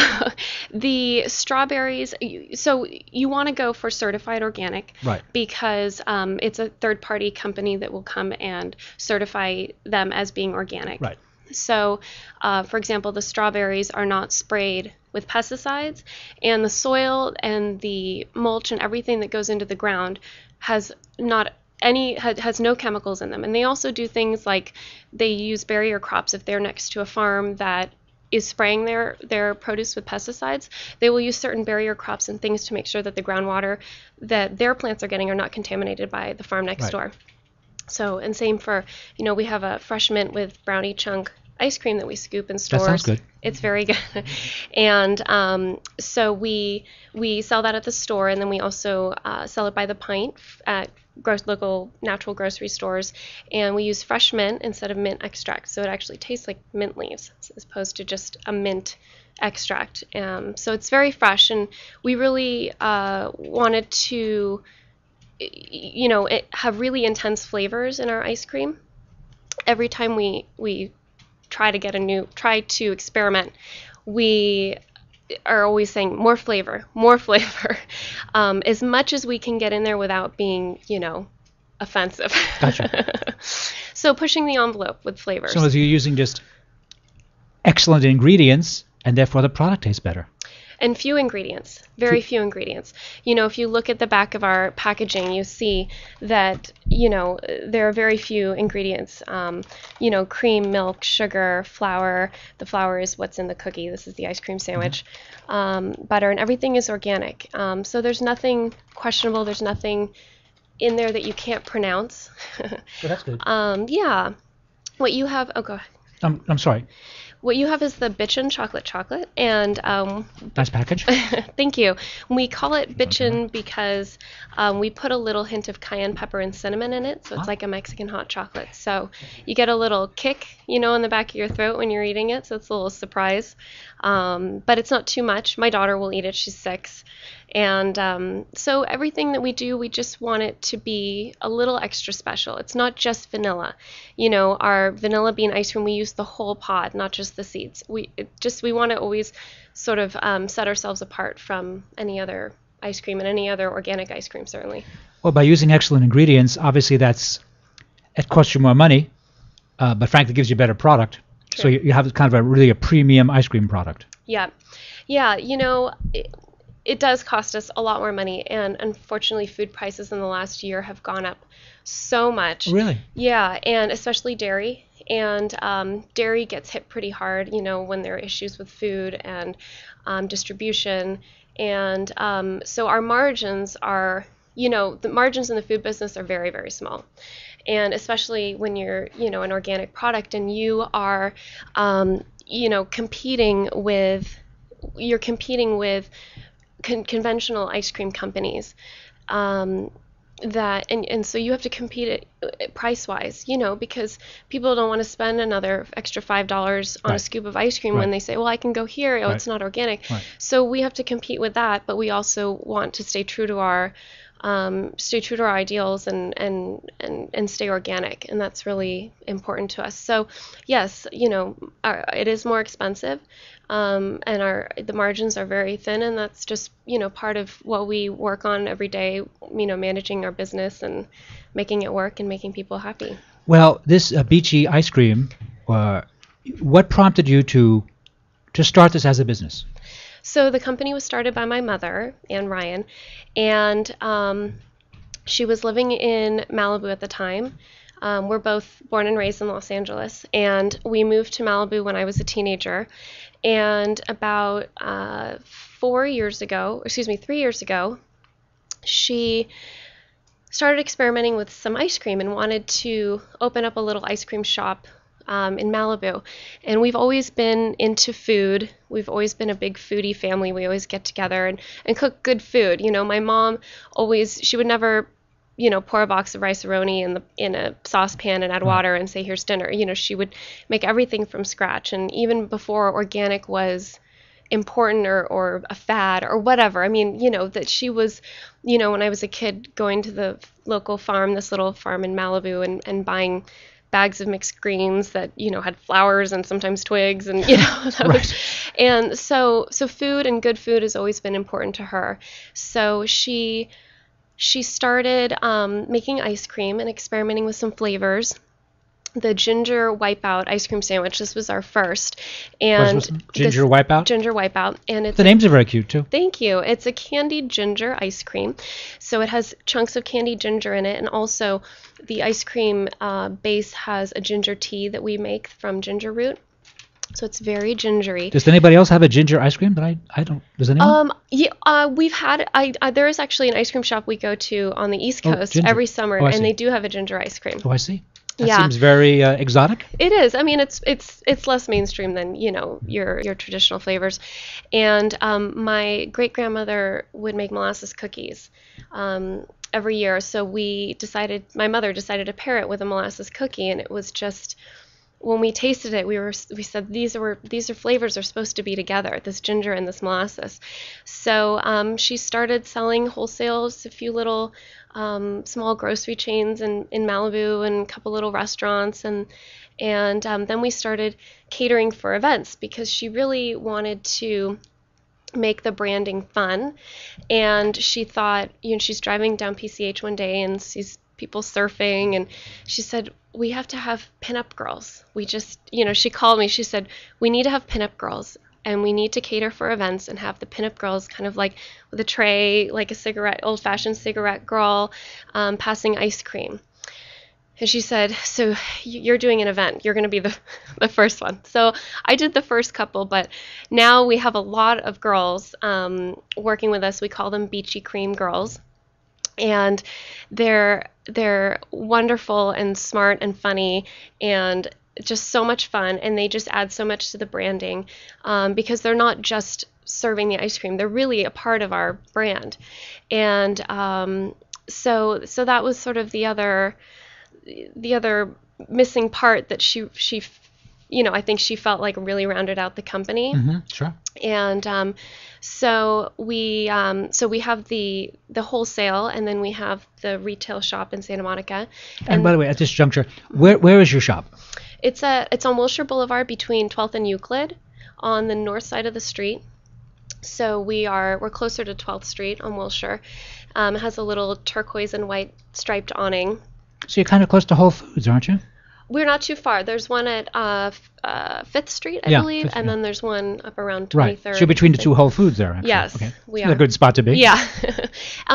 S12: the strawberries, so you want to go for certified organic,
S3: Right.
S12: because it's a third-party company that will come and certify them as being organic.
S3: Right.
S12: So, for example, the strawberries are not sprayed with pesticides, and the soil and the mulch and everything that goes into the ground has no chemicals in them. And they also do things like they use barrier crops. If they're next to a farm that is spraying their produce with pesticides, they will use certain barrier crops and things to make sure that the groundwater that their plants are getting are not contaminated by the farm next
S3: Right.
S12: door. So, and same for, we have a fresh mint with brownie chunk ice cream that we scoop in stores.
S3: That sounds good.
S12: It's very good. And so we sell that at the store, and then we also sell it by the pint at local natural grocery stores. And we use fresh mint instead of mint extract, so it actually tastes like mint leaves as opposed to just a mint extract. So it's very fresh, and we really wanted to, have really intense flavors in our ice cream. Every time we try to experiment, we are always saying more flavor, as much as we can get in there without being, offensive.
S3: Gotcha.
S12: So pushing the envelope with flavors.
S3: So as you're using just excellent ingredients, and therefore the product tastes better.
S12: And few ingredients, very few ingredients. If you look at the back of our packaging, you see that, there are very few ingredients. Cream, milk, sugar, flour. The flour is what's in the cookie. This is the ice cream sandwich. Butter, and everything is organic. So there's nothing questionable. There's nothing in there that you can't pronounce.
S3: Well, that's good.
S12: Yeah. What you have, go ahead.
S3: I'm sorry.
S12: What you have is the Bitchin chocolate, and
S3: Nice package.
S12: thank you. We call it Bitchin because we put a little hint of cayenne pepper and cinnamon in it, so it's like a Mexican hot chocolate. So you get a little kick, in the back of your throat when you're eating it, so it's a little surprise. But it's not too much. My daughter will eat it. She's 6. And so everything that we do, we just want it to be a little extra special. It's not just vanilla. Our vanilla bean ice cream, we use the whole pod, not just the seeds. We want to always sort of set ourselves apart from any other ice cream and any other organic ice cream, certainly.
S3: Well, by using excellent ingredients, obviously it costs you more money, but frankly gives you a better product.
S12: Sure.
S3: So you have kind of a premium ice cream product.
S12: Yeah. It does cost us a lot more money, and unfortunately food prices in the last year have gone up so much.
S3: Really?
S12: Yeah, and especially dairy. And dairy gets hit pretty hard, when there are issues with food and distribution. And so our margins are, the margins in the food business are very, very small. And especially when you're, an organic product and you are, competing with conventional ice cream companies, and so you have to compete price wise, because people don't want to spend another extra $5 on a scoop of ice cream when they say, well, I can go here, it's not organic. So we have to compete with that, but we also want to stay true to our ideals and stay organic, and that's really important to us. So yes, it is more expensive, and the margins are very thin, and that's just part of what we work on every day, managing our business and making it work and making people happy.
S3: Well, this Beachy ice cream, what prompted you to start this as a business?
S12: So the company was started by my mother, Ann Ryan, and she was living in Malibu at the time. We're both born and raised in Los Angeles, and we moved to Malibu when I was a teenager. And about 3 years ago, she started experimenting with some ice cream and wanted to open up a little ice cream shop in Malibu. And we've always been into food. We've always been a big foodie family. We always get together and cook good food. My mom she would never, pour a box of rice-a-roni in a saucepan and add water and say, here's dinner. She would make everything from scratch. And even before organic was important or a fad or whatever, that she was, when I was a kid going to the local farm, this little farm in Malibu, and buying bags of mixed greens that, had flowers and sometimes twigs, and, and so food and good food has always been important to her. So she started making ice cream and experimenting with some flavors. The ginger wipeout ice cream sandwich. This was our first, and
S3: ginger wipeout.
S12: Ginger wipeout, and
S3: the names are very cute too.
S12: Thank you. It's a candied ginger ice cream, so it has chunks of candied ginger in it, and also the ice cream base has a ginger tea that we make from ginger root. So it's very gingery.
S3: Does anybody else have a ginger ice cream that I don't? Does anyone?
S12: We've had. There is actually an ice cream shop we go to on the East Coast every summer, and they do have a ginger ice cream.
S3: Oh, I see. That seems very exotic.
S12: It is. I mean, it's less mainstream than your traditional flavors. And my great grandmother would make molasses cookies every year. So my mother decided to pair it with a molasses cookie, and it was just. When we tasted it, we said these flavors are supposed to be together, this ginger and this molasses. So she started selling wholesales, a few little small grocery chains in Malibu and a couple little restaurants, and then we started catering for events because she really wanted to make the branding fun. And she thought, she's driving down PCH one day and sees people surfing, and she said, we have to have pinup girls. We just, she called me, she said, we need to have pinup girls, and we need to cater for events and have the pinup girls kind of like with a tray, like a cigarette, old-fashioned cigarette girl, passing ice cream. And she said, so you're doing an event. You're going to be the first one. So I did the first couple, but now we have a lot of girls working with us. We call them Beachy Cream Girls. And they're wonderful and smart and funny and just so much fun, and they just add so much to the branding because they're not just serving the ice cream, they're really a part of our brand. And so that was sort of the other missing part that she I think she felt like really rounded out the company.
S3: Mm-hmm, sure.
S12: And so we have the wholesale, and then we have the retail shop in Santa Monica.
S3: And by the way, at this juncture, where is your shop?
S12: It's on Wilshire Boulevard between 12th and Euclid, on the north side of the street. So we're closer to 12th Street on Wilshire. It has a little turquoise and white striped awning.
S3: So you're kind of close to Whole Foods, aren't you?
S12: We're not too far. There's one at 5th Street, I believe, and then there's one up around 23rd.
S3: Right. So you're between the two Whole Foods there, actually.
S12: Yes,
S3: okay.
S12: we
S3: It's
S12: are.
S3: a good spot to be.
S12: Yeah.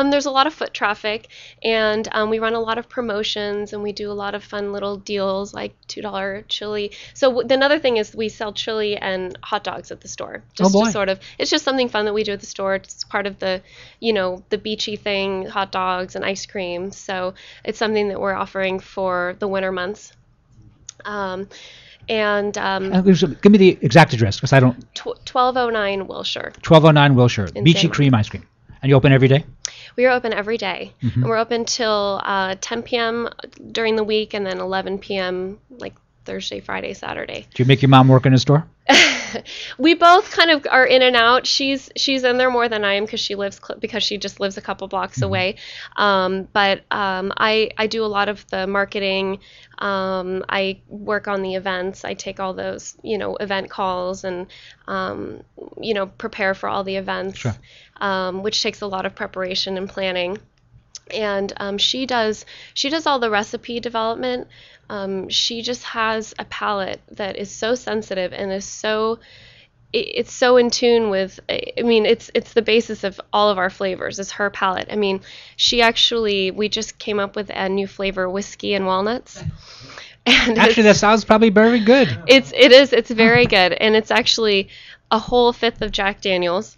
S12: There's a lot of foot traffic, and we run a lot of promotions, and we do a lot of fun little deals like $2 chili. So another thing is we sell chili and hot dogs at the store. Just
S3: Oh, boy.
S12: to sort of, it's just something fun that we do at the store. It's part of the, the beachy thing, hot dogs and ice cream. So it's something that we're offering for the winter months.
S3: Give me the exact address, because I don't.
S12: 1209 Wilshire.
S3: 1209 Wilshire,
S12: In
S3: Beachy
S12: San-
S3: Cream Ice Cream. And you open every day?
S12: We are open every day.
S3: Mhm.
S12: And we're open till 10 p.m. during the week, and then 11 p.m. like Thursday, Friday, Saturday.
S3: Do you make your mom work in a store?
S12: We both kind of are in and out. She's in there more than I am because she just lives a couple blocks away. But I do a lot of the marketing. I work on the events. I take all those event calls and prepare for all the events,
S3: Sure.
S12: which takes a lot of preparation and planning. And she does all the recipe development. She just has a palate that is so sensitive and is so in tune with. I mean, it's the basis of all of our flavors. Is her palate. I mean, we just came up with a new flavor, whiskey and walnuts. And
S3: Actually, that sounds probably very good.
S12: It's very good, and it's actually a whole fifth of Jack Daniels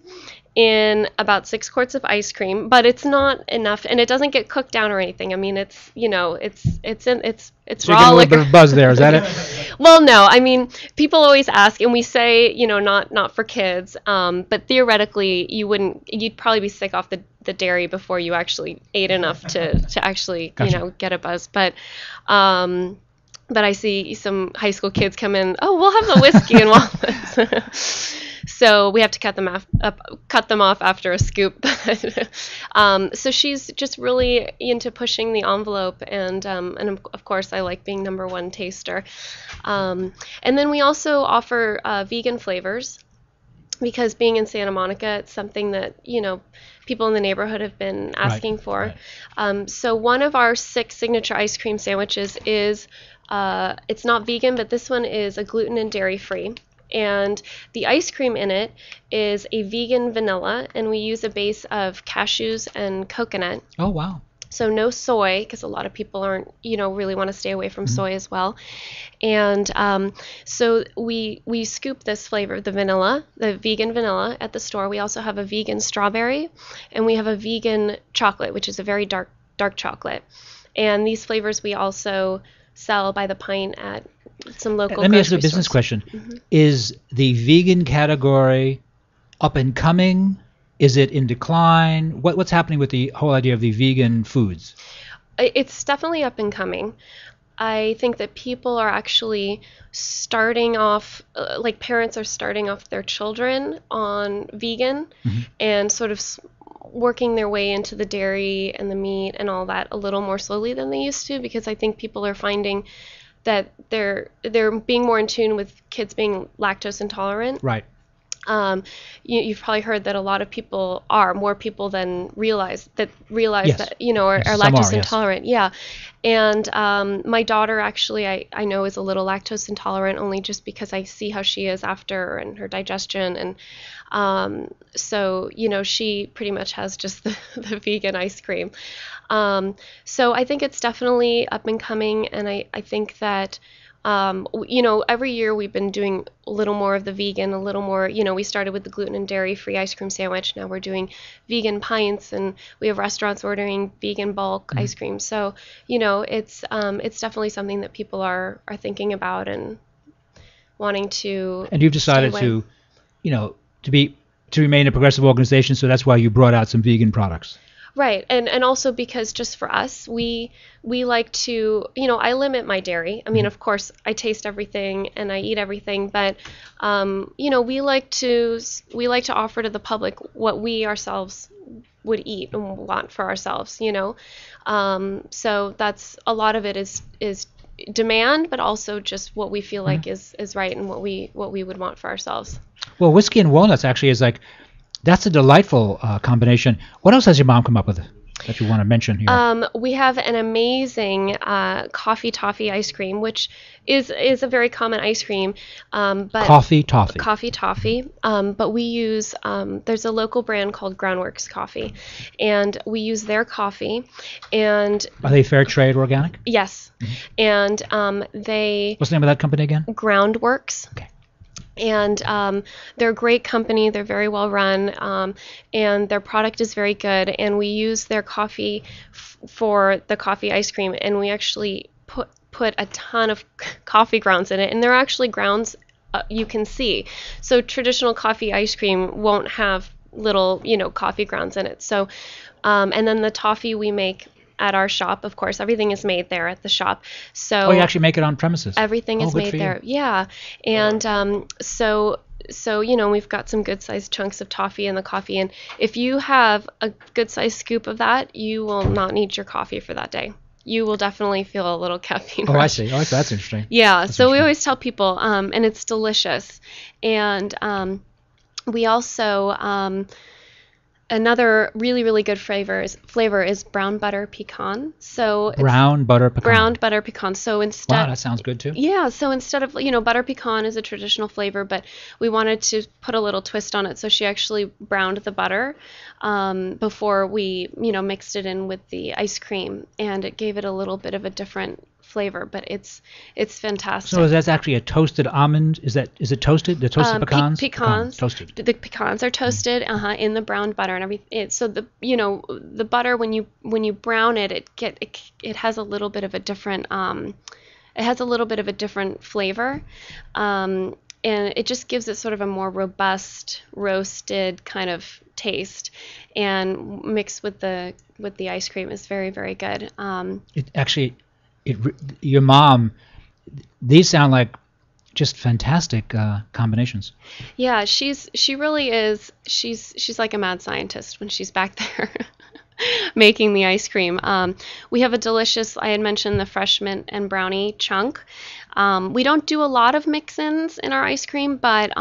S12: in about 6 quarts of ice cream, but it's not enough, and it doesn't get cooked down or anything. I mean, it's
S3: So
S12: raw
S3: you're getting a
S12: liquor.
S3: little bit of buzz there, is that it?
S12: Well, no, I mean, people always ask, and we say, not for kids, but theoretically, you'd probably be sick off the dairy before you actually ate enough to actually,
S3: Gotcha.
S12: get a buzz. But I see some high school kids come in, oh, we'll have the whiskey and walnuts. So we have to cut them off after a scoop. So she's just really into pushing the envelope, and of course I like being number one taster. And then we also offer vegan flavors, because being in Santa Monica, it's something that, people in the neighborhood have been asking for. Right. So one of our 6 signature ice cream sandwiches is, it's not vegan, but this one is a gluten and dairy free. And the ice cream in it is a vegan vanilla, and we use a base of cashews and coconut.
S3: Oh, wow.
S12: So no soy, because a lot of people aren't, really want to stay away from soy as well. And so we scoop this flavor, the vegan vanilla at the store. We also have a vegan strawberry, and we have a vegan chocolate, which is a very dark chocolate. And these flavors we also sell by the pint at some local
S3: Let me ask you a
S12: grocery
S3: business
S12: stores.
S3: question.
S12: Mm-hmm.
S3: Is the vegan category up and coming? Is it in decline? What's happening with the whole idea of the vegan foods?
S12: It's definitely up and coming. I think that people are actually starting off, like parents are starting off their children on vegan, and sort of working their way into the dairy and the meat and all that a little more slowly than they used to, because I think people are finding that they're being more in tune with kids being lactose intolerant.
S3: Right.
S12: You've probably heard that a lot of people are, more people than realize
S3: Yes.
S12: that, are
S3: Some
S12: lactose
S3: are, yes.
S12: intolerant. Yeah. And my daughter actually, I know is a little lactose intolerant, only just because I see how she is after and her digestion. And so, she pretty much has just the vegan ice cream. So I think it's definitely up and coming. And I think that, every year we've been doing a little more of the vegan, a little more, we started with the gluten and dairy free ice cream sandwich. Now we're doing vegan pints, and we have restaurants ordering vegan bulk ice cream. So, it's definitely something that people are thinking about and wanting to.
S3: And you've decided to, to remain a progressive organization, so that's why you brought out some vegan products.
S12: Right, and also because just for us, we like to, I limit my dairy. I mean, of course, I taste everything and I eat everything, but we like to offer to the public what we ourselves would eat and want for ourselves. So that's a lot of it is demand, but also just what we feel like is right and what we would want for ourselves.
S3: Well, whiskey and walnuts actually is that's a delightful combination. What else has your mom come up with that you want to mention here?
S12: We have an amazing coffee toffee ice cream, which is a very common ice cream. But
S3: Coffee toffee.
S12: Coffee toffee. But we use, there's a local brand called Groundworks Coffee, and we use their coffee. And
S3: Are they fair trade organic?
S12: yes, and they.
S3: What's the name of that company again?
S12: Groundworks.
S3: Okay.
S12: And they're a great company. They're very well run, and their product is very good. And we use their coffee for the coffee ice cream, and we actually put a ton of coffee grounds in it. And they're actually grounds you can see. So traditional coffee ice cream won't have little, coffee grounds in it. So, and then the toffee we make at our shop, of course, everything is made there at the shop. So
S3: you actually make it on premises.
S12: Everything is
S3: good
S12: made
S3: for you.
S12: there. Yeah. And so we've got some good sized chunks of toffee in the coffee, and if you have a good sized scoop of that, you will not need your coffee for that day. You will definitely feel a little caffeine rush.
S3: I see. Oh, that's interesting.
S12: Yeah. So we always tell people, and it's delicious. And we also another really, really good flavor is brown butter pecan. So
S3: brown butter pecan.
S12: Browned butter pecan. So instead,
S3: wow, that sounds good too.
S12: Yeah. So instead of butter pecan is a traditional flavor, but we wanted to put a little twist on it. So she actually browned the butter before we mixed it in with the ice cream, and it gave it a little bit of a different flavor. But it's fantastic.
S3: So that's actually a toasted almond. Is it toasted? The toasted pecans?
S12: Pecans.
S3: Toasted.
S12: The pecans are toasted in the browned butter and everything. So the butter, when you brown it, it has a little bit of a different flavor, and it just gives it sort of a more robust roasted kind of taste, and mixed with the ice cream is very, very good.
S3: Your mom, these sound like just fantastic combinations.
S12: Yeah, she really is. She's like a mad scientist when she's back there making the ice cream. We have a delicious, I had mentioned the fresh mint and brownie chunk. We don't do a lot of mix-ins in our ice cream, but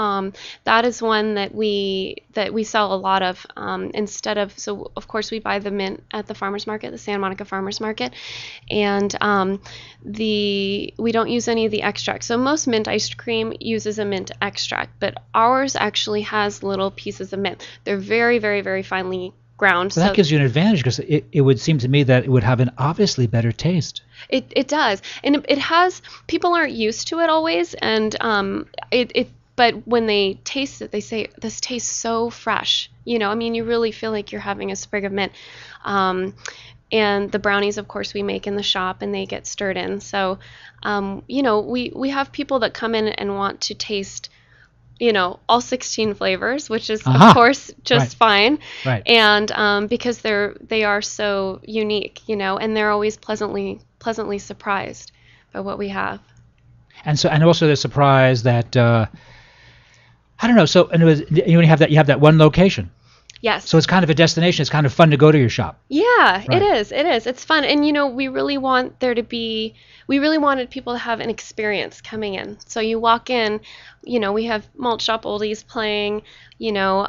S12: that is one that we sell a lot of. Instead of, so of course we buy the mint at the farmers market, the Santa Monica Farmers Market, and we don't use any of the extract. So most mint ice cream uses a mint extract, but ours actually has little pieces of mint. They're very, very, very finely ground.
S3: So that gives you an advantage, because it would seem to me that it would have an obviously better taste.
S12: It does, and it has. People aren't used to it always, and but when they taste it, they say this tastes so fresh. You know, I mean, you really feel like you're having a sprig of mint. And the brownies, of course, we make in the shop, and they get stirred in. So, you know, we have people that come in and want to taste, you know, all 16 flavors, which is, of course, just fine. Right. And because they are so unique, you know, and they're always pleasantly surprised by what we have.
S3: And also they're surprised that I don't know. So, and you have that one location.
S12: Yes.
S3: So it's kind of a destination. It's kind of fun to go to your shop.
S12: Yeah,
S3: Right.
S12: it is. It's fun. And, you know, we really wanted people to have an experience coming in. So you walk in, you know, we have Malt Shop Oldies playing, you know,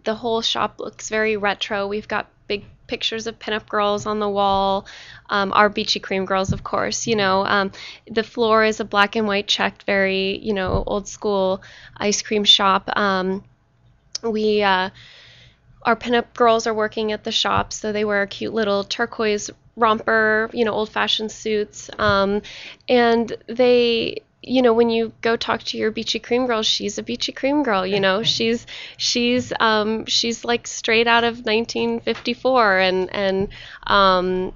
S12: the whole shop looks very retro. We've got big pictures of pinup girls on the wall, our Beachy Cream girls, of course, you know. The floor is a black and white checked, very, you know, old school ice cream shop. Our pinup girls are working at the shop, so they wear a cute little turquoise romper, you know, old-fashioned suits. And they, you know, when you go talk to your Beachy Cream girl, she's a Beachy Cream girl, you know. She's like straight out of 1954, and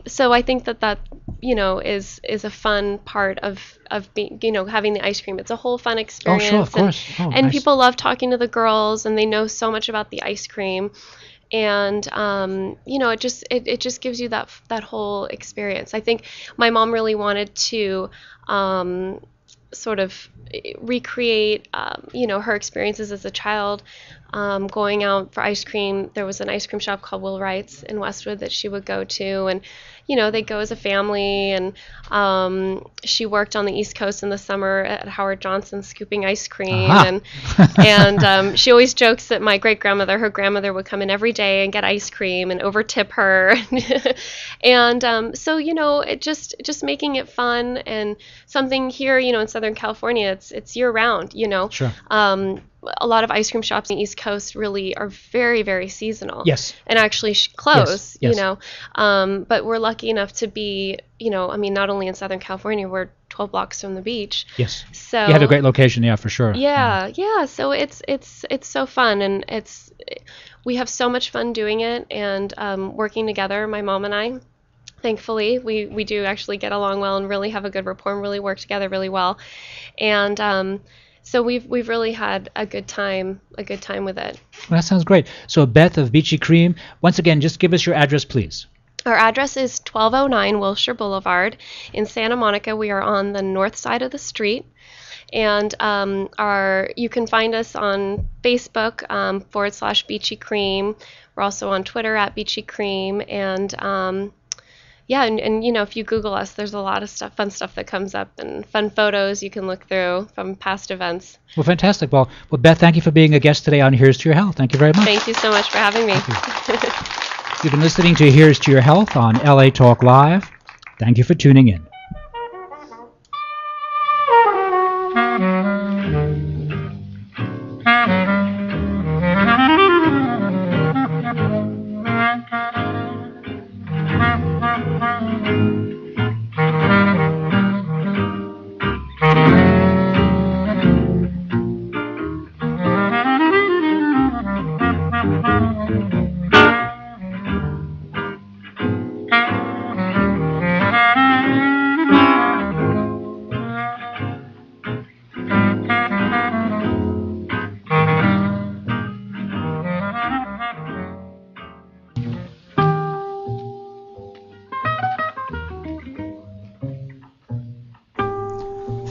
S12: so I think that you know is a fun part of being, you know, having the ice cream. It's a whole fun experience.
S3: Oh, sure, of course.
S12: And
S3: Nice.
S12: people love talking to the girls, and they know so much about the ice cream. And you know, it just gives you that whole experience. I think my mom really wanted to sort of recreate you know, her experiences as a child, going out for ice cream. There was an ice cream shop called Will Wright's in Westwood that she would go to, and you know, they go as a family. And she worked on the East Coast in the summer at Howard Johnson scooping ice cream. And she always jokes that my great-grandmother, her grandmother, would come in every day and get ice cream and over-tip her. And so, you know, it just making it fun, and something here, you know, in Southern California, it's year-round, you know.
S3: Sure.
S12: A lot of ice cream shops on the East Coast really are very, very seasonal.
S3: Yes.
S12: And actually close,
S3: Yes.
S12: you know. But we're lucky enough to be, you know, I mean, not only in Southern California, we're 12 blocks from the beach.
S3: Yes.
S12: So
S3: You have a great location, yeah, for sure.
S12: yeah. So it's so fun, and we have so much fun doing it, and working together, my mom and I. Thankfully, we do actually get along well and really have a good rapport and really work together really well. And so we've really had a good time with it.
S3: Well, that sounds great. So Beth of Beachy Cream, once again, just give us your address, please.
S12: Our address is 1209 Wilshire Boulevard in Santa Monica. We are on the north side of the street. And you can find us on Facebook /Beachy Cream. We're also on Twitter @Beachy Cream. And yeah, and you know, if you Google us, there's a lot of fun stuff that comes up, and fun photos you can look through from past events.
S3: Well, fantastic. Well, Beth, thank you for being a guest today on Here's to Your Health. Thank you very much.
S12: Thank you so much for having me.
S3: You've been listening to Here's to Your Health on LA Talk Live. Thank you for tuning in.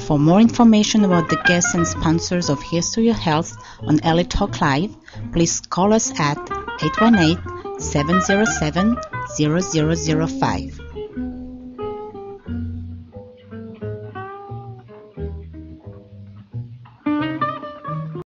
S2: For more information about the guests and sponsors of Here's to Your Health on LA Talk Live, please call us at 818-707-0005.